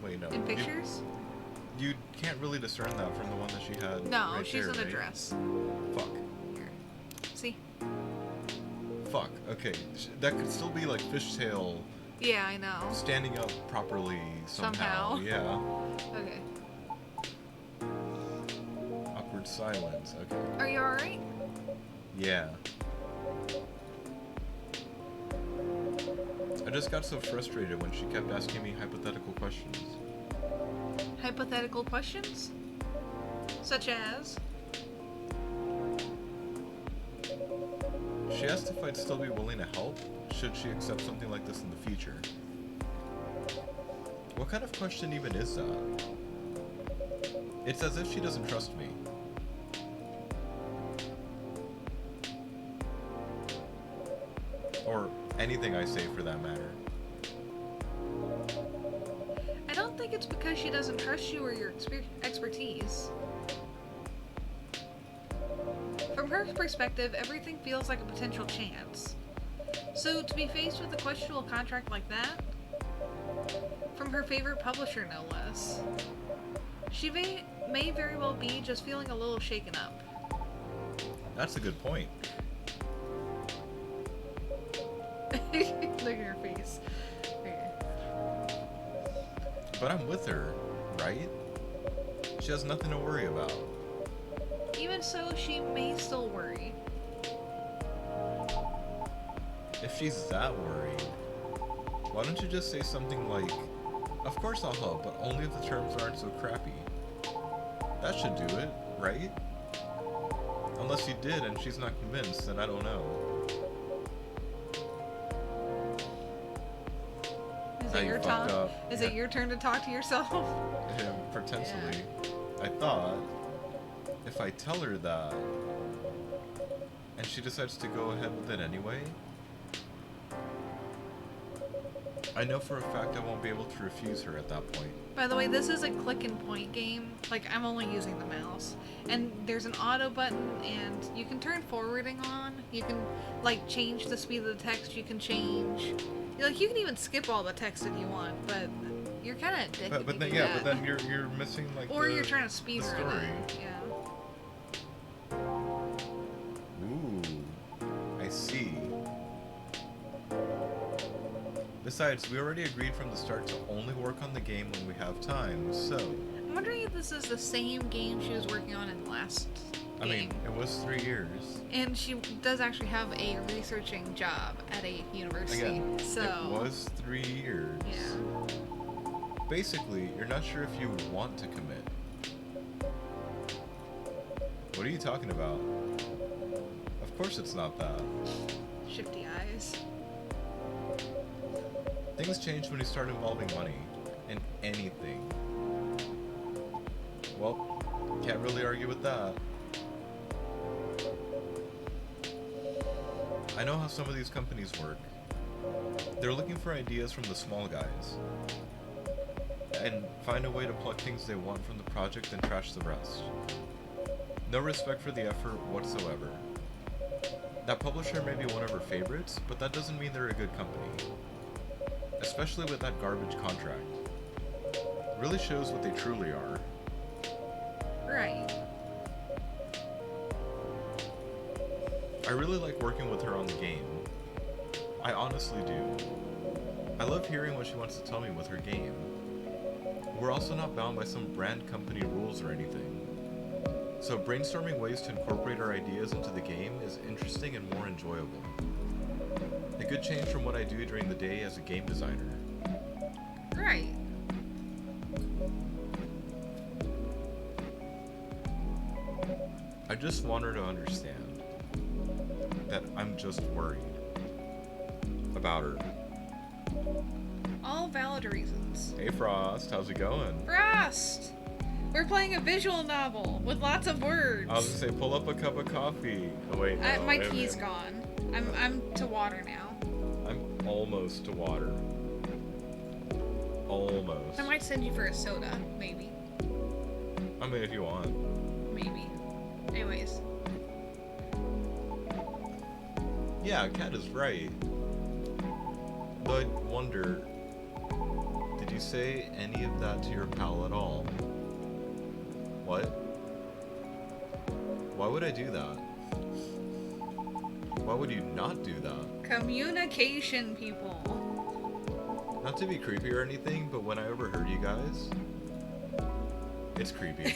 Wait, no. In pictures? You can't really discern that from the one that she had. No, right she's there, in a right? dress. Fuck. Here. See? Fuck. Okay. That could still be like fishtail Yeah, I know. standing up properly somehow. Somehow. Yeah. Okay. Awkward silence. Okay. Are you alright? Yeah. I just got so frustrated when she kept asking me hypothetical questions. Hypothetical questions? Such as? She asked if I'd still be willing to help, should she accept something like this in the future. What kind of question even is that? It's as if she doesn't trust me. Or anything I say for that matter. I don't think it's because she doesn't trust you or your expertise. From her perspective, everything feels like a potential chance. So to be faced with a questionable contract like that, from her favorite publisher no less, she may very well be just feeling a little shaken up. That's a good point. Look at her face. Okay. But I'm with her, right? She has nothing to worry about. Even so, she may still worry. If she's that worried, why don't you just say something like, of course I'll help, but only if the terms aren't so crappy. That should do it, right? Unless you did and she's not convinced, then I don't know. Is Now it you your fucked turn? up. Is Yeah. it your turn to talk to yourself? Yeah, potentially. I thought, if I tell her that, and she decides to go ahead with it anyway, I know for a fact I won't be able to refuse her at that point. By the way, this is a click and point game. Like, I'm only using the mouse. And there's an auto button, and you can turn forwarding on. You can, like, change the speed of the text. You can change... Like, you can even skip all the text if you want, but You're kind of addicted. But to then do yeah, that. but then you're missing like Or the, you're trying to speed the run story. it. Yeah. Ooh, I see. Besides, we already agreed from the start to only work on the game when we have time, so... I'm wondering if this is the same game she was working on in the last I game. mean, it was 3 years. And she does actually have a researching job at a university. Again, so it was 3 years. yeah. Basically, you're not sure if you want to commit. What are you talking about? Of course it's not that. Shifty eyes. Things change when you start involving money in anything. Well, can't really argue with that. I know how some of these companies work. They're looking for ideas from the small guys and find a way to pluck things they want from the project and trash the rest. No respect for the effort whatsoever. That publisher may be one of her favorites, but that doesn't mean they're a good company. Especially with that garbage contract. Really shows what they truly are. Right. I really like working with her on the game. I honestly do. I love hearing what she wants to tell me with her game. We're also not bound by some brand company rules or anything. So brainstorming ways to incorporate our ideas into the game is interesting and more enjoyable. A good change from what I do during the day as a game designer. Right. I just want her to understand that I'm just worried about her. All valid reasons. Hey Frost, how's it going? Frost! We're playing a visual novel with lots of words. I was gonna say, pull up a cup of coffee. Oh wait, no, My wait a tea's minute. gone. I'm to water now. I'm almost to water. Almost. I might send you for a soda, maybe. I mean, if you want. Maybe. Anyways. Yeah, Kat is right. Though I wonder, did you say any of that to your pal at all? What? Why would I do that? Why would you not do that? Communication, people. Not to be creepy or anything, but when I overheard you guys, it's creepy.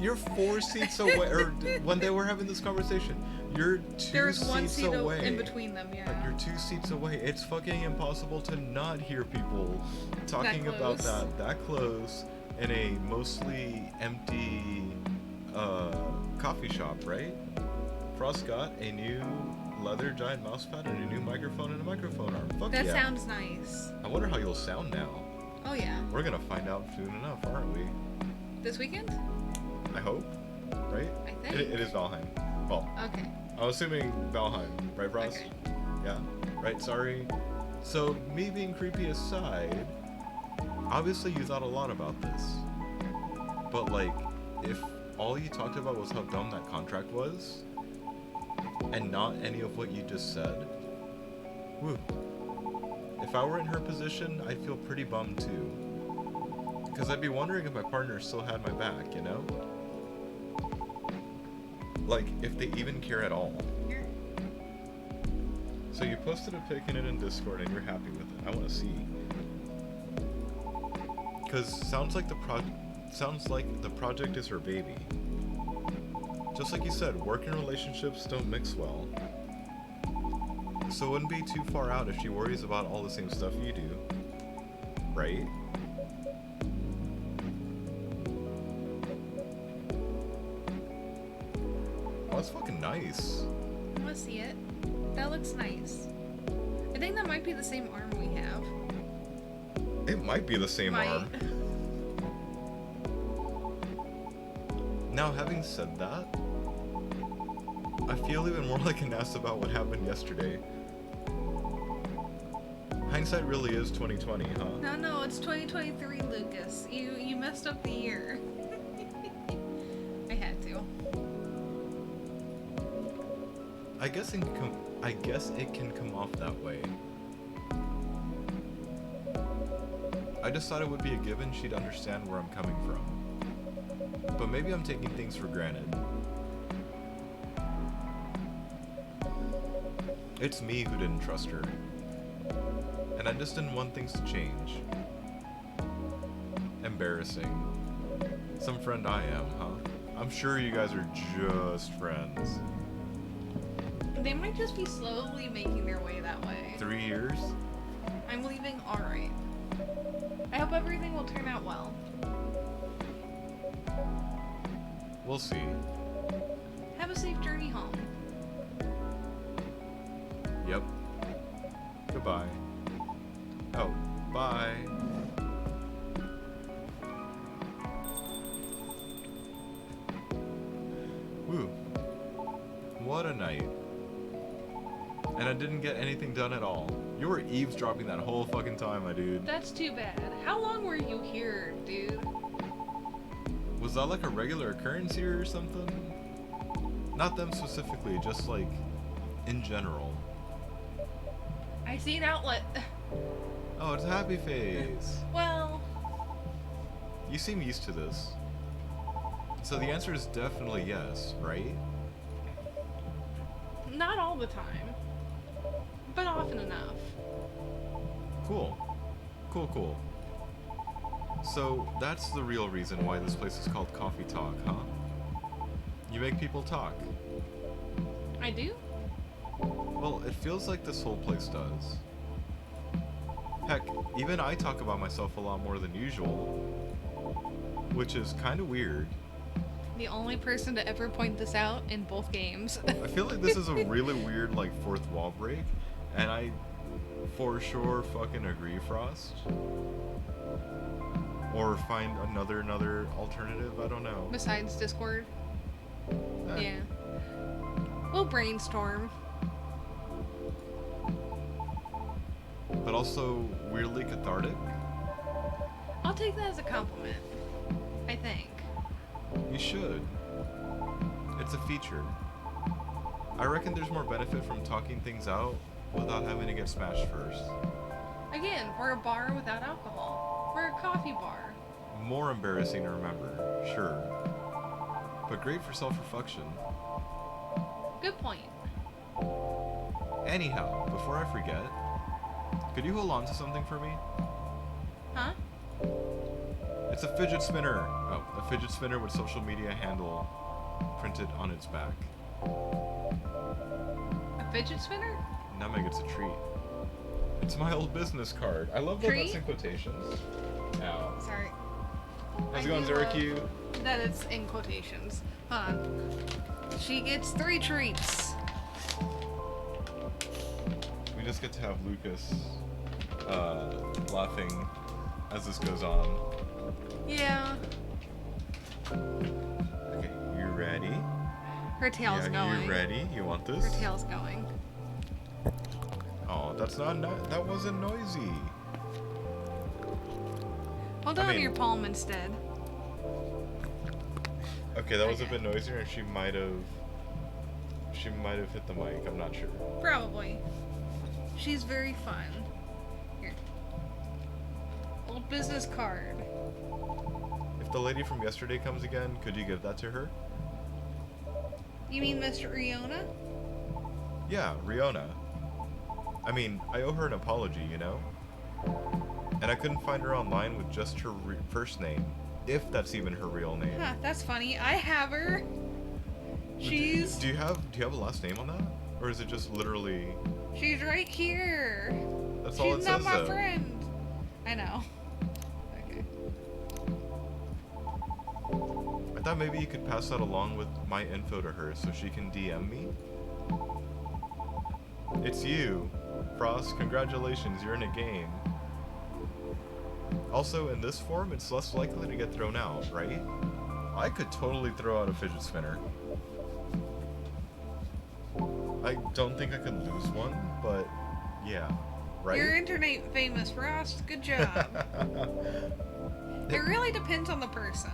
You're 4 seats away, or when they were having this conversation, you're 2 There's seats one seat away. in between them, Like, yeah. you're 2 seats away. It's fucking impossible to not hear people talking about close. that close in a mostly empty coffee shop, right? Frost got a new leather giant mousepad and a new microphone and a microphone arm. Fuck That yeah. sounds nice. I wonder how you'll sound now. Oh yeah. We're gonna find out soon enough, aren't we? This weekend? I hope. Right? I think. It is Valheim. Well, Okay. I'm assuming Valheim, right, Frost? Okay. Yeah. Right, sorry. So, me being creepy aside, obviously you thought a lot about this. But, like, if all you talked about was how dumb that contract was, and not any of what you just said, whew. If I were in her position, I'd feel pretty bummed too. Because I'd be wondering if my partner still had my back, you know? Like, if they even care at all. Here. So you posted a pic in it in Discord and you're happy with it. I want to see. Cause sounds like the project is her baby. Just like you said, work and relationships don't mix well. So it wouldn't be too far out if she worries about all the same stuff you do. Right? Oh, that's fucking nice. I want to see it. That looks nice. I think that might be the same arm we have. It might be the same Might. arm. Now, having said that, I feel even more like an ass about what happened yesterday. Hindsight really is 2020, huh? No, it's 2023, Lucas. You messed up the year. I had to. I guess it can come off that way. I just thought it would be a given she'd understand where I'm coming from. But maybe I'm taking things for granted. It's me who didn't trust her. And I just didn't want things to change. Embarrassing. Some friend I am, huh? I'm sure you guys are just friends. They might just be slowly making their way that way. 3 years? I'm leaving alright. I hope everything will turn out well. We'll see. Have a safe journey home. Yep. Goodbye. Oh, bye. Woo. What a night. And I didn't get anything done at all. You were eavesdropping that whole fucking time, my dude. That's too bad. How long were you here, dude? Was that like a regular occurrence here or something? Not them specifically, just like in general. I see an outlet. Oh, it's Happy Face. Well, You seem used to this. So the answer is definitely yes, right? not all the time, but often enough. Cool. Cool. So that's the real reason why this place is called Coffee Talk, huh? You make people talk. I do? Well, it feels like this whole place does. Heck, even I talk about myself a lot more than usual, which is kind of weird. The only person to ever point this out in both games. I feel like this is a really weird, like, fourth wall break, and I for sure fucking agree, Frost. Or find another alternative, I don't know. Besides Discord. Eh. Yeah. We'll brainstorm. But also weirdly cathartic. I'll take that as a compliment. I think. You should. It's a feature. I reckon there's more benefit from talking things out without having to get smashed first. Again, we're a bar without alcohol. We're a coffee bar. More embarrassing to remember, sure. But great for self-reflection. Good point. Anyhow, before I forget, could you hold on to something for me? Huh? It's a fidget spinner. Oh, a fidget spinner with social media handle printed on its back. A fidget spinner? Now Meg, it's a treat. It's my old business card. I love that Treat? that's in quotations. Ow. Sorry. How's it I going, do love Zeracue? that it's in quotations. Hold on. She gets 3 treats. We just get to have Lucas laughing as this goes on. Yeah. Okay, you ready? Her tail's Yeah, going. you ready? You want this? Her tail's going. Oh, that's not that wasn't noisy. Hold I on to mean- your palm instead. Okay, that was a Okay. bit noisier, and she might have hit the mic. I'm not sure. Probably. She's very fun. Here. Old business card. If the lady from yesterday comes again, could you give that to her? You mean Mr. Riona? Yeah, Riona. I mean, I owe her an apology, you know? And I couldn't find her online with just her first name, if that's even her real name. Huh, that's funny. I have her. She's Do you have a last name on that? Or is it just literally she's right here. that's all it She's says not my though? friend. I know. Okay. I thought maybe you could pass that along with my info to her so she can DM me. It's you. Frost, congratulations, you're in a game. Also, in this form, it's less likely to get thrown out, right? I could totally throw out a fidget spinner. I don't think I could lose one, but yeah, right? You're internet famous, Frost. Good job. It really depends on the person.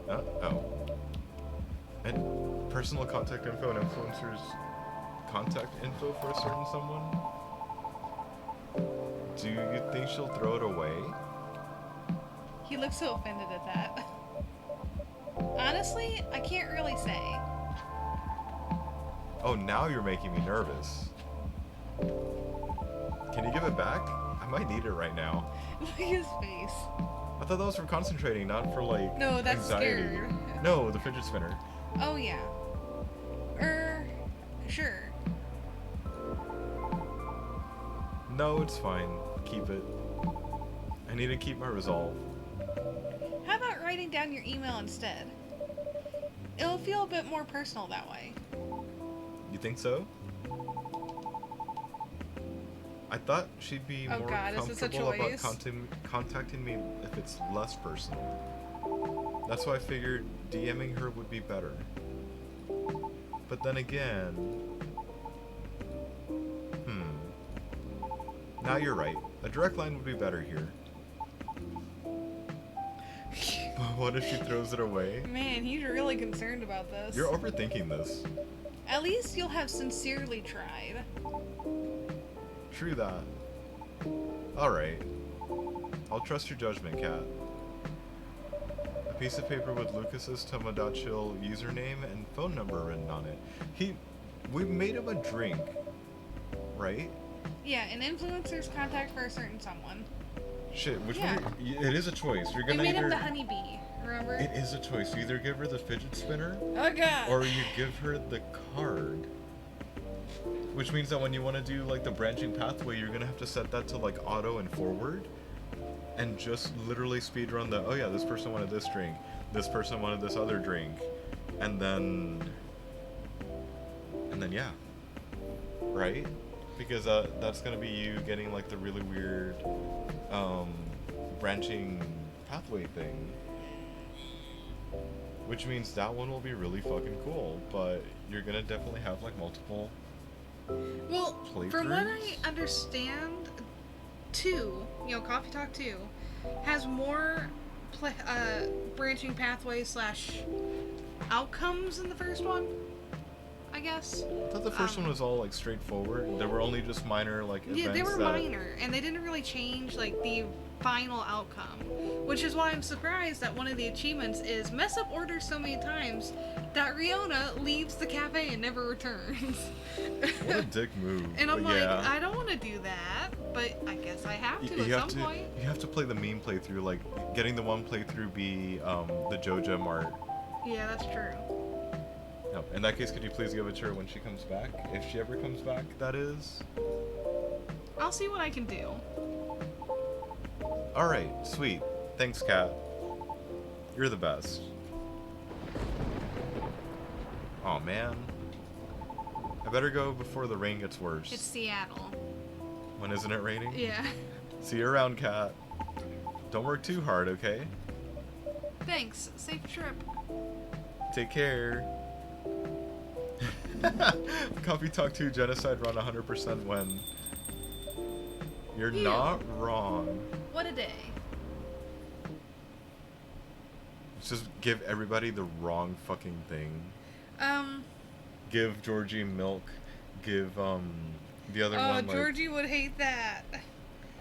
Oh. And personal contact info and influencers' contact info for a certain someone? Do you think she'll throw it away? He looks so offended at that. Honestly, I can't really say. Oh, now you're making me nervous. Can you give it back? I might need it right now. Look at his face. I thought that was for concentrating, not for like No, that's anxiety. scared. No, the fidget spinner. Oh yeah. Sure. No, it's fine. Keep it. I need to keep my resolve. How about writing down your email instead? It'll feel a bit more personal that way. You think so? I thought she'd be Oh more God, is this a comfortable about choice? contacting me if it's less personal. That's why I figured DMing her would be better. But then again... Now you're right. A direct line would be better here. But what if she throws it away? Man, he's really concerned about this. You're overthinking this. At least you'll have sincerely tried. True that. Alright. I'll trust your judgment, Kat. A piece of paper with Lucas's Tomodachi username and phone number written on it. We made him a drink, right? Yeah, an influencer's contact for a certain someone. Shit, which Yeah. one? It is a choice. You're We gonna made either. him the honeybee, remember? It is a choice. You either give her the fidget spinner, Oh God. or you give her the card. Which means that when you want to do like the branching pathway, you're gonna have to set that to like auto and forward, and just literally speed run the. Oh yeah, this person wanted this drink. This person wanted this other drink, and then yeah, right? Because that's gonna be you getting like the really weird branching pathway thing. Which means that one will be really fucking cool, but you're gonna definitely have like multiple. Well, from what I playthroughs? understand, 2, Coffee Talk 2, has more branching pathways / outcomes than the first one, I guess. I thought the first one was all like straightforward. There were only just minor like events. Yeah, they were that... minor, and they didn't really change like the final outcome, which is why I'm surprised that one of the achievements is mess up orders so many times that Riona leaves the cafe and never returns. What a dick move. And I'm But like, yeah. I don't want to do that, but I guess I have to You at have some point. You have to play the meme playthrough, like getting the one playthrough be the Joja Mart. Yeah, that's true. No, in that case, could you please give it to her when she comes back? If she ever comes back, that is. I'll see what I can do. Alright, sweet. Thanks, Kat. You're the best. Oh man. I better go before the rain gets worse. It's Seattle. When isn't it raining? Yeah. See you around, Kat. Don't work too hard, okay? Thanks. Safe trip. Take care. Coffee Talk 2 Genocide Run 100% when. You're Ew. not wrong. What a day. Just give everybody the wrong fucking thing. Um. Give Georgie milk. Give the other Oh, one like. Georgie would hate that.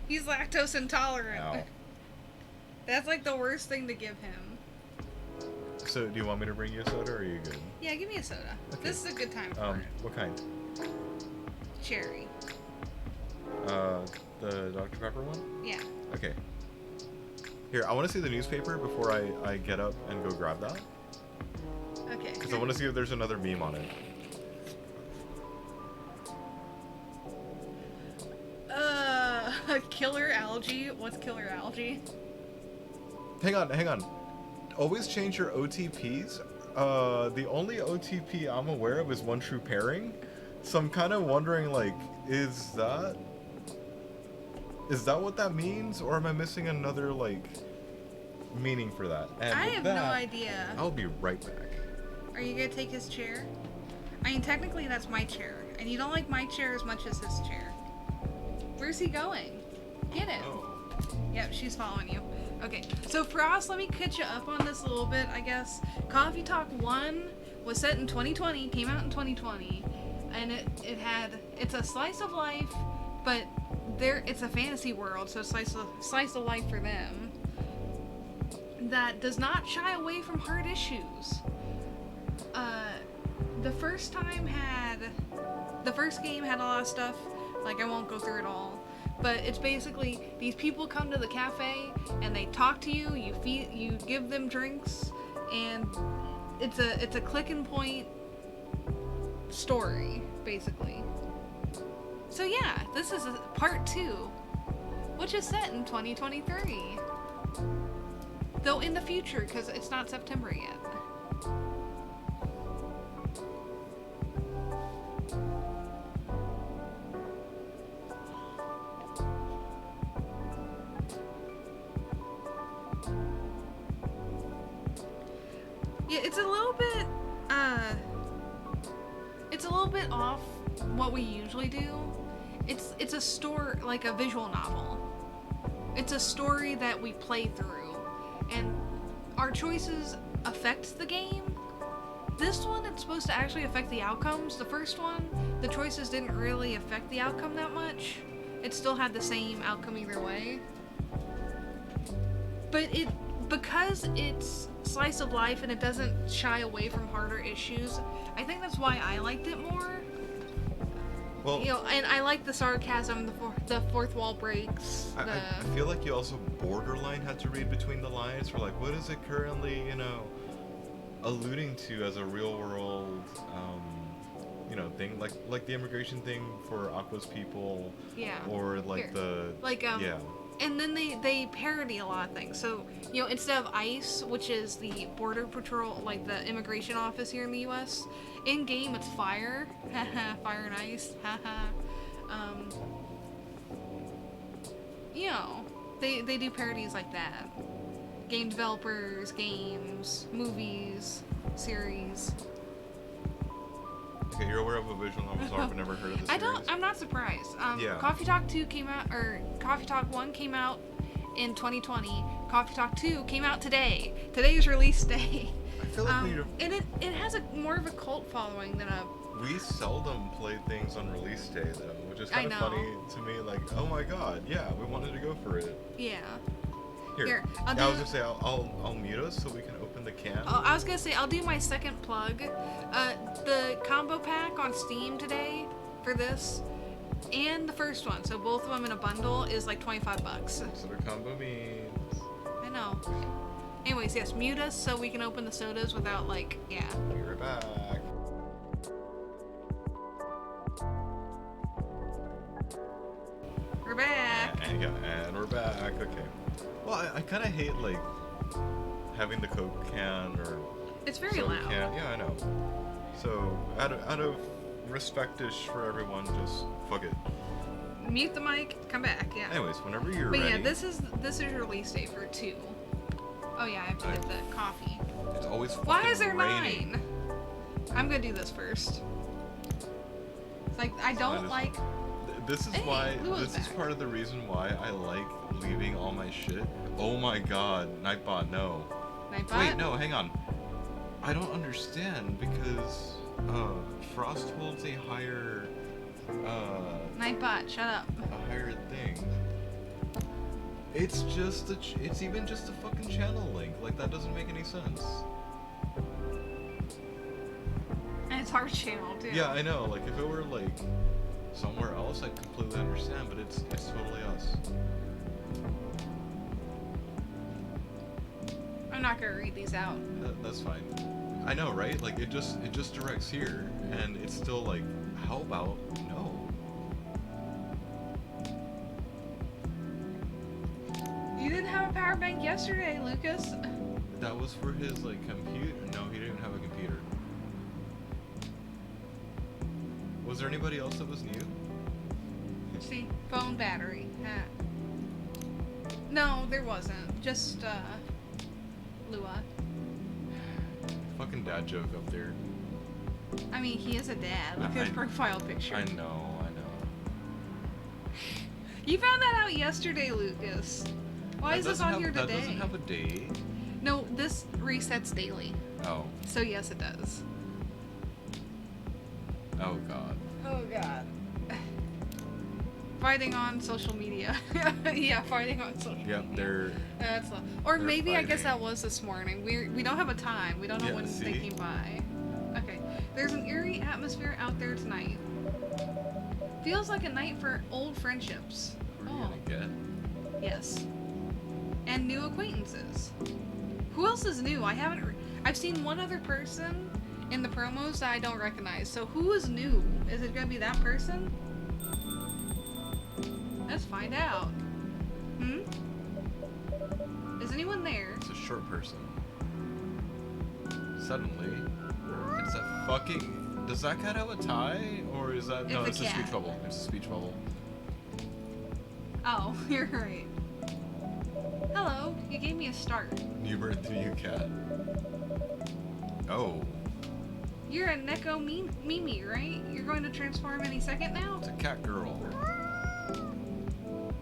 He's lactose intolerant. Ow. That's like the worst thing to give him. So, do you want me to bring you a soda, or are you good? Yeah, give me a soda. Okay. This is a good time for it. What kind? Cherry. The Dr. Pepper one? Yeah. Okay. Here, I want to see the newspaper before I get up and go grab that. Okay. Because I want to see if there's another meme on it. Killer algae. What's killer algae? Hang on. Always change your OTPs. The only OTP I'm aware of is One True Pairing. So I'm kind of wondering, like, is that what that means? Or am I missing another, like, meaning for that? And I with have that, no idea. I'll be right back. Are you gonna take his chair? I mean, technically that's my chair, and you don't like my chair as much as his chair. Where's he going? Get him. Oh. Yep, she's following you. Okay, so Frost, let me catch you up on this a little bit, I guess. Coffee Talk 1 was set in 2020, came out in 2020, and it's a slice of life, but it's a fantasy world, so slice of life for them that does not shy away from hard issues. The first game had a lot of stuff, like I won't go through it all, but it's basically these people come to the cafe and they talk to you, you give them drinks, and it's a click and point story, basically. So yeah, this is part 2, which is set in 2023. Though in the future, because it's not September yet. Yeah, it's a little bit off what we usually do. It's a story, like a visual novel. It's a story that we play through, and our choices affect the game. This one, it's supposed to actually affect the outcomes. The first one, the choices didn't really affect the outcome that much. It still had the same outcome either way. But because it's slice of life and it doesn't shy away from harder issues, I think that's why I liked it more. Well, and I like the sarcasm, the fourth wall breaks. I feel like you also borderline had to read between the lines for like, what is it currently, alluding to as a real world, thing, like the immigration thing for Aqua's people. Yeah. Or like yeah. And then they parody a lot of things. So, instead of ICE, which is the border patrol, like the immigration office here in the U.S., in game it's fire. Fire and ice. They do parodies like that. Game developers, games, movies, series. Okay, you're aware of a visual novel, so I've never heard of this series. I'm not surprised. Yeah. Coffee Talk 2 came out, or Coffee Talk 1 came out in 2020. Coffee Talk 2 came out today. Today's release day. I feel like and it has more of a cult following than a... We seldom play things on release day, though, which is kind of funny to me. Like, oh my god, yeah, we wanted to go for it. Yeah. Here. I was gonna say I'll mute us so we can open the can. I was gonna say I'll do my second plug. The combo pack on Steam today for this and the first one, so both of them in a bundle, is like $25. That's what a combo means. I know. Anyways, yes, mute us so we can open the sodas without Be right back. We're back. And we're back. Okay. Well, I kind of hate having the Coke can or It's very soda loud. can. Yeah, I know. So out of respect-ish for everyone, just fuck it. Mute the mic. Come back. Yeah. Anyways, whenever you're But ready. yeah, this is release day for 2. Oh yeah, I have to get the coffee. It's always fucking Why is there raining. 9? I'm gonna do this first. It's like I don't like. This is Hey, why. Lua's This is back. part of the reason why I like leaving all my shit. Oh my god, Nightbot, no. Nightbot? Wait, no, hang on. I don't understand because Frost holds a higher Nightbot, shut up. a higher thing. It's just it's even just a fucking channel link. Like that doesn't make any sense. And it's our channel too. Yeah, I know. Like if it were somewhere else, I'd completely understand. But it's totally us. I'm not gonna read these out. That's fine. I know, right? Like it just directs here, and it's still like, how about no? You didn't have a power bank yesterday, Lucas. That was for his computer. No, he didn't have a computer. Was there anybody else that was new? Let's see. Phone battery. No, there wasn't. Just Lua. Fucking dad joke up there. I mean, he is a dad. Look at his profile picture. I know. You found that out yesterday, Lucas. Why is this on here today? That doesn't have a date. No, this resets daily. Oh. So yes, it does. Oh god. Oh god. Fighting on social media. Yeah, fighting on social media. Yep, they're That's or they're maybe I guess that fighting. was this morning. We don't have a time. We don't know Yeah, when they see? came by. Okay. There's an eerie atmosphere out there tonight. Feels like a night for old friendships. Who are you gonna get? Yes. And new acquaintances. Who else is new? I've seen one other person in the promos that I don't recognize. So who is new? Is it gonna be that person? Let's find out. Hmm? Is anyone there? It's a short person. Suddenly, it's a fucking. Does that cat have a tie, or is that no? It's It's a a speech cat. bubble. It's a speech bubble. Oh, you're right. Hello, you gave me a start. New birth to you, cat. Oh, You're a Neko Mimi, right? You're going to transform any second now? it's a cat girl.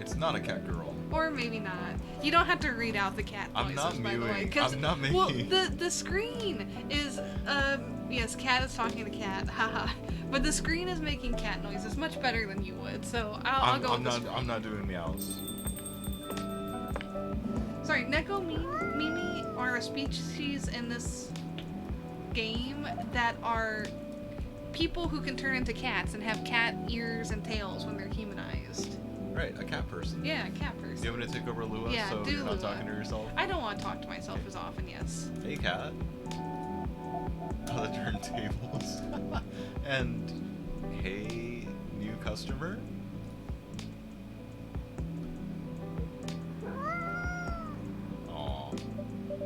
It's not a cat girl. Or maybe not. You don't have to read out the cat I'm noises, not by the way. mewing. 'Cause- I'm not Well, making- the screen is, yes, cat is talking to cat, haha. But the screen is making cat noises much better than you would, so I'll go with the screen. I'm not doing meows. Sorry, Neko Mimi are a species in this game that are people who can turn into cats and have cat ears and tails when they're humanized. Right, a cat person. Yeah, a cat person. Do you want me to take over Lua Yeah, so do you're not Lua. talking to yourself? I don't want to talk to myself as often, yes. Hey, cat. Oh, the turntables. And hey, new customer. Aw.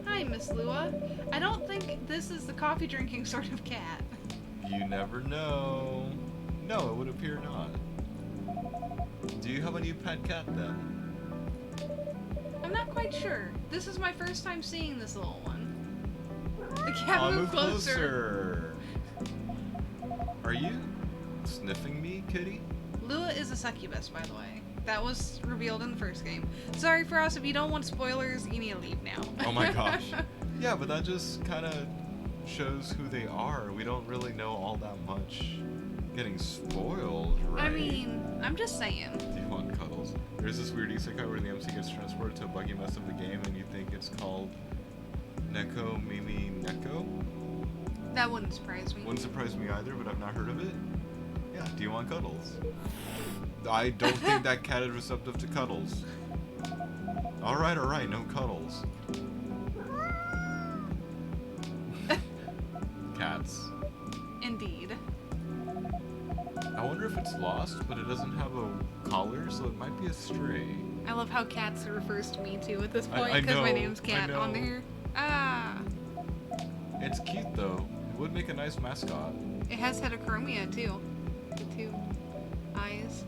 Hi, Miss Lua. I don't think this is the coffee drinking sort of cat. You never know. No, it would appear not. Do you have a new pet cat then? I'm not quite sure. This is my first time seeing this little one. The cat Aw, moved closer. Are you sniffing me, kitty? Lua is a succubus, by the way. That was revealed in the first game. Sorry for us, if you don't want spoilers, you need to leave now. Oh my gosh. Yeah, but that just kind of shows who they are. We don't really know all that much. Getting spoiled, right? I mean, I'm just saying. Do you want cuddles? There's this weird isekai where the MC gets transported to a buggy mess of the game and you think it's called Neko Mimi Neko? That wouldn't surprise me. Wouldn't surprise me either, but I've not heard of it. Yeah, do you want cuddles? I don't think that cat is receptive to cuddles. Alright, no cuddles. Cats. Indeed. I wonder if it's lost, but it doesn't have a collar, so it might be a stray. I love how Cats refers to me too at this I point because my know, name's I Cat on know. there. Ah, It's cute though. It would make a nice mascot. it has heterochromia too. The two eyes.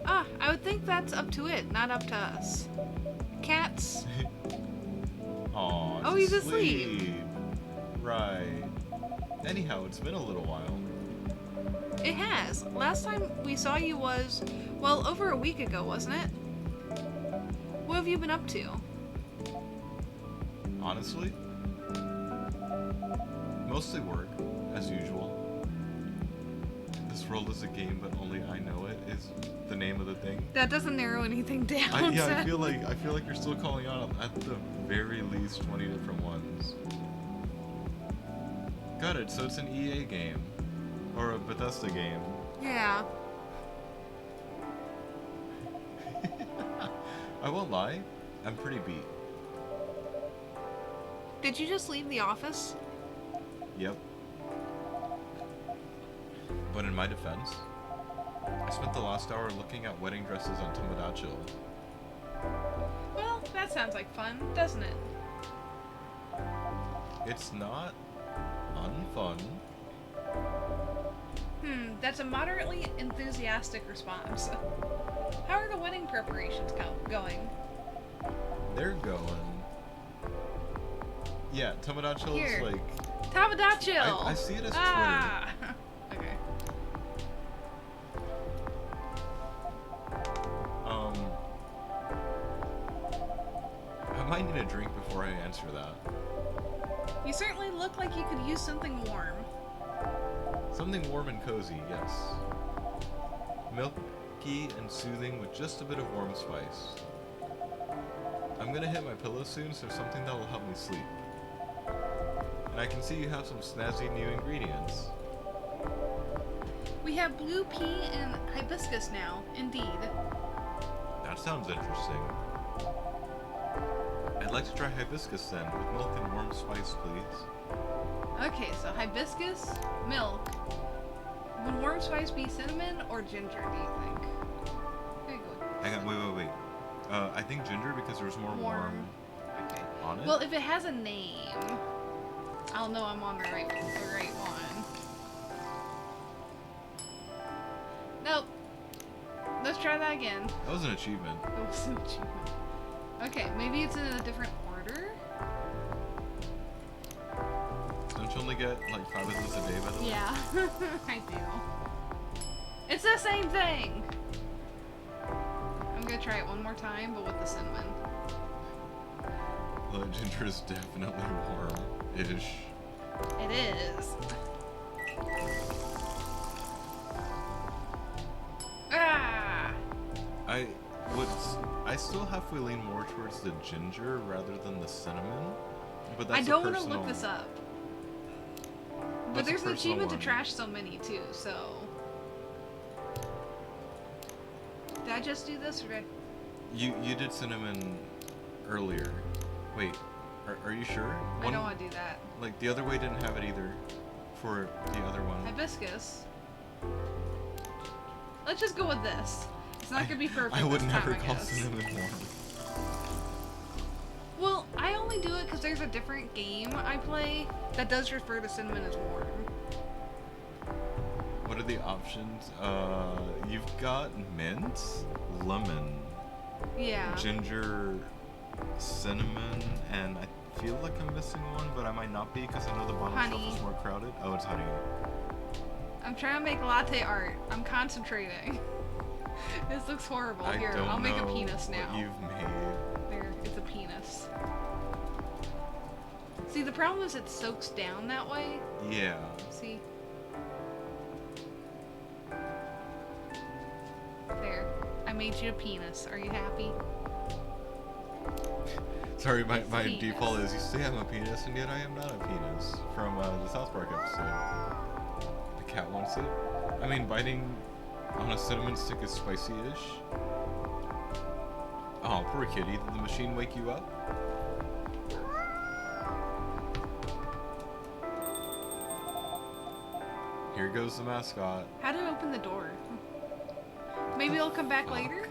Ah, I would think that's up to it, not up to us. Cats. Aw, Oh, he's asleep. Right. Anyhow, it's been a little while. It has. Last time we saw you was, well, over a week ago, wasn't it? What have you been up to? Honestly, mostly work, as usual. This world is a game, but only I know it is the name of the thing. That doesn't narrow anything down. I sadly. feel like you're still calling out at the very least 20 different ones. Got it. So it's an EA game, or a Bethesda game. Yeah. I won't lie, I'm pretty beat. Did you just leave the office? Yep. But in my defense, I spent the last hour looking at wedding dresses on Tomodachi. Well, that sounds like fun, doesn't it? It's not unfun. That's a moderately enthusiastic response. How are the wedding preparations going? They're going. Yeah, Tomodachi Here. is like. Tamagotchi! I see it as ah! Okay. I might need a drink before I answer that. You certainly look like you could use something warm. Something warm and cozy, yes. Milky milky and soothing with just a bit of warm spice. I'm gonna hit my pillow soon, so something that will help me sleep. And I can see you have some snazzy new ingredients. We have blue pea and hibiscus now, indeed. That sounds interesting. I'd like to try hibiscus then, with milk and warm spice, please. Okay, so hibiscus, milk. Would warm spice be cinnamon or ginger, do you think? There you go. Hang on, wait. I think ginger because there's more warm Okay. on it. Well, if it has a name, I'll know I'm on the right one. Nope. Let's try that again. That was an achievement. That was an achievement. Okay, maybe it's in a different order? Don't you only get like 5 of those a day, by the way? Yeah, I do. It's the same thing! I'm gonna try it one more time, but with the cinnamon. The ginger is definitely warm-ish. It is. Ah! I still halfway lean more towards the ginger rather than the cinnamon, but that's I don't a want to personal... look this up. But That's a there's an personal achievement to one. trash so many too, so... Did I just do this or did You did cinnamon earlier. Wait, are you sure? I don't want to do that. Like the other way didn't have it either. For the other one. Hibiscus. Let's just go with this. It's not gonna be perfect. I would this never time, I call guess. cinnamon warm. Well, I only do it because there's a different game I play that does refer to cinnamon as warm. What are the options? You've got mint, lemon, Yeah. ginger, cinnamon, and I feel like I'm missing one, but I might not be because I know the bottom shelf Honey. is more crowded. Oh, it's honey. I'm trying to make latte art. I'm concentrating. This looks horrible. I Here, don't I'll make a know penis now. what you've made. There, it's a penis. See, the problem is it soaks down that way. Yeah. See? There. I made you a penis. Are you happy? Sorry, my Penis. default is you say I'm a penis, and yet I am not a penis. From the South Park episode. The cat wants it. I mean, biting on a cinnamon stick is spicy-ish. Oh, poor kitty. Did the machine wake you up? Here goes the mascot. How to open the door? Maybe it'll come back Fuck. later?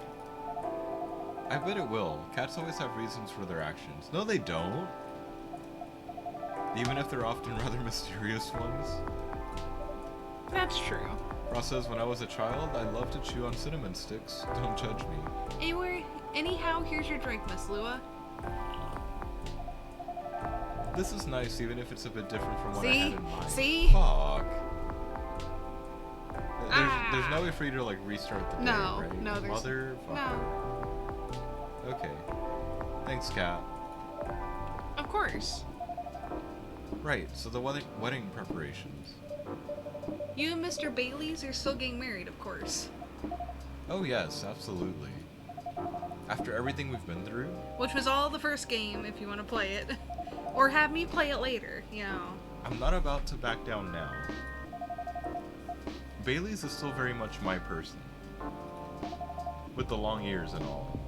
I bet it will. Cats always have reasons for their actions. No, they don't. Even if they're often rather mysterious ones. That's true. Ross says, when I was a child, I loved to chew on cinnamon sticks. Don't judge me. Anyhow, here's your drink, Miss Lua. This is nice, even if it's a bit different from what I See? had in mind. See? Fuck. There's Ah. no way for you to, like, restart the day, No, right? no, there's- Motherfucker. No. Okay. Thanks, Cat. Of course. Right, so the wedding preparations. You and Mr. Bailey's are still getting married, of course. Oh yes, absolutely. After everything we've been through, Which was all the first game, if you want to play it. Or have me play it later, you know. I'm not about to back down now. Bailey's is still very much my person. With the long ears and all.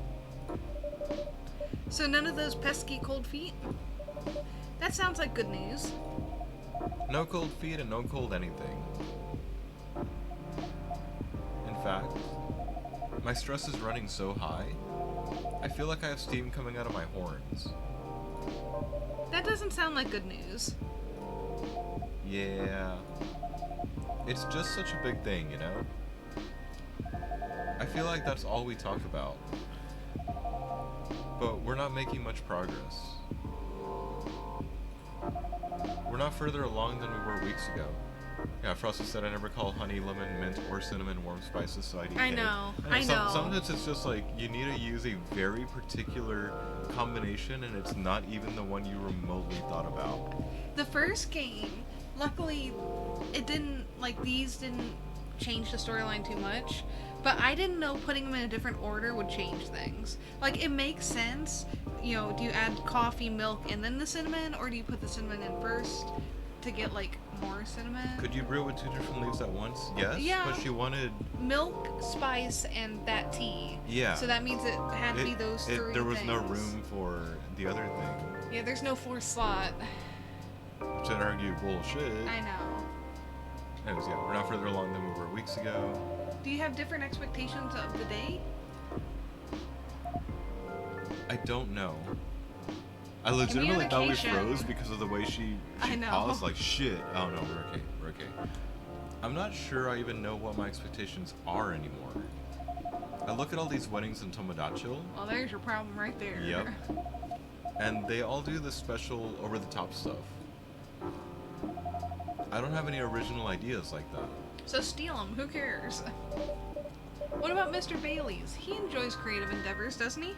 So none of those pesky cold feet? That sounds like good news. No cold feet and no cold anything. In fact, my stress is running so high, I feel like I have steam coming out of my horns. That doesn't sound like good news. Yeah. It's just such a big thing, you know? I feel like that's all we talk about. But we're not making much progress. We're not further along than we were weeks ago. Yeah, Frosty said I never call honey, lemon, mint, or cinnamon warm spices, so I I know, I know. Sometimes it's just like, you need to use a very particular combination, and it's not even the one you remotely thought about. The first game, luckily, it didn't, like, these didn't change the storyline too much. But I didn't know putting them in a different order would change things. Like, it makes sense. You know, do you add coffee, milk, and then the cinnamon, or do you put the cinnamon in first to get like more cinnamon? Could you brew it with 2 different leaves at once? Yes. Yeah. But she wanted. Milk, spice, and that tea. Yeah. So that means it had to be those three There was no things. room for the other thing. Yeah, there's no fourth slot. Which I'd argue bullshit. I know. Anyways, yeah, we're not further along than we were weeks ago. Do you have different expectations of the day? I don't know. I legitimately thought we Communication. froze because of the way she I know. paused, like, shit. Oh no, we're okay, we're okay. I'm not sure I even know what my expectations are anymore. I look at all these weddings in Tomodachi. Well, there's your problem right there. Yep. And they all do this special over-the-top stuff. I don't have any original ideas like that. So steal them. Who cares? What about Mr. Bailey's? He enjoys creative endeavors, doesn't he?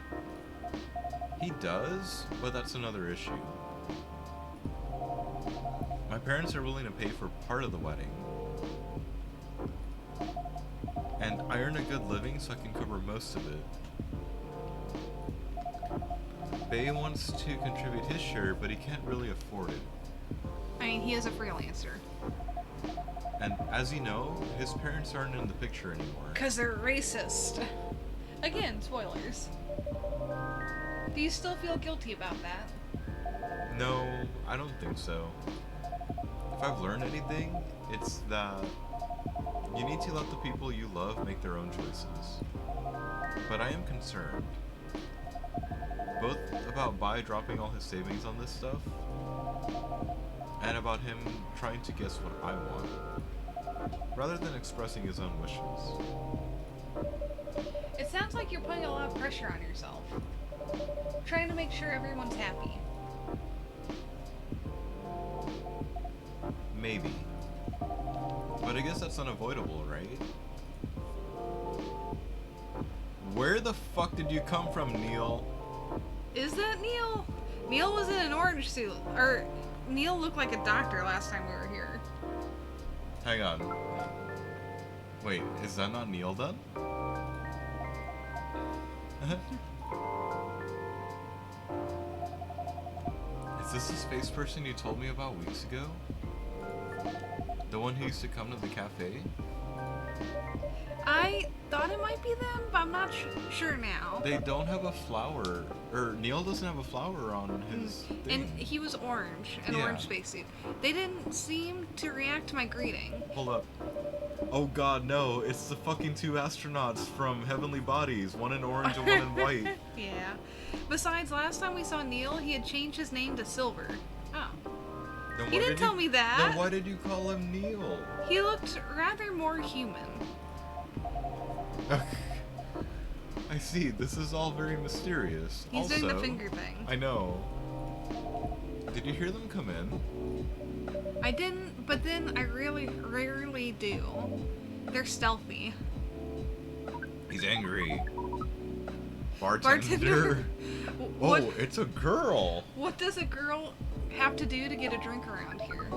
He does, but that's another issue. My parents are willing to pay for part of the wedding. And I earn a good living so I can cover most of it. Bay wants to contribute his share, but he can't really afford it. I mean, he is a freelancer. And as you know, his parents aren't in the picture anymore. Because they're racist. Again, spoilers. Do you still feel guilty about that? No, I don't think so. If I've learned anything, it's that you need to let the people you love make their own choices. But I am concerned. Both about Bai dropping all his savings on this stuff, and about him trying to guess what I want, rather than expressing his own wishes. It sounds like you're putting a lot of pressure on yourself. Trying to make sure everyone's happy. Maybe. But I guess that's unavoidable, right? Where the fuck did you come from, Neil? Is that Neil? Neil was in an orange suit. Or, Neil looked like a doctor last time we were here. Hang on. Wait, is that not Neil then? Is this the space person you told me about weeks ago? The one who used to come to the cafe? I thought it might be them, but I'm not sure now. They don't have a flower, or Neil doesn't have a flower on his thing. And he was orange, an Yeah. orange spacesuit. They didn't seem to react to my greeting. Hold up. Oh god, no, it's the fucking 2 astronauts from Heavenly Bodies, one in orange and one in white. Yeah. Besides, last time we saw Neil, he had changed his name to Silver. Oh. Then He why didn't did tell me that. Then why did you call him Neil? He looked rather more human. I see, this is all very mysterious. He's also, doing the finger thing. I know. Did you hear them come in? I didn't, but then I really rarely do. They're stealthy. He's angry. Bartender. Bartender. Oh, What, it's a girl. what does a girl have to do to get a drink around here?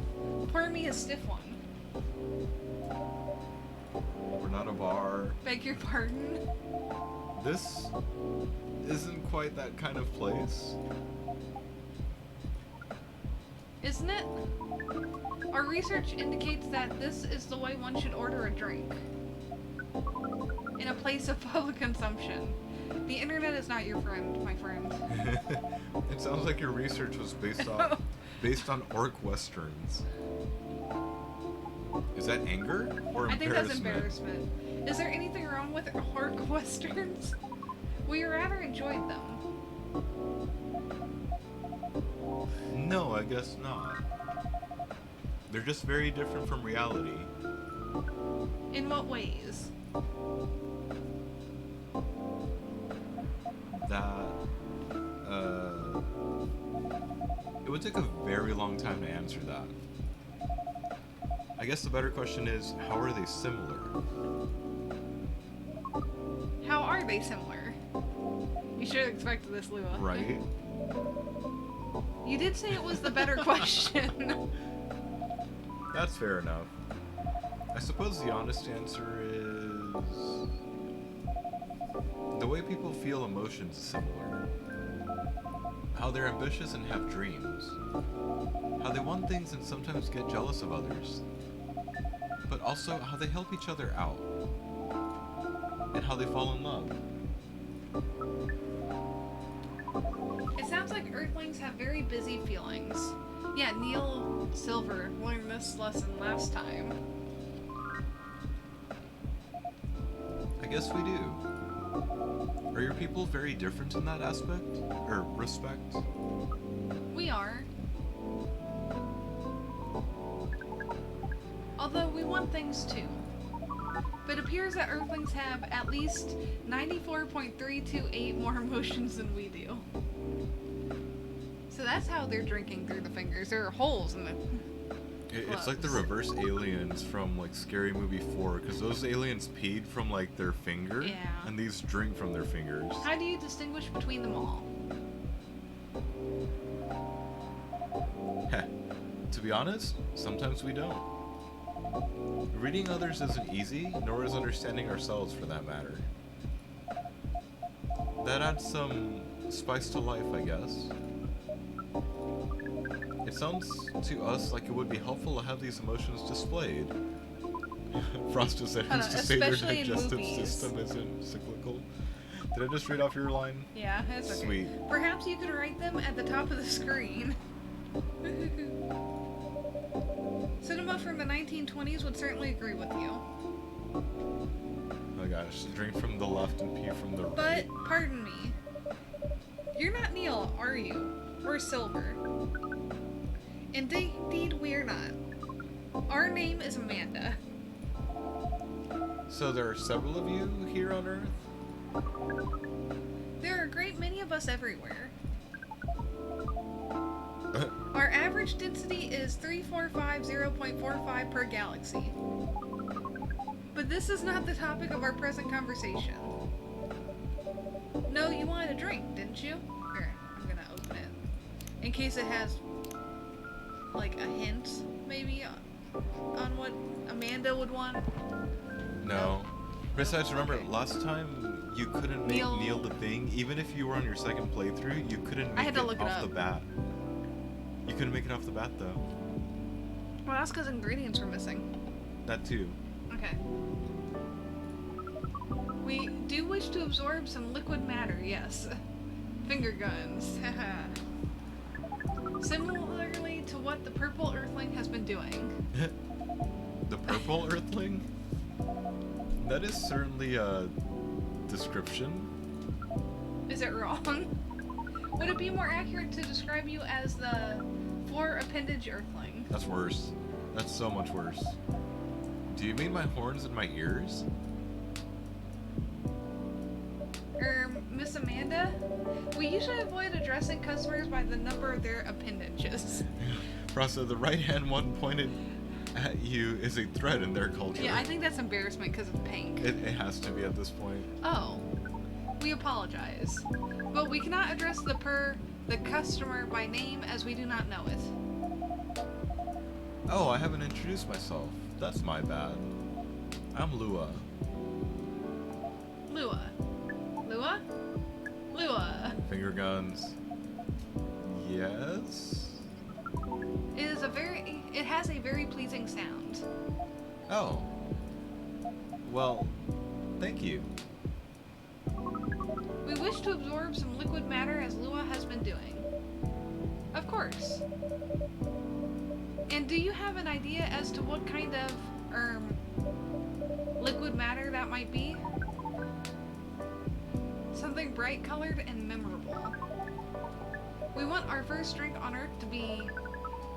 Pour me a stiff one. We're not a bar. Beg your pardon? This isn't quite that kind of place. Isn't it? Our research indicates that this is the way one should order a drink. In a place of public consumption. The internet is not your friend, my friend. It sounds like your research was based on orc westerns. Is that anger or embarrassment? I think that's embarrassment. Is there anything wrong with orc westerns? We rather enjoyed them. No, I guess not. They're just very different from reality. In what ways? That, it would take a very long time to answer that. I guess the better question is, how are they similar? How are they similar? You should have expected this, Lua. Right? You did say it was the better question. That's fair enough. I suppose the honest answer is... The way people feel emotions is similar. How they're ambitious and have dreams. How they want things and sometimes get jealous of others. But also how they help each other out. And how they fall in love. It sounds like Earthlings have very busy feelings. Yeah, Neil Silver learned this lesson last time. I guess we do. Are your people very different in that aspect? Or respect? We are. Although we want things too. But it appears that Earthlings have at least 94.328 more emotions than we do. So that's how they're drinking through the fingers. There are holes in the It's like the gloves. reverse aliens from like Scary Movie 4, because those aliens peed from like their finger, Yeah. and these drink from their fingers. How do you distinguish between them all? Heh. To be honest, sometimes we don't. Reading others isn't easy, nor is understanding ourselves for that matter. That adds some spice to life, I guess. It sounds to us like it would be helpful to have these emotions displayed. Frost just said, who's to say their especially in digestive movies. system isn't cyclical? Did I just read off your line? Yeah, that's okay. Sweet. Perhaps you could write them at the top of the screen. Cinema from the 1920s would certainly agree with you. Oh gosh, drink from the left and pee from the But, right. pardon me. You're not Neil, are you? Or Silver? Indeed, we're not. Our name is Amanda. So there are several of you here on Earth? There are a great many of us everywhere. Our average density is 3450.45 per galaxy. But this is not the topic of our present conversation. No, you wanted a drink, didn't you? Here, I'm gonna open it. In case it has, like, a hint, maybe, on what Amanda would want. No. Besides, remember, Okay. last time you couldn't make Neil- Neil the thing. Even if you were on your second playthrough, you couldn't make I had to it look it off up. the bat. You couldn't make it off the bat, though. Well, that's because ingredients were missing. That too. Okay. We do wish to absorb some liquid matter, yes. Finger guns. Haha. Similarly to what the purple earthling has been doing. The purple earthling? That is certainly a description. Is it wrong? Would it be more accurate to describe you as the four appendage earthling? That's worse. That's so much worse. Do you mean my horns and my ears? Miss Amanda? We usually avoid addressing customers by the number of their appendages. Rasa, the right hand one pointed at you is a threat in their culture. Yeah, I think that's embarrassment because of pink. It has to be at this point. Oh, we apologize. But we cannot address the customer by name as we do not know it. Oh, I haven't introduced myself. That's my bad. I'm Lua. Lua. Lua? Lua. Finger guns. Yes? It has a very pleasing sound. Oh. Well, thank you. We wish to absorb some liquid matter as Lua has been doing. Of course. And do you have an idea as to what kind of, liquid matter that might be? Something bright colored and memorable. We want our first drink on Earth to be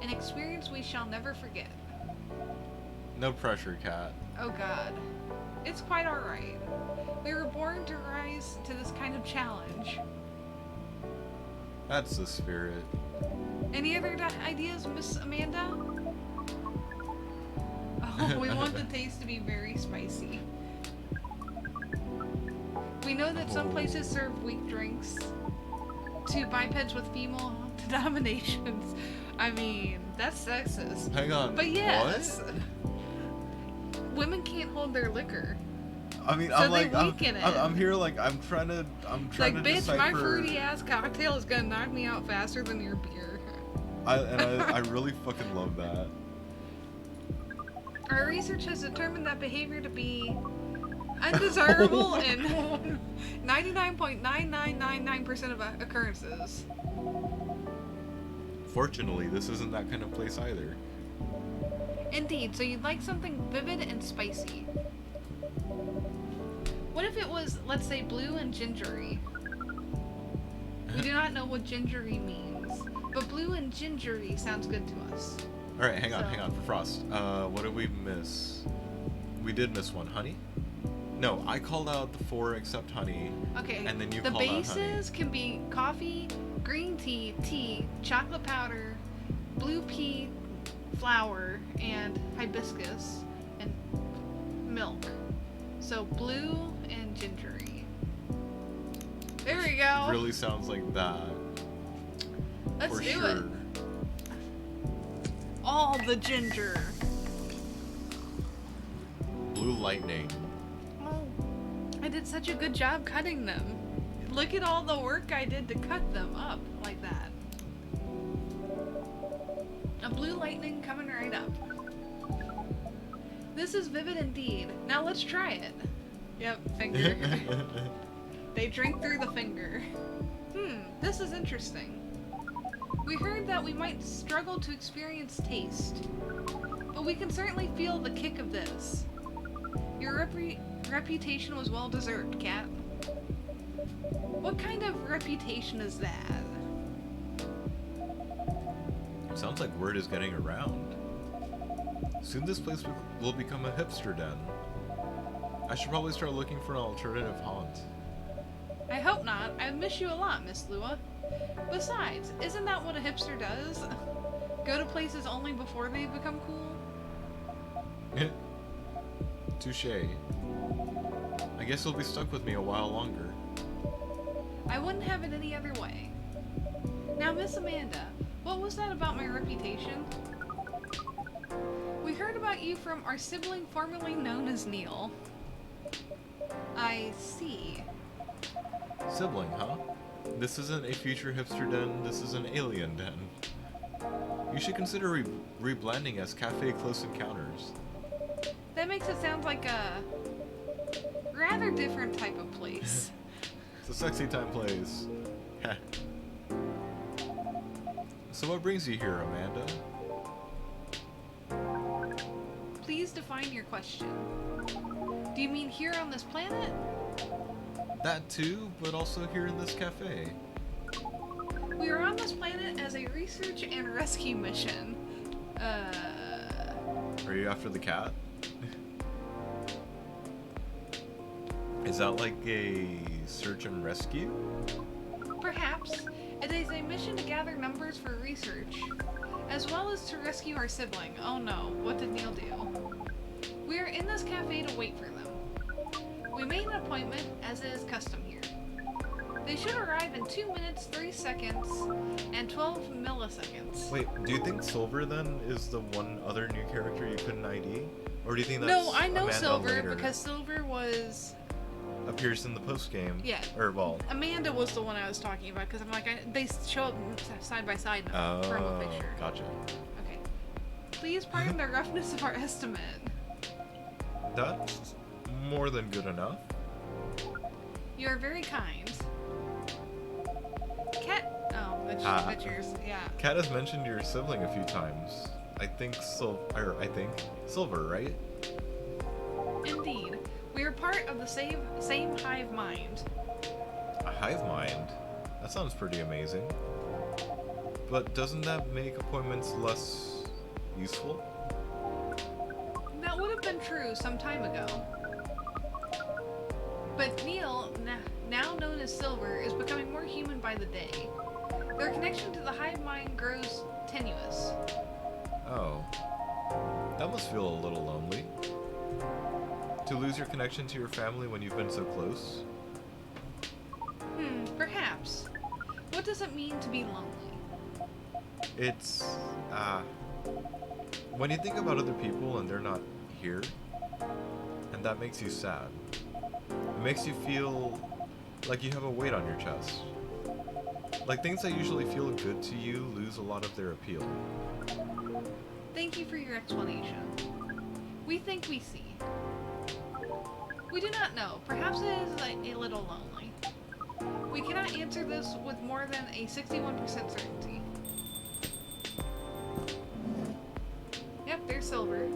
an experience we shall never forget. No pressure, Cat. Oh god. It's quite alright. We were born to rise to this kind of challenge. That's the spirit. Any other ideas, Miss Amanda? Oh, we want the taste to be very spicy. We know that some places serve weak drinks to bipeds with female denominations. I mean, that's sexist. Hang on. But yes, What? women can't hold their liquor. I mean, So I'm they like, I'm, weaken it. I'm here like, I'm trying It's to like, bitch, decipher. my fruity ass cocktail is gonna knock me out faster than your beer. I really fucking love that. Our research has determined that behavior to be undesirable in 99.9999% of occurrences. Fortunately, this isn't that kind of place either. Indeed, so you'd like something vivid and spicy. What if it was, let's say, blue and gingery? We do not know what gingery means, but blue and gingery sounds good to us. All right, hang on, So- for Frost. What did we miss? We did miss one. Honey? No, I called out the 4 except honey. Okay, And then you the called out honey. bases can be coffee, green tea, tea, chocolate powder, blue pea flower, and hibiscus, and milk. So blue and gingery. There we go. Really sounds like that. Let's for do sure. it. All the ginger. Blue lightning. Oh, I did such a good job cutting them. Look at all the work I did to cut them up like that. A blue lightning coming right up. This is vivid indeed. Now let's try it. Yep, finger. They drink through the finger. This is interesting. We heard that we might struggle to experience taste, but we can certainly feel the kick of this. Your reputation was well deserved, Cat. What kind of reputation is that? Sounds like word is getting around. Soon this place will become a hipster den. I should probably start looking for an alternative haunt. I hope not. I miss you a lot, Miss Lua. Besides, isn't that what a hipster does? Go to places only before they become cool? Touché. I guess you'll be stuck with me a while longer. I wouldn't have it any other way. Now, Miss Amanda, what was that about my reputation? We heard about you from our sibling formerly known as Neil. I see. Sibling, huh? This isn't a future hipster den, this is an alien den. You should consider reblending as Cafe Close Encounters. That makes it sound like a rather different type of place. It's a sexy time place. So what brings you here, Amanda? Please define your question. Do you mean here on this planet? That too, but also here in this cafe. We are on this planet as a research and rescue mission. Are you after the cat? Is that like a search and rescue? Perhaps. It is a mission to gather numbers for research, as well as to rescue our sibling. Oh no, what did Neil do? We are in this cafe to wait for them. We made an appointment, as is custom here. They should arrive in 2 minutes, 3 seconds, and 12 milliseconds. Wait, do you think Silver then is the one other new character you couldn't ID? Or do you think that's No, I know Amanda Silver later because Silver was... appears in the post game? Yeah. Or well. Amanda was the one I was talking about because I'm like, they show up side by side in a promo picture. Gotcha. Okay. Please pardon the roughness of our estimate. That's more than good enough. You are very kind. Cat. Oh, that's yours. Yeah. Kat has mentioned your sibling a few times. I think Silver, right? Indeed. We are part of the same hive mind. A hive mind? That sounds pretty amazing. But doesn't that make appointments less useful? That would have been true some time ago. But Neil, now known as Silver, is becoming more human by the day. Their connection to the hive mind grows tenuous. Oh. That must feel a little lonely. To lose your connection to your family when you've been so close? Perhaps. What does it mean to be lonely? It's, when you think about other people and they're not here, and that makes you sad. It makes you feel like you have a weight on your chest. Like things that usually feel good to you lose a lot of their appeal. Thank you for your explanation. We think we see. We do not know. Perhaps it is a little lonely. We cannot answer this with more than a 61% certainty. Yep, there's Silver.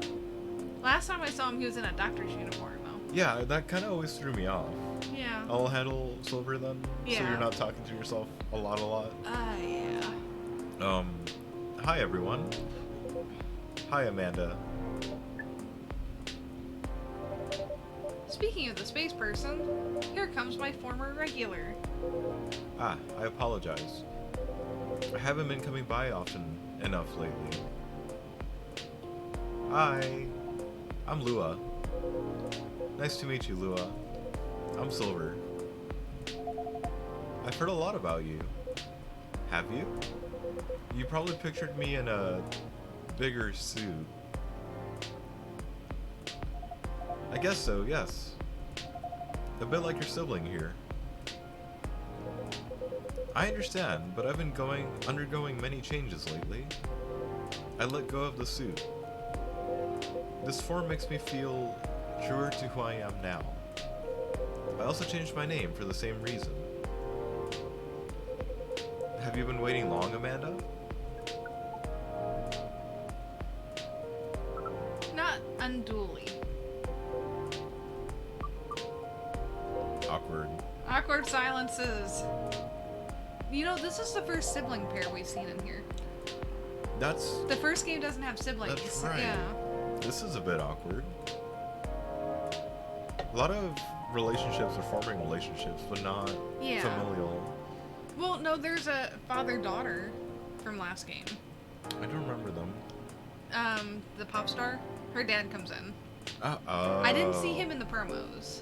Last time I saw him, he was in a doctor's uniform, though. Yeah, that kind of always threw me off. Yeah. I'll handle Silver then, so Yeah. you're not talking to yourself a lot. Yeah. Hi everyone. Hi Amanda. Speaking of the space person, here comes my former regular. Ah, I apologize. I haven't been coming by often enough lately. Hi, I'm Lua. Nice to meet you, Lua. I'm Silver. I've heard a lot about you. Have you? You probably pictured me in a bigger suit. I guess so, yes. A bit like your sibling here. I understand, but I've been undergoing many changes lately. I let go of the suit. This form makes me feel truer to who I am now. I also changed my name for the same reason. Have you been waiting long, Amanda? Not unduly. Awkward. Awkward silences. You know, this is the first sibling pair we've seen in here. That's The first game doesn't have siblings. That's right. Yeah. This is a bit awkward. A lot of relationships are forming relationships, but not Yeah. familial. Well, no, there's a father-daughter from last game. I don't remember them. The pop star. Her dad comes in. Uh-oh. I didn't see him in the promos.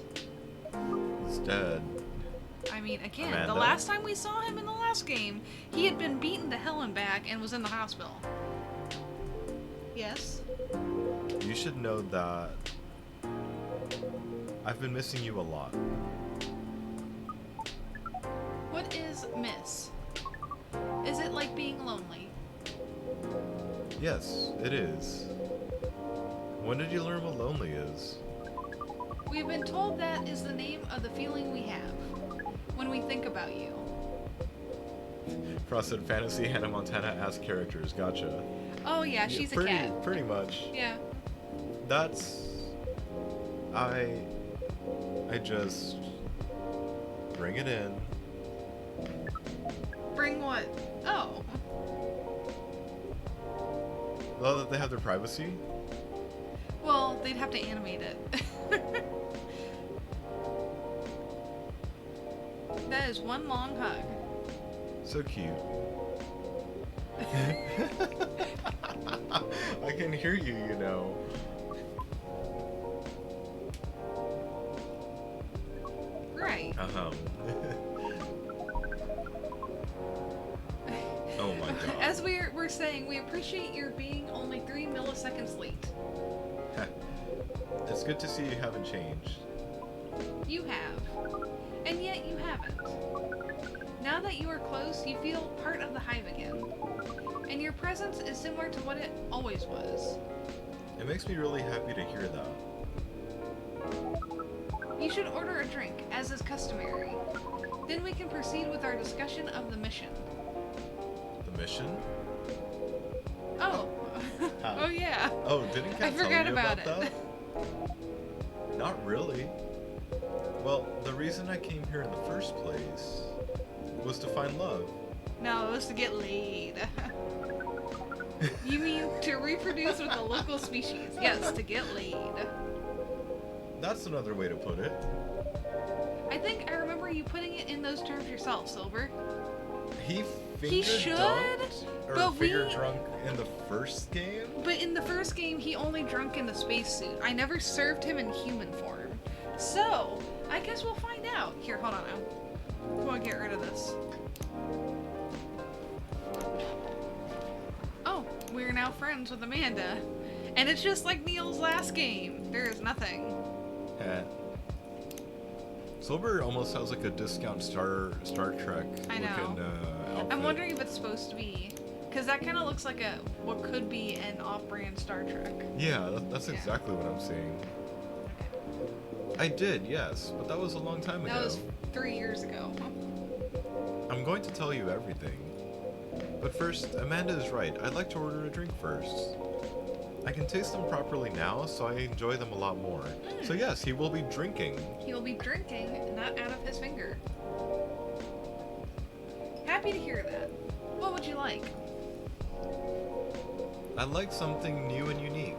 He's dead. I mean, again, Amanda? the last time we saw him in the last game, he had been beaten to hell and back and was in the hospital. Yes? You should know that I've been missing you a lot. What is miss? Is it like being lonely? Yes, it is. When did you learn what lonely is? We've been told that is the name of the feeling we have when we think about you. Frosted Fantasy Hannah Montana-esque characters, gotcha. Oh yeah, she's a cat. Pretty much. Yeah. That's... I just... bring it in. Bring what? Oh. Love that they have their privacy. Well, they'd have to animate it. That is one long hug. So cute. I can hear you, you know. Right. Uh-huh. Oh my god. As we're saying, we appreciate your being only 3 milliseconds late. It's good to see you haven't changed. You have. And yet you haven't. Now that you are close, you feel part of the hive again. And your presence is similar to what it always was. It makes me really happy to hear that. You should order a drink, as is customary. Then we can proceed with our discussion of the mission. The mission? Oh. Oh yeah. Oh, didn't Kat I tell forgot you about about it. that? Not really. Well, the reason I came here in the first place was to find love. No, it was to get laid. You mean to reproduce with the local species? Yes, to get laid. That's another way to put it. I think I remember you putting it in those terms yourself, Silver. He should, dunked, or but finger we- drunk in the first game? But in the first game, he only drunk in the spacesuit. I never served him in human form. So, I guess we'll find out. Here, hold on now. I'm gonna get rid of this. Oh, we're now friends with Amanda. And it's just like Neil's last game. There is nothing. Heh. Silver almost has like a discount Star Trek I know. looking outfit. I'm wondering if it's supposed to be, because that kind of looks like what could be an off-brand Star Trek. Yeah, that's Yeah. exactly what I'm seeing. I did, yes, but that was a long time ago. That was 3 years ago. I'm going to tell you everything. But first, Amanda is right. I'd like to order a drink first. I can taste them properly now, so I enjoy them a lot more. So yes, he will be drinking. He will be drinking, not out of his finger. Happy to hear that. What would you like? I like something new and unique.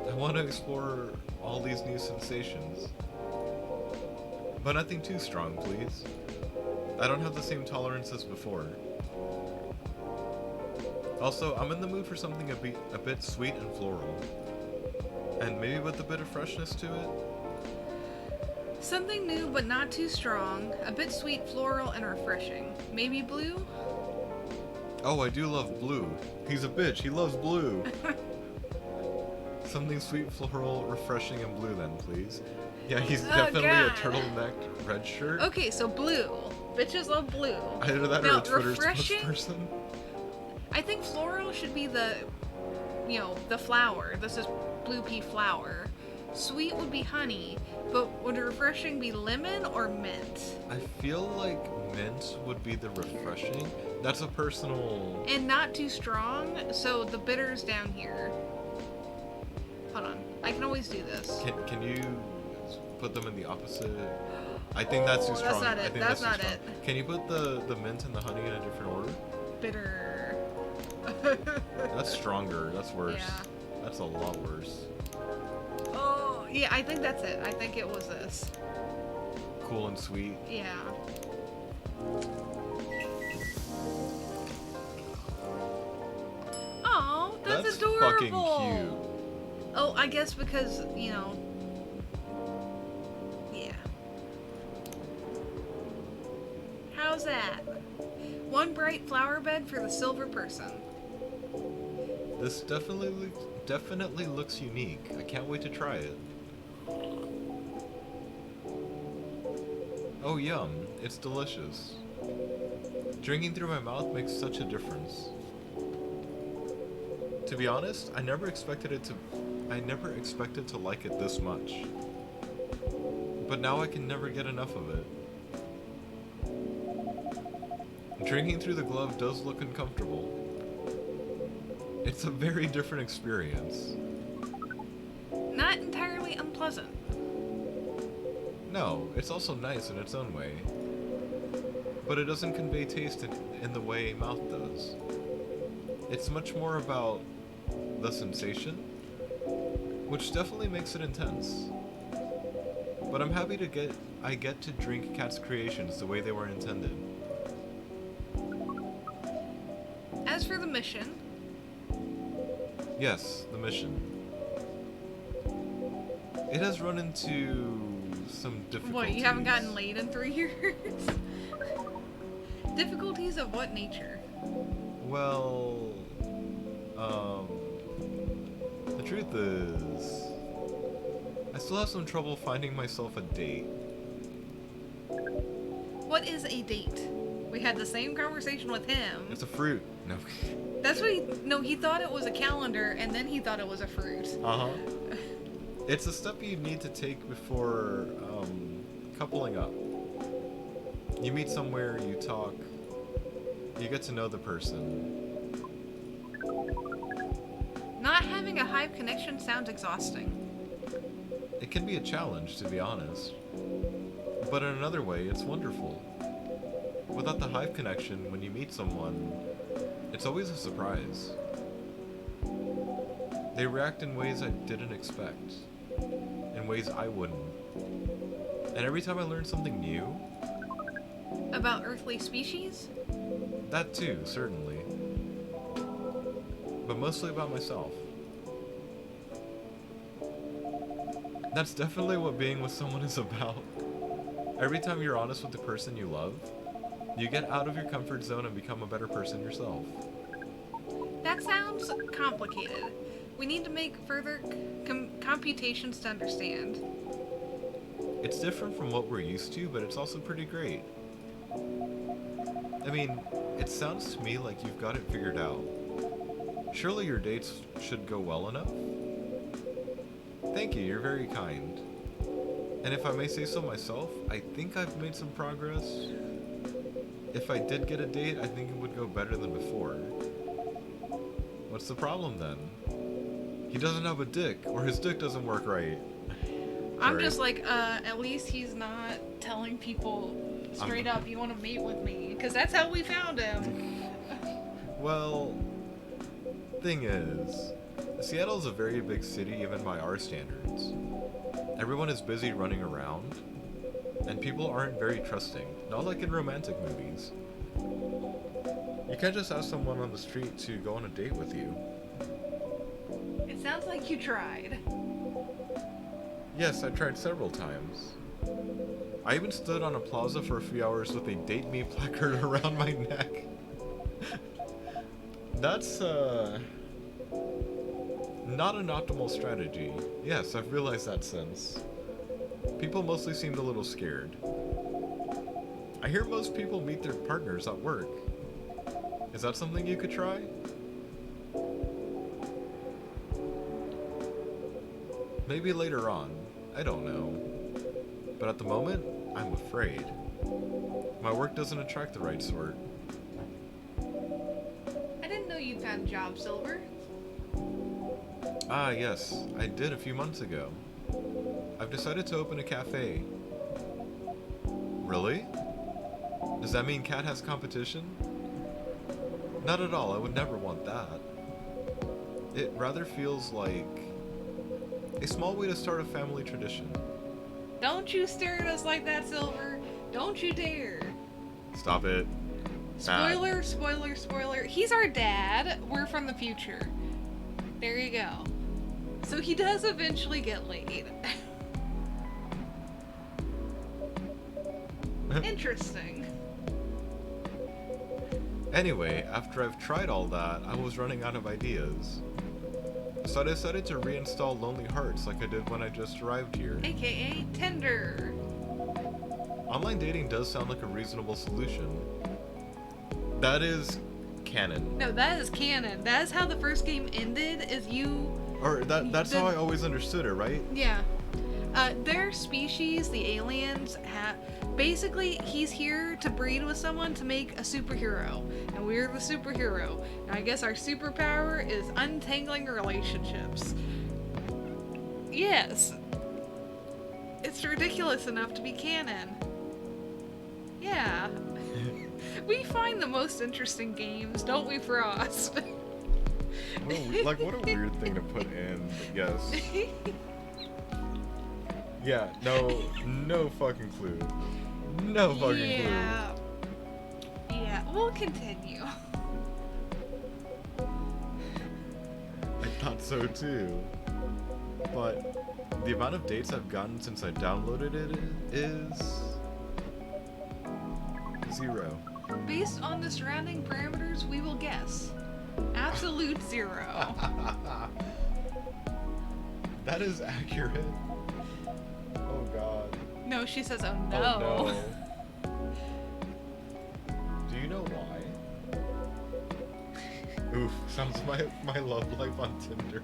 I want to explore all these new sensations. But nothing too strong, please. I don't have the same tolerance as before. Also, I'm in the mood for something a bit sweet and floral. And maybe with a bit of freshness to it? Something new but not too strong, a bit sweet, floral, and refreshing. Maybe blue? Oh, I do love blue. He's a bitch, he loves blue. Something sweet, floral, refreshing, and blue then, please. Yeah, he's definitely a God. turtleneck red shirt. Okay, so blue. Bitches love blue. Either that Now, or a Twitter refreshing? spokesperson. I think floral should be the flower. This is blue pea flower. Sweet would be honey, but would refreshing be lemon or mint? I feel like mint would be the refreshing. That's a personal... And not too strong, so the bitter's down here. Hold on. I can always do this. Can you put them in the opposite? I think that's too Oh, strong. that's not I it. think That's too not strong. it. Can you put the mint and the honey in a different order? Bitter. That's stronger. That's worse. Yeah. That's a lot worse. Oh, yeah, I think that's it. I think it was this. Cool and sweet. Yeah. Oh, that's adorable. Fucking cute. Oh, I guess because, yeah. How's that? One bright flower bed for the silver person. This definitely looks unique. I can't wait to try it. Oh yum, it's delicious. Drinking through my mouth makes such a difference. To be honest, I never expected to like it this much. But now I can never get enough of it. Drinking through the glove does look uncomfortable. It's a very different experience. Not entirely unpleasant. No, it's also nice in its own way. But it doesn't convey taste in the way mouth does. It's much more about the sensation, which definitely makes it intense. But I'm happy I get to drink Cat's creations the way they were intended. As for the mission, Yes, the mission. It has run into some difficulties. what, you haven't gotten laid in 3 years? Difficulties of what nature? Well, the truth is, I still have some trouble finding myself a date. What is a date? We had the same conversation with him. It's a fruit. No. That's what he thought it was a calendar, and then he thought it was a fruit. Uh-huh. It's a step you need to take before, coupling up. You meet somewhere, you talk, you get to know the person. Not having a Hive connection sounds exhausting. It can be a challenge, to be honest. But in another way, it's wonderful. Without the Hive connection, when you meet someone, it's always a surprise. They react in ways I didn't expect. In ways I wouldn't. And every time I learn something new... About earthly species? That too, certainly. But mostly about myself. That's definitely what being with someone is about. Every time you're honest with the person you love, you get out of your comfort zone and become a better person yourself. That sounds complicated. We need to make further computations to understand. It's different from what we're used to, but it's also pretty great. I mean, it sounds to me like you've got it figured out. Surely your dates should go well enough? Thank you, you're very kind. And if I may say so myself, I think I've made some progress. If I did get a date, I think it would go better than before. What's the problem then? He doesn't have a dick, or his dick doesn't work right. I'm Sorry. just like, at least he's not telling people straight up, you want to meet with me, because that's how we found him. Well, thing is, Seattle's a very big city even by our standards. Everyone is busy running around, and people aren't very trusting, not like in romantic movies. You can't just ask someone on the street to go on a date with you. It sounds like you tried. Yes, I tried several times. I even stood on a plaza for a few hours with a date me placard around my neck. That's, not an optimal strategy. Yes, I've realized that since. People mostly seemed a little scared. I hear most people meet their partners at work. Is that something you could try? Maybe later on. I don't know. But at the moment, I'm afraid. My work doesn't attract the right sort. I didn't know you'd found a job, Silver. Ah, yes, I did a few months ago. I've decided to open a cafe. Really? Does that mean Cat has competition? Not at all, I would never want that. It rather feels like a small way to start a family tradition. Don't you stare at us like that, Silver. Don't you dare. Stop it. Bad. Spoiler, spoiler, spoiler. He's our dad. We're from the future. There you go. So he does eventually get laid. Interesting. Anyway, after I've tried all that, I was running out of ideas. So I decided to reinstall Lonely Hearts like I did when I just arrived here. AKA Tinder. Online dating does sound like a reasonable solution. That is canon. No, that is canon. That is how the first game ended, is you... Or that's how I always understood it, right? Yeah. Their species, the aliens, basically, he's here to breed with someone to make a superhero. And we're the superhero. And I guess our superpower is untangling relationships. Yes. It's ridiculous enough to be canon. Yeah. We find the most interesting games, don't we, Frost? What a weird thing to put in, but yes. Yeah, no fucking clue. No fucking Yeah. Yeah, we'll continue. clue. I thought so too. But the amount of dates I've gotten since I downloaded it is 0. Based on the surrounding parameters, we will guess. Absolute 0. That is accurate. Oh god. No, she says, oh Oh no. no. Do you know why? Oof, sounds my love life on Tinder.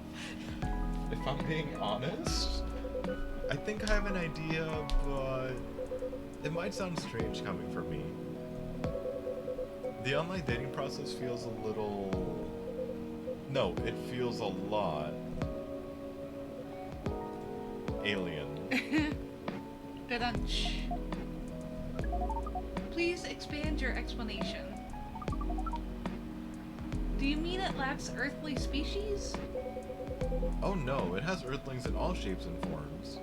If I'm being honest, I think I have an idea, but it might sound strange coming from me. The online dating process feels a little... No, it feels a lot alien. Da-dunch. Please expand your explanation. Do you mean it lacks earthly species? Oh no, it has Earthlings in all shapes and forms.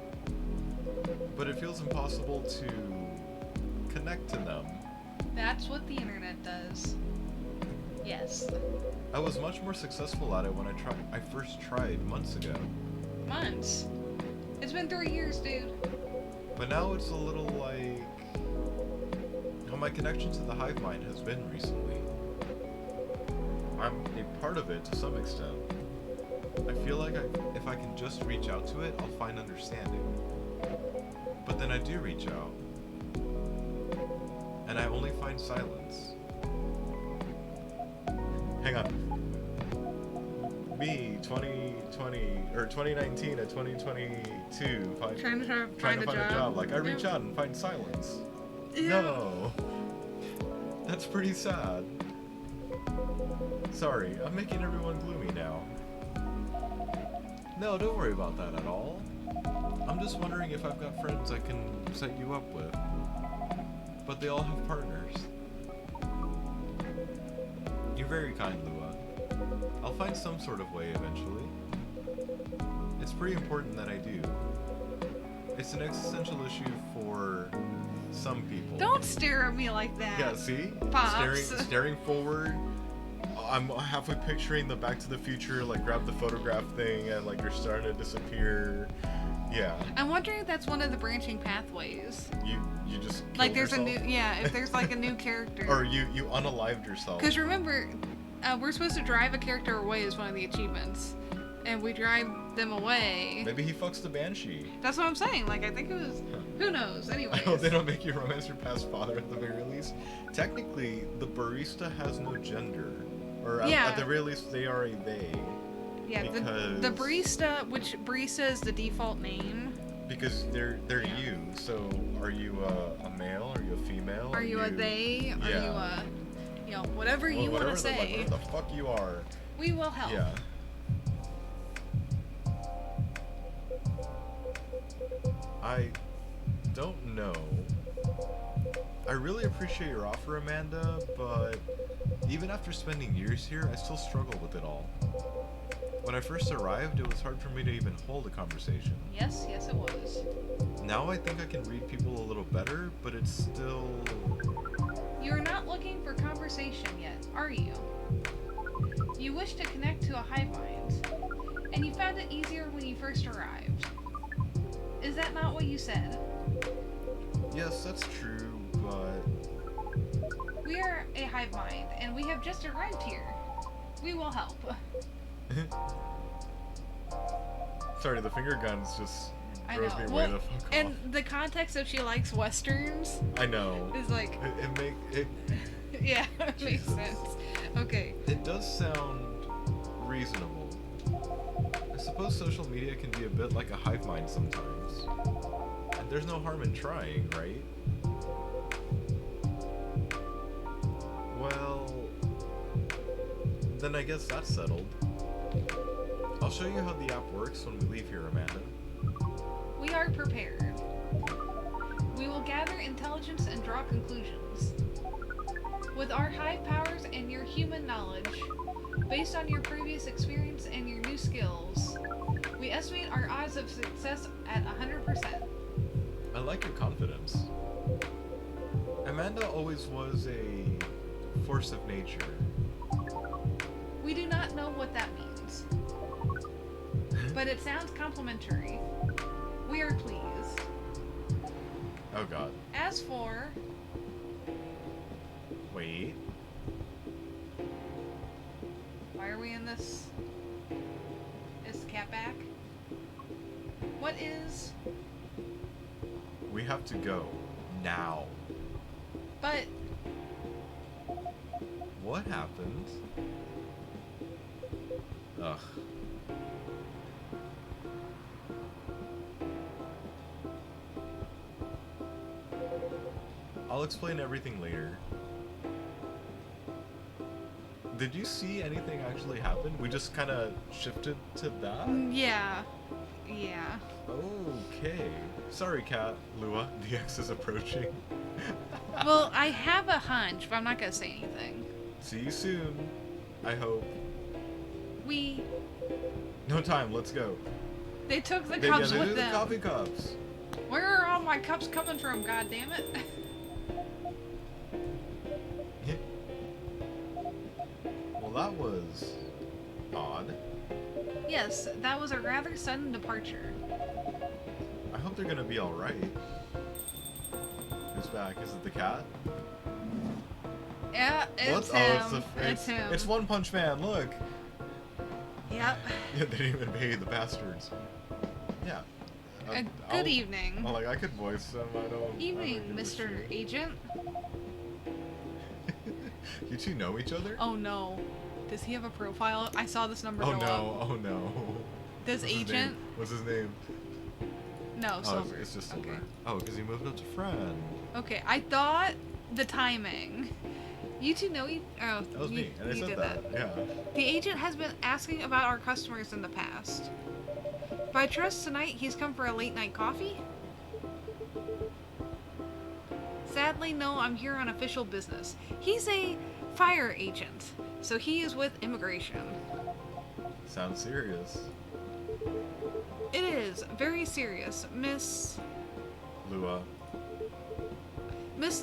But it feels impossible to connect to them. That's what the internet does. Yes. I was much more successful at it when I first tried months ago. Months. It's been 3 years, dude. But now it's a little like how my connection to the hive mind has been recently. I'm a part of it to some extent. I feel like if I can just reach out to it, I'll find understanding. But then I do reach out. And I only find silence. Hang on. Me, 2020 or 2019 to 2022, Trying to trying find to find a job. Like I reach Yeah. out and find silence. Yeah. No, that's pretty sad. Sorry, I'm making everyone gloomy now. No, don't worry about that at all. I'm just wondering if I've got friends I can set you up with. But they all have partners. You're very kind, Lua. I'll find some sort of way eventually. It's pretty important that I do. It's an existential issue for some people. Don't stare at me like that. Yeah, see? Pops. Staring forward. I'm halfway picturing the Back to the Future, like grab the photograph thing and like you're starting to disappear. Yeah. I'm wondering if that's one of the branching pathways. You just Like killed there's yourself? a new, yeah, if there's like a new character. Or you unalived yourself. Because remember, we're supposed to drive a character away as one of the achievements. And we drive them away. Maybe he fucks the Banshee. That's what I'm saying. Like, I think it was, who knows? I Anyways. hope they don't make you romance your past father at the very least. Technically, the barista has no gender. Or Yeah. at the very least, they are a they. Yeah, the barista, which barista is the default name. Because they're Yeah. you. So are you a male? Are you a female? Are you a they? Are you a, whatever you want to say. Whatever the fuck you are. We will help. Yeah. I don't know. I really appreciate your offer, Amanda, but even after spending years here, I still struggle with it all. When I first arrived, it was hard for me to even hold a conversation. Yes, it was. Now I think I can read people a little better, but it's still... You're not looking for conversation yet, are you? You wish to connect to a hive mind, and you found it easier when you first arrived. Is that not what you said? Yes, that's true, but... We are a hive mind, and we have just arrived here. We will help. Sorry, the finger guns just I throws know. me way Well, the fuck off. and the context of she likes westerns I know. is like, It yeah, it makes Jesus. sense. Okay. It does sound reasonable. I suppose social media can be a bit like a hive mind sometimes. And there's no harm in trying, right? Well, then I guess that's settled. I'll show you how the app works when we leave here, Amanda. We are prepared. We will gather intelligence and draw conclusions. With our high powers and your human knowledge, based on your previous experience and your new skills, we estimate our odds of success at 100%. I like your confidence. Amanda always was a force of nature. We do not know what that means, but it sounds complimentary. We are pleased. Oh god. As for... Wait. Why are we in this? Is the cat back? What is... We have to go. Now. But... What happened? Ugh. I'll explain everything later. Did you see anything actually happen? We just kind of shifted to that? Yeah. Yeah. Okay. Sorry, Cat. Lua, the X is approaching. Well, I have a hunch, but I'm not gonna say anything. See you soon. I hope. We... No time, let's go. They took the They cups took with the them. coffee cups. Where are all my cups coming from, goddammit? Well, that was odd. Yes, that was a rather sudden departure. I hope they're gonna be alright. Who's back? Is it the cat? Yeah, it's What? him. Oh, It's him. It's One Punch Man, look! Yep. Yeah, they didn't even pay the bastards. Yeah. Good evening. Like, I could voice him, I don't Evening, give a Mr. shit. Agent. You two know each other? Oh no. Does he have a profile? I saw this number Oh go no, up. oh no. Does What's his Agent? name? What's his name? No, Oh, Silver. it's just Silver. Okay. Oh, because he moved up to friend. Okay, I thought the timing. You two know each. Oh, That was you, me, and I you said did that. Yeah. The agent has been asking about our customers in the past. But I trust tonight he's come for a late night coffee? Sadly, no, I'm here on official business. He's a fire agent, so he is with immigration. Sounds serious. It is very serious, Miss Lua.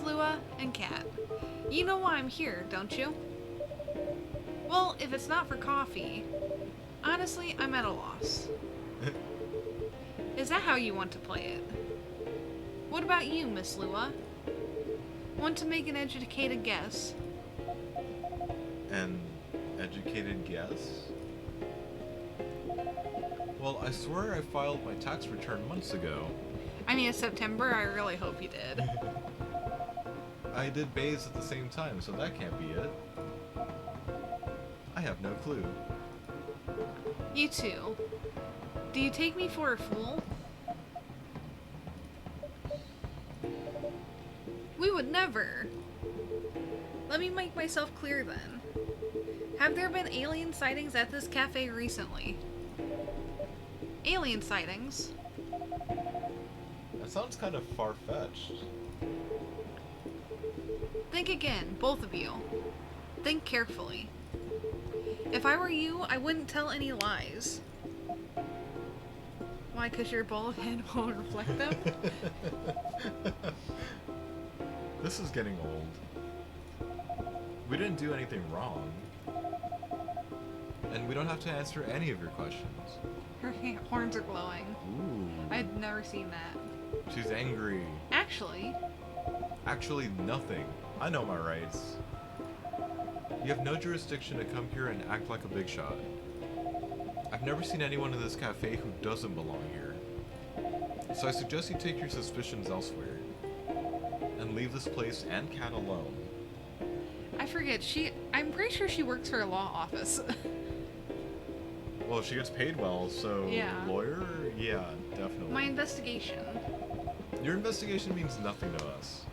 Lua and Kat. You know why I'm here, don't you? Well, if it's not for coffee, honestly, I'm at a loss. Is that how you want to play it? What about you, Miss Lua? Want to make an educated guess? An educated guess? Well, I swear I filed my tax return months ago. I mean, it's September, I really hope you did. I did bathes at the same time, so that can't be it. I have no clue. You too. Do you take me for a fool? We would never. Let me make myself clear then. Have there been alien sightings at this cafe recently? Alien sightings? That sounds kind of far-fetched. Think again, both of you. Think carefully. If I were you, I wouldn't tell any lies. Why, 'cause your bald head won't reflect them? This is getting old. We didn't do anything wrong. And we don't have to answer any of your questions. Her horns are glowing. Ooh. I've never seen that. She's angry. Actually, Actually, nothing. I know my rights. You have no jurisdiction to come here and act like a big shot. I've never seen anyone in this cafe who doesn't belong here. So I suggest you take your suspicions elsewhere. And leave this place and Kat alone. I forget, I'm pretty sure she works for a law office. Well, she gets paid well, so Yeah. lawyer? Yeah, definitely. My investigation. Your investigation means nothing to us.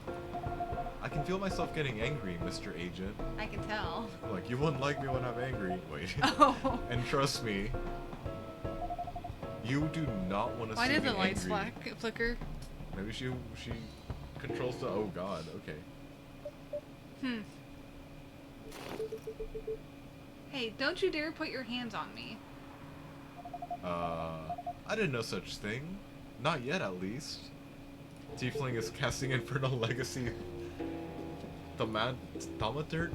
I can feel myself getting angry, Mr. Agent. I can tell. Like, you wouldn't like me when I'm angry. Wait. Oh. And trust me, you do not want to Why see did me the lights angry. flicker? Maybe she controls the. Oh God. Okay. Hey, don't you dare put your hands on me. I didn't know such thing. Not yet, at least. Tiefling is casting Infernal Legacy. Thaumaturgy?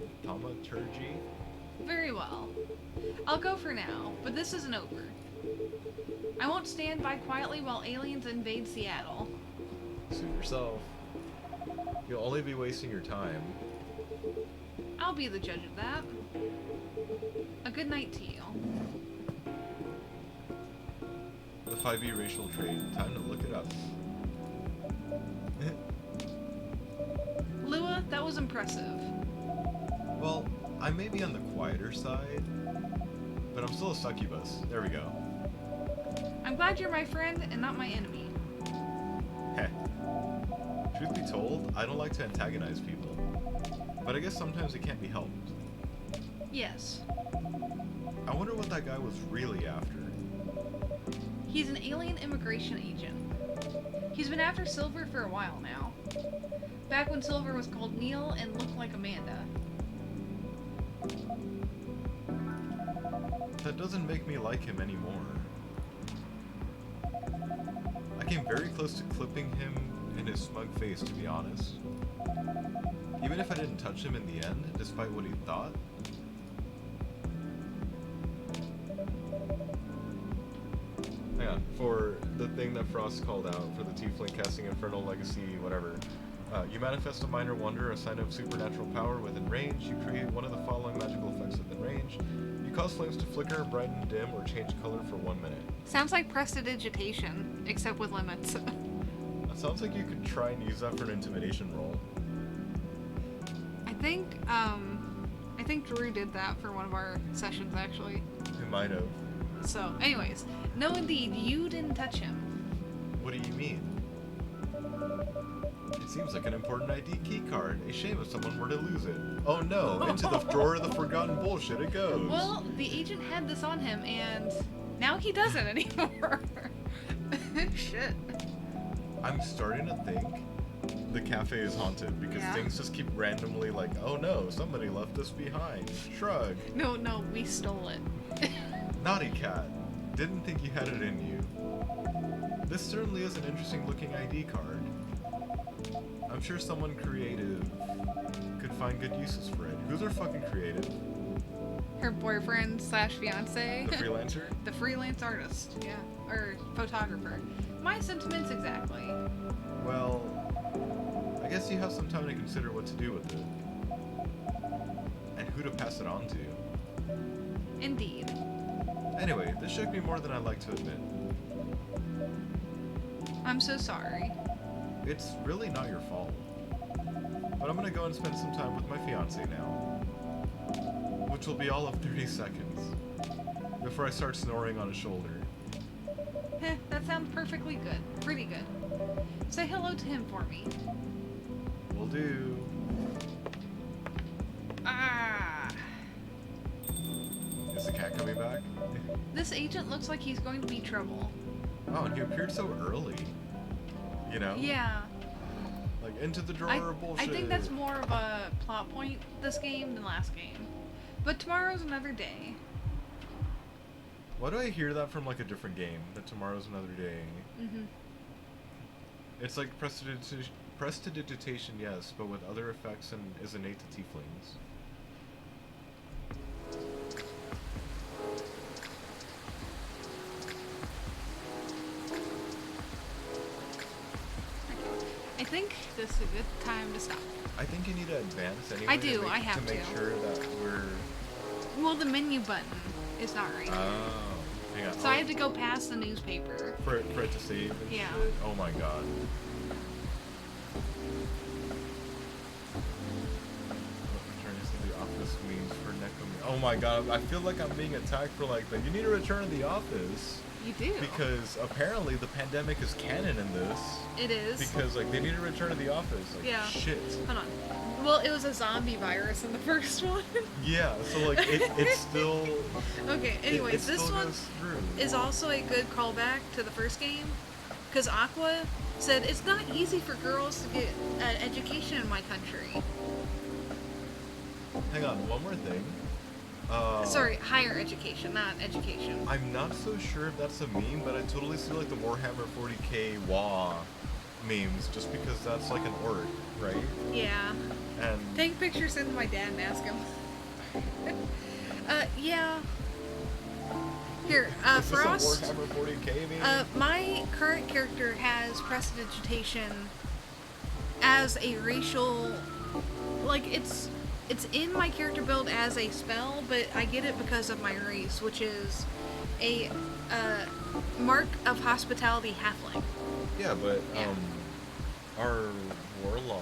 Very well. I'll go for now, but this isn't over. I won't stand by quietly while aliens invade Seattle. Suit yourself. You'll only be wasting your time. I'll be the judge of that. A good night to you. The 5e racial trait. Time to look it up. Lua, that was impressive. Well, I may be on the quieter side, but I'm still a succubus. There we go. I'm glad you're my friend and not my enemy. Heh. Truth be told, I don't like to antagonize people. But I guess sometimes it can't be helped. Yes. I wonder what that guy was really after. He's an alien immigration agent. He's been after Silver for a while now. Back when Silver was called Neil and looked like Amanda. That doesn't make me like him anymore. I came very close to clipping him in his smug face, to be honest. Even if I didn't touch him in the end, despite what he thought. Hang on, for the thing that Frost called out, for the Tiefling casting Infernal Legacy, whatever. You manifest a minor wonder, a sign of supernatural power within range. You create one of the following magical effects within range. You cause flames to flicker, brighten, dim, or change color for 1 minute. Sounds like prestidigitation, except with limits. That sounds like you could try and use that for an intimidation roll. I think Drew did that for one of our sessions, actually. He might have. So, anyways, no, indeed, you didn't touch him. What do you mean? It seems like an important ID key card. A shame if someone were to lose it. Oh no, into the drawer of the forgotten bullshit it goes. Well, the agent had this on him, and now he doesn't anymore. Shit. I'm starting to think the cafe is haunted because Yeah. things just keep randomly like, oh no, somebody left this behind. Shrug. No, we stole it. Naughty cat. Didn't think you had it in you. This certainly is an interesting looking ID card. I'm sure someone creative could find good uses for it. Who's our fucking creative? Her boyfriend slash fiance. The freelancer? The freelance artist, yeah. Or photographer. My sentiments exactly. Well, I guess you have some time to consider what to do with it. And who to pass it on to. Indeed. Anyway, this shook me more than I'd like to admit. I'm so sorry. It's really not your fault. But I'm gonna go and spend some time with my fiance now. Which will be all of 30 seconds. Before I start snoring on his shoulder. That sounds perfectly good. Pretty good. Say hello to him for me. Will do. Ah. Is the cat coming back? This agent looks like he's going to be trouble. Oh, and he appeared so early. You know? Yeah. Like, into the drawer of bullshit. I think that's more of a plot point this game than last game. But tomorrow's another day. Why do I hear that from, like, a different game? That tomorrow's another day. Mm-hmm. It's like prestidigitation, yes, but with other effects and is innate to tieflings. I think this is a good time to stop. I think you need to advance anyway. I do, To make, I have to make to. sure that we're. Well, the menu button is not right. Oh, hang on. So I have to go past the newspaper. for it to save. And Yeah. Shit. Oh my god. Return to the office means for Nekomi. Oh my god, I feel like I'm being attacked for like that. You need to return to the office. You do. Because apparently the pandemic is canon in this. It is. Because like they need to return to the office. Like Yeah. shit. Hold on. Well, it was a zombie virus in the first one. Yeah, so like it's still Okay, anyways, it this still one goes through. is also a good callback to the first game. Because Aqua said, it's not easy for girls to get an education in my country. Hang on, one more thing. Sorry, higher education, not education. I'm not so sure if that's a meme, but I totally see like the Warhammer 40k WoW memes just because that's like an orc, right? Yeah. And Take pictures, send to my dad and ask him. Yeah. Here, is this Frost. a Warhammer 40k meme? My current character has prestidigitation as a racial, like it's in my character build as a spell, but I get it because of my race, which is a mark of hospitality halfling. Yeah, but yeah. our warlock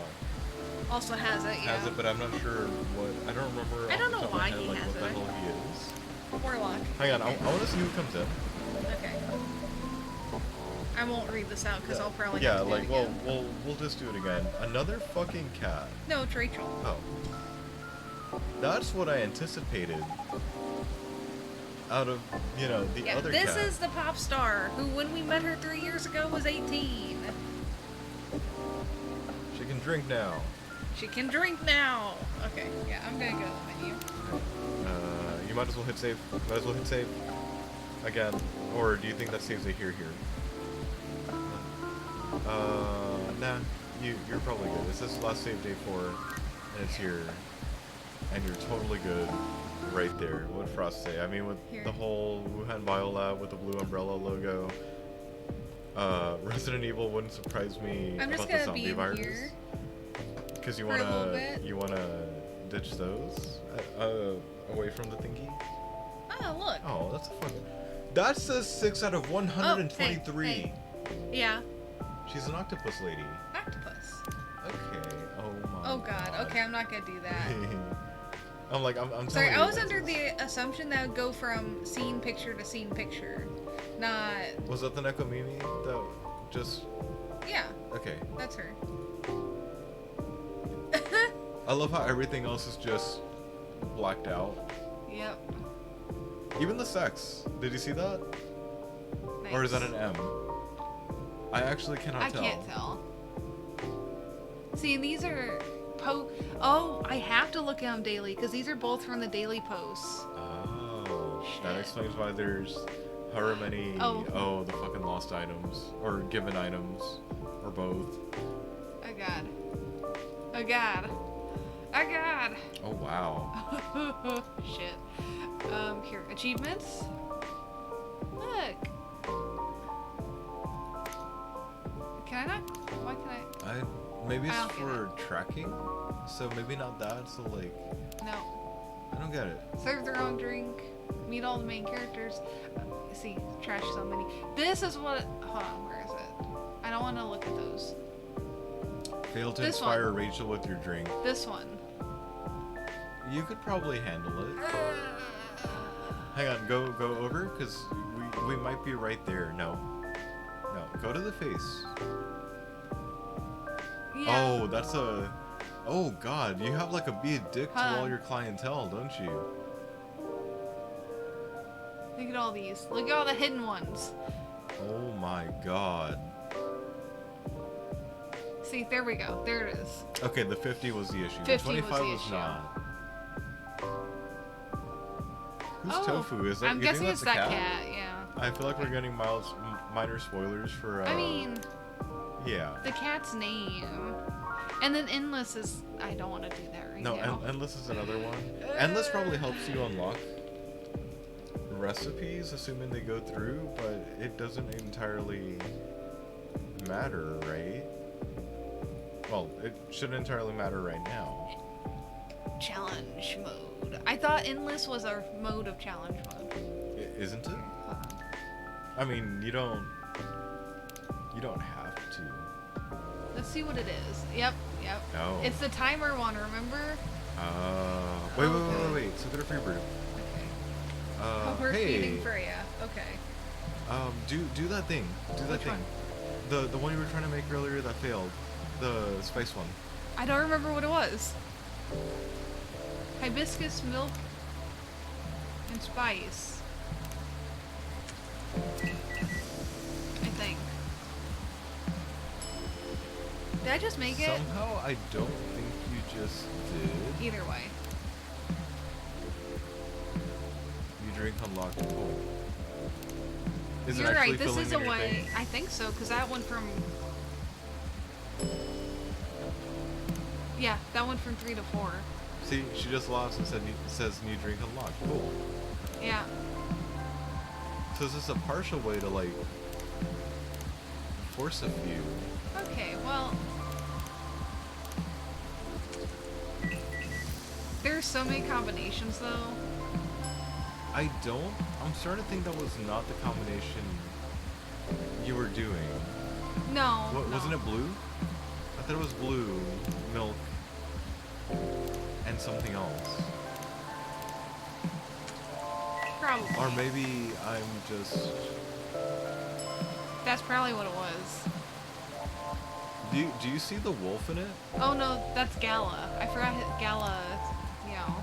Also has it, yeah. has it, but I'm not sure what. I don't remember. I don't off the know top of my why head, he like, has what the it. hell he is. Warlock. Hang on, I want to see who comes in. Okay. I won't read this out because I'll probably Yeah, have to do like it well, again. we'll just do it again. Another fucking cat. No, it's Rachel. Oh. That's what I anticipated. Out of, you know, the Yeah, other this cat. is the pop star who, when we met her 3 years ago, was 18. She can drink now. She can drink now. Okay, yeah, I'm gonna go to the menu. You might as well hit save. Might as well hit save. Again. Or do you think that saves a here? Nah. You're probably good. This is last save day 4, and it's here. And you're totally good right there. What would Frost say? I mean, with Here. the whole Wuhan Biolab with the blue umbrella logo, Resident Evil wouldn't surprise me I'm just about the gonna be zombie in virus. here. Because For a little bit. you wanna ditch those away from the thingy. Oh, look. Oh, that's a fucking. That says 6 out of 123. hey. Yeah. She's an octopus lady. Octopus. Okay. Oh my. Oh god. Okay, I'm not gonna do that. I'm like, I'm Sorry, telling you. I was under the assumption that would go from scene picture to scene picture. Not. Was that the Nekomimi that just? Yeah, Okay. that's her. I love how everything else is just blacked out. Yep. Even the sex. Did you see that? Nice. Or is that an M? I actually cannot I tell. can't tell. See, and these are Oh, I have to look at them daily because these are both from the daily posts. Oh, Shit. that explains why there's however many. Oh. The fucking lost items or given items, or both. Oh god. Oh god. Oh god. Oh wow. Shit. Here, achievements. Look. Can I not? Why can I? Maybe I it's don't get for tracking, so maybe not that. So like, No. I don't get it. Serve their own drink. Meet all the main characters. See, trash so many. This is what. Hold on, where is it? I don't want to look at those. Fail to This inspire one. Rachel with your drink. This one. You could probably handle it. Hang on, go over, cause we might be right there. No, go to the face. Yeah. Oh, that's a. Oh God, you have like be a dick to Huh. all your clientele, don't you? Look at all these. Look at all the hidden ones. Oh my God. See, there we go. There it is. Okay, the 50 was the issue. 50 The 25 was the was issue. not. Who's Oh, Tofu? Is that? I'm you think guessing that's it's a that cat. Yeah. I feel like we're getting minor spoilers for. I mean, Yeah. the cat's name. And then Endless is. I don't want to do that right No, now. Endless is another one. Endless probably helps you unlock recipes, assuming they go through, but it doesn't entirely matter, right? Well, it shouldn't entirely matter right now. Challenge mode. I thought Endless was our mode of challenge mode. Isn't it? Hold on. I mean, you don't have to. Let's see what it is. Yep. No. It's the timer one, remember? Wait. So go to Free Brew. Okay. Oh, we're hey. feeding Freya. Okay. Do that thing. Do that Which thing. The one you were trying to make earlier that failed. The spice one. I don't remember what it was. Hibiscus milk and spice. I think. Did I just make it? Somehow I don't think you just did. Either way. You drink unlocked. Oh. Is it You're actually right, this filling is in a your way. thing? I think so, because that went from. Yeah, that went from 3 to 4. See, she just lost and says new drink unlocked. Cool. Yeah. So is this a partial way to like force a few? Okay, well. There's so many combinations, though. I'm starting to think that was not the combination you were doing. No. What, no. wasn't it blue? I thought it was blue, milk, and something else. Probably. Or maybe I'm just. That's probably what it was. Do you see the wolf in it? Oh no, that's Gala. I forgot Gala, you know.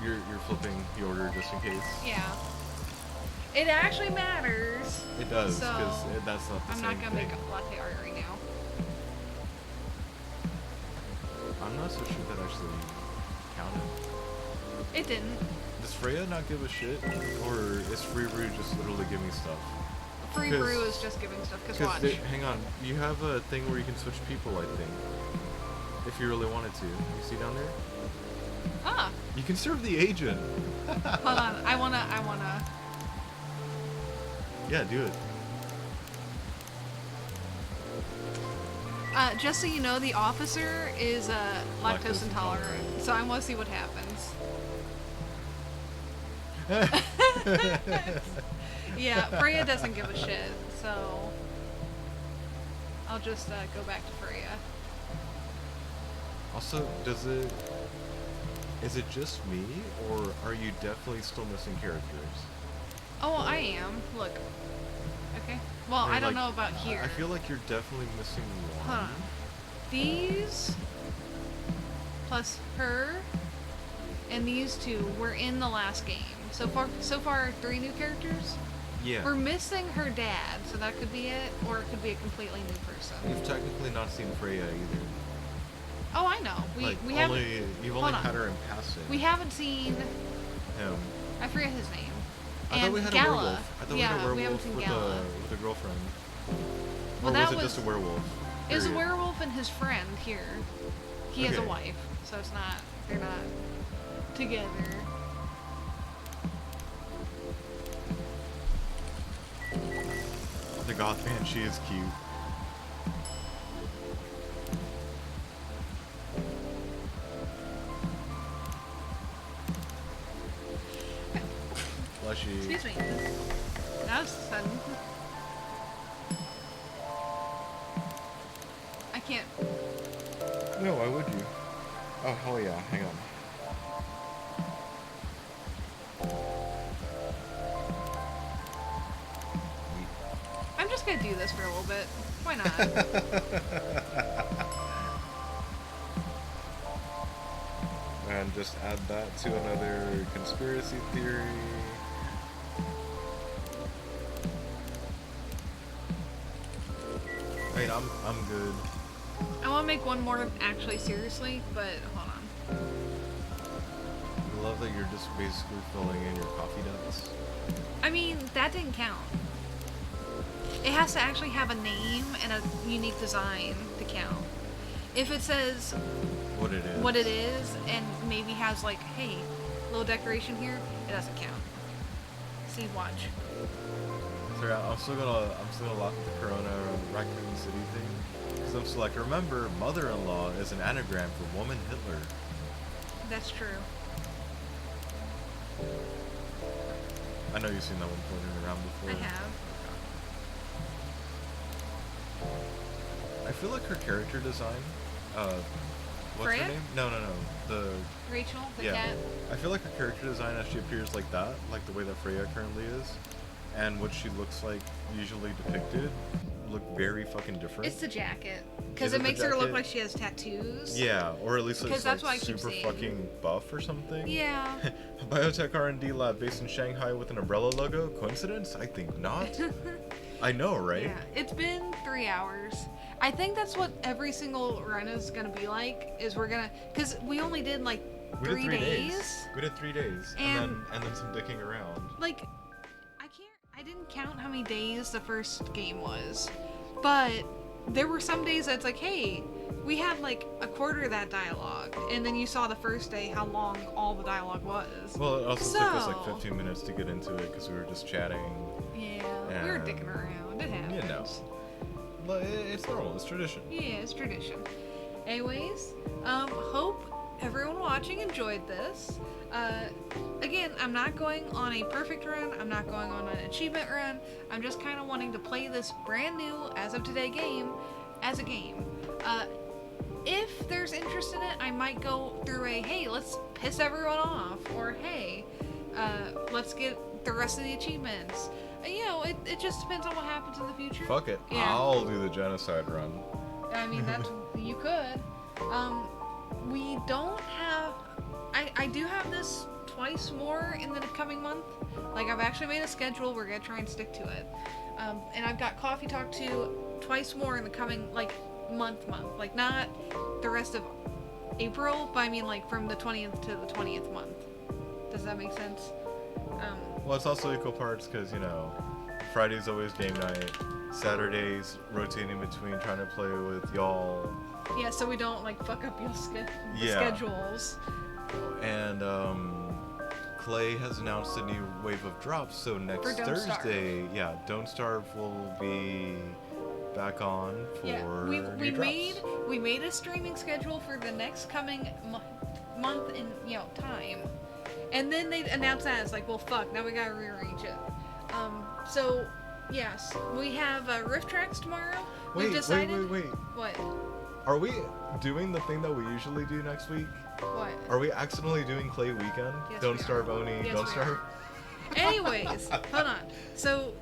You're flipping the order just in case. Yeah. It actually matters. It does, So, because that's not the I'm same not gonna thing. make a latte art right now. I'm not so sure that actually counted. It didn't. Does Freya not give a shit, or is Free Brew just literally giving stuff? Free 'Cause- Brew is just giving stuff, because watch. Hang on, you have a thing where you can switch people, I think, if you really wanted to. You see down there? Ah, You can serve the agent. hold on. I wanna. Yeah, do it. Just so you know, the officer is lactose Lactose intolerant, so I want to see what happens. Yeah, Freya doesn't give a shit, so I'll just go back to Freya. Also, is it just me, or are you definitely still missing characters? Oh, I am. Look. Okay. Well, I don't like, know about here. I feel like you're definitely missing one. Hold on. These plus her and these two were in the last game. So far 3 new characters. Yeah. We're missing her dad, so that could be it, or it could be a completely new person. You've technically not seen Freya either. Oh, I know. We haven't. You've hold only on. had her in passing. We haven't seen. Him. I forget his name. I thought we had Gala. a werewolf. I thought Yeah, we had a we haven't werewolf seen with Gala. with a girlfriend. Well, Or that was it was- just a werewolf? It was a Period? werewolf and his friend here. He has a Okay. wife, so it's not. They're not together. The goth man, she is cute. Bless you. Excuse me. That was sudden. I can't. No, why would you? Oh, hell yeah. Hang on. I'm just gonna do this for a little bit. Why not? And just add that to another conspiracy theory. I mean, I'm good. I want to make one more actually seriously, but hold on. I love that you're just basically filling in your coffee ducks. I mean, that didn't count. It has to actually have a name and a unique design to count. If it says What it is. and maybe has like, hey, little decoration here, it doesn't count. See, watch. Sorry, I'm still gonna lock the Corona Raccoon City thing. Because I'm still like, remember, mother-in-law is an anagram for woman Hitler. That's true. I know you've seen that one floating around before. I have. I feel like her character design, what's Freya? her name? No, the Rachel, the yeah. cat. I feel like her character design as she appears like that, like the way that Freya currently is, and what she looks like usually depicted, look very fucking different. It's the jacket. Because Is it it the makes her look jacket? like she has tattoos. Yeah, or at least Because it's that's like what I keep super seeing. fucking buff or something. Yeah. A biotech R&D lab based in Shanghai with an umbrella logo. Coincidence? I think not. I know, right? Yeah. It's been 3 hours. I think that's what every single run is gonna be like. Is we're gonna, because we only did like We did 3 3 days. We did 3 days, And- and then some dicking around. Like, I didn't count how many days the first game was, but there were some days that's like, hey, we had like a quarter of that dialogue, and then you saw the first day how long all the dialogue was. Well, it also took us like So- 15 minutes to get into it because we were just chatting. Yeah, we were dicking around. It happens. You know. But it's normal. It's tradition. Yeah, it's tradition. Anyways, hope everyone watching enjoyed this. Again, I'm not going on a perfect run. I'm not going on an achievement run. I'm just kind of wanting to play this brand new, as of today, game as a game. If there's interest in it, I might go through a, hey, let's piss everyone off, or hey, let's get the rest of the achievements. You know, it just depends on what happens in the future. Fuck it. Yeah. I'll do the genocide run. I mean, that's you could. We don't have. I do have this twice more in the coming month. Like, I've actually made a schedule. We're gonna try and stick to it. And I've got Coffee Talk 2 twice more in the coming month. Like, not the rest of April, but I mean like from the 20th to the 20th month. Does that make sense? Well, it's also equal parts because, you know, Friday's always game night. Saturdays rotating between trying to play with y'all. Yeah, so we don't like fuck up your Yeah. schedules. And Clay has announced a new wave of drops, so next For Don't Starve. Thursday, yeah, Don't Starve will be back on for we new drops. we made a streaming schedule for the next coming month in time, and then they announced that it's like, well, fuck, now we gotta rearrange it. So yes, we have Rift Tracks tomorrow. We've decided. Wait. What? Are we doing the thing that we usually do next week? What? Are we accidentally doing Clay Weekend? Yes, Don't we are. Starve Oni, Yes, Don't we Starve. Anyways, hold on. So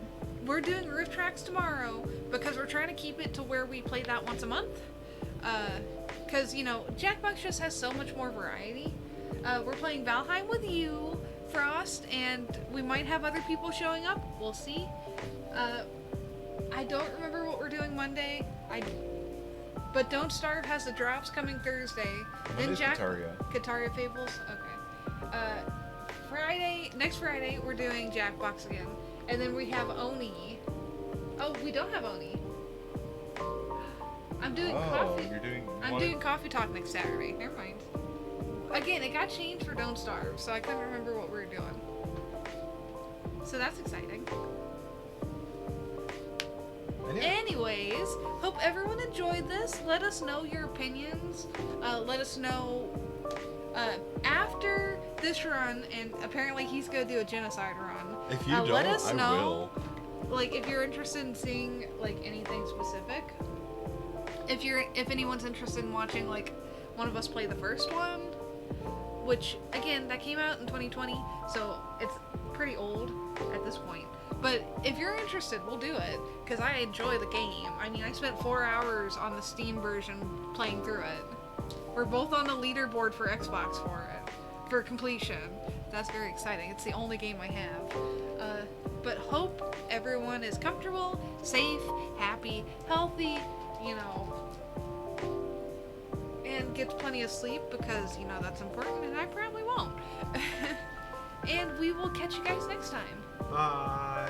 we're doing Rift Tracks tomorrow because we're trying to keep it to where we play that once a month. Because Jackbox just has so much more variety. We're playing Valheim with you, Frost, and we might have other people showing up. We'll see. I don't remember what we're doing Monday. But Don't Starve has the drops coming Thursday. Monday's Kataria. Kataria Fables? Okay. Next Friday, we're doing Jackbox again. And then we have Oni. Oh, we don't have Oni. I'm doing coffee. I'm doing Coffee Talk next Saturday. Never mind. Again, it got changed for Don't Starve, so I couldn't remember what we were doing. So that's exciting. Anyways, hope everyone enjoyed this. Let us know your opinions. Let us know after this run, and apparently he's gonna do a genocide run. If you don't, let us I know, will. like, if you're interested in seeing like anything specific. If anyone's interested in watching like one of us play the first one, which again that came out in 2020, so it's pretty old at this point. But if you're interested, we'll do it, because I enjoy the game. I mean, I spent 4 hours on the Steam version playing through it. We're both on the leaderboard for Xbox for it, for completion. That's very exciting. It's the only game I have. But hope everyone is comfortable, safe, happy, healthy, and gets plenty of sleep, because, that's important, and I probably won't. And we will catch you guys next time. Bye.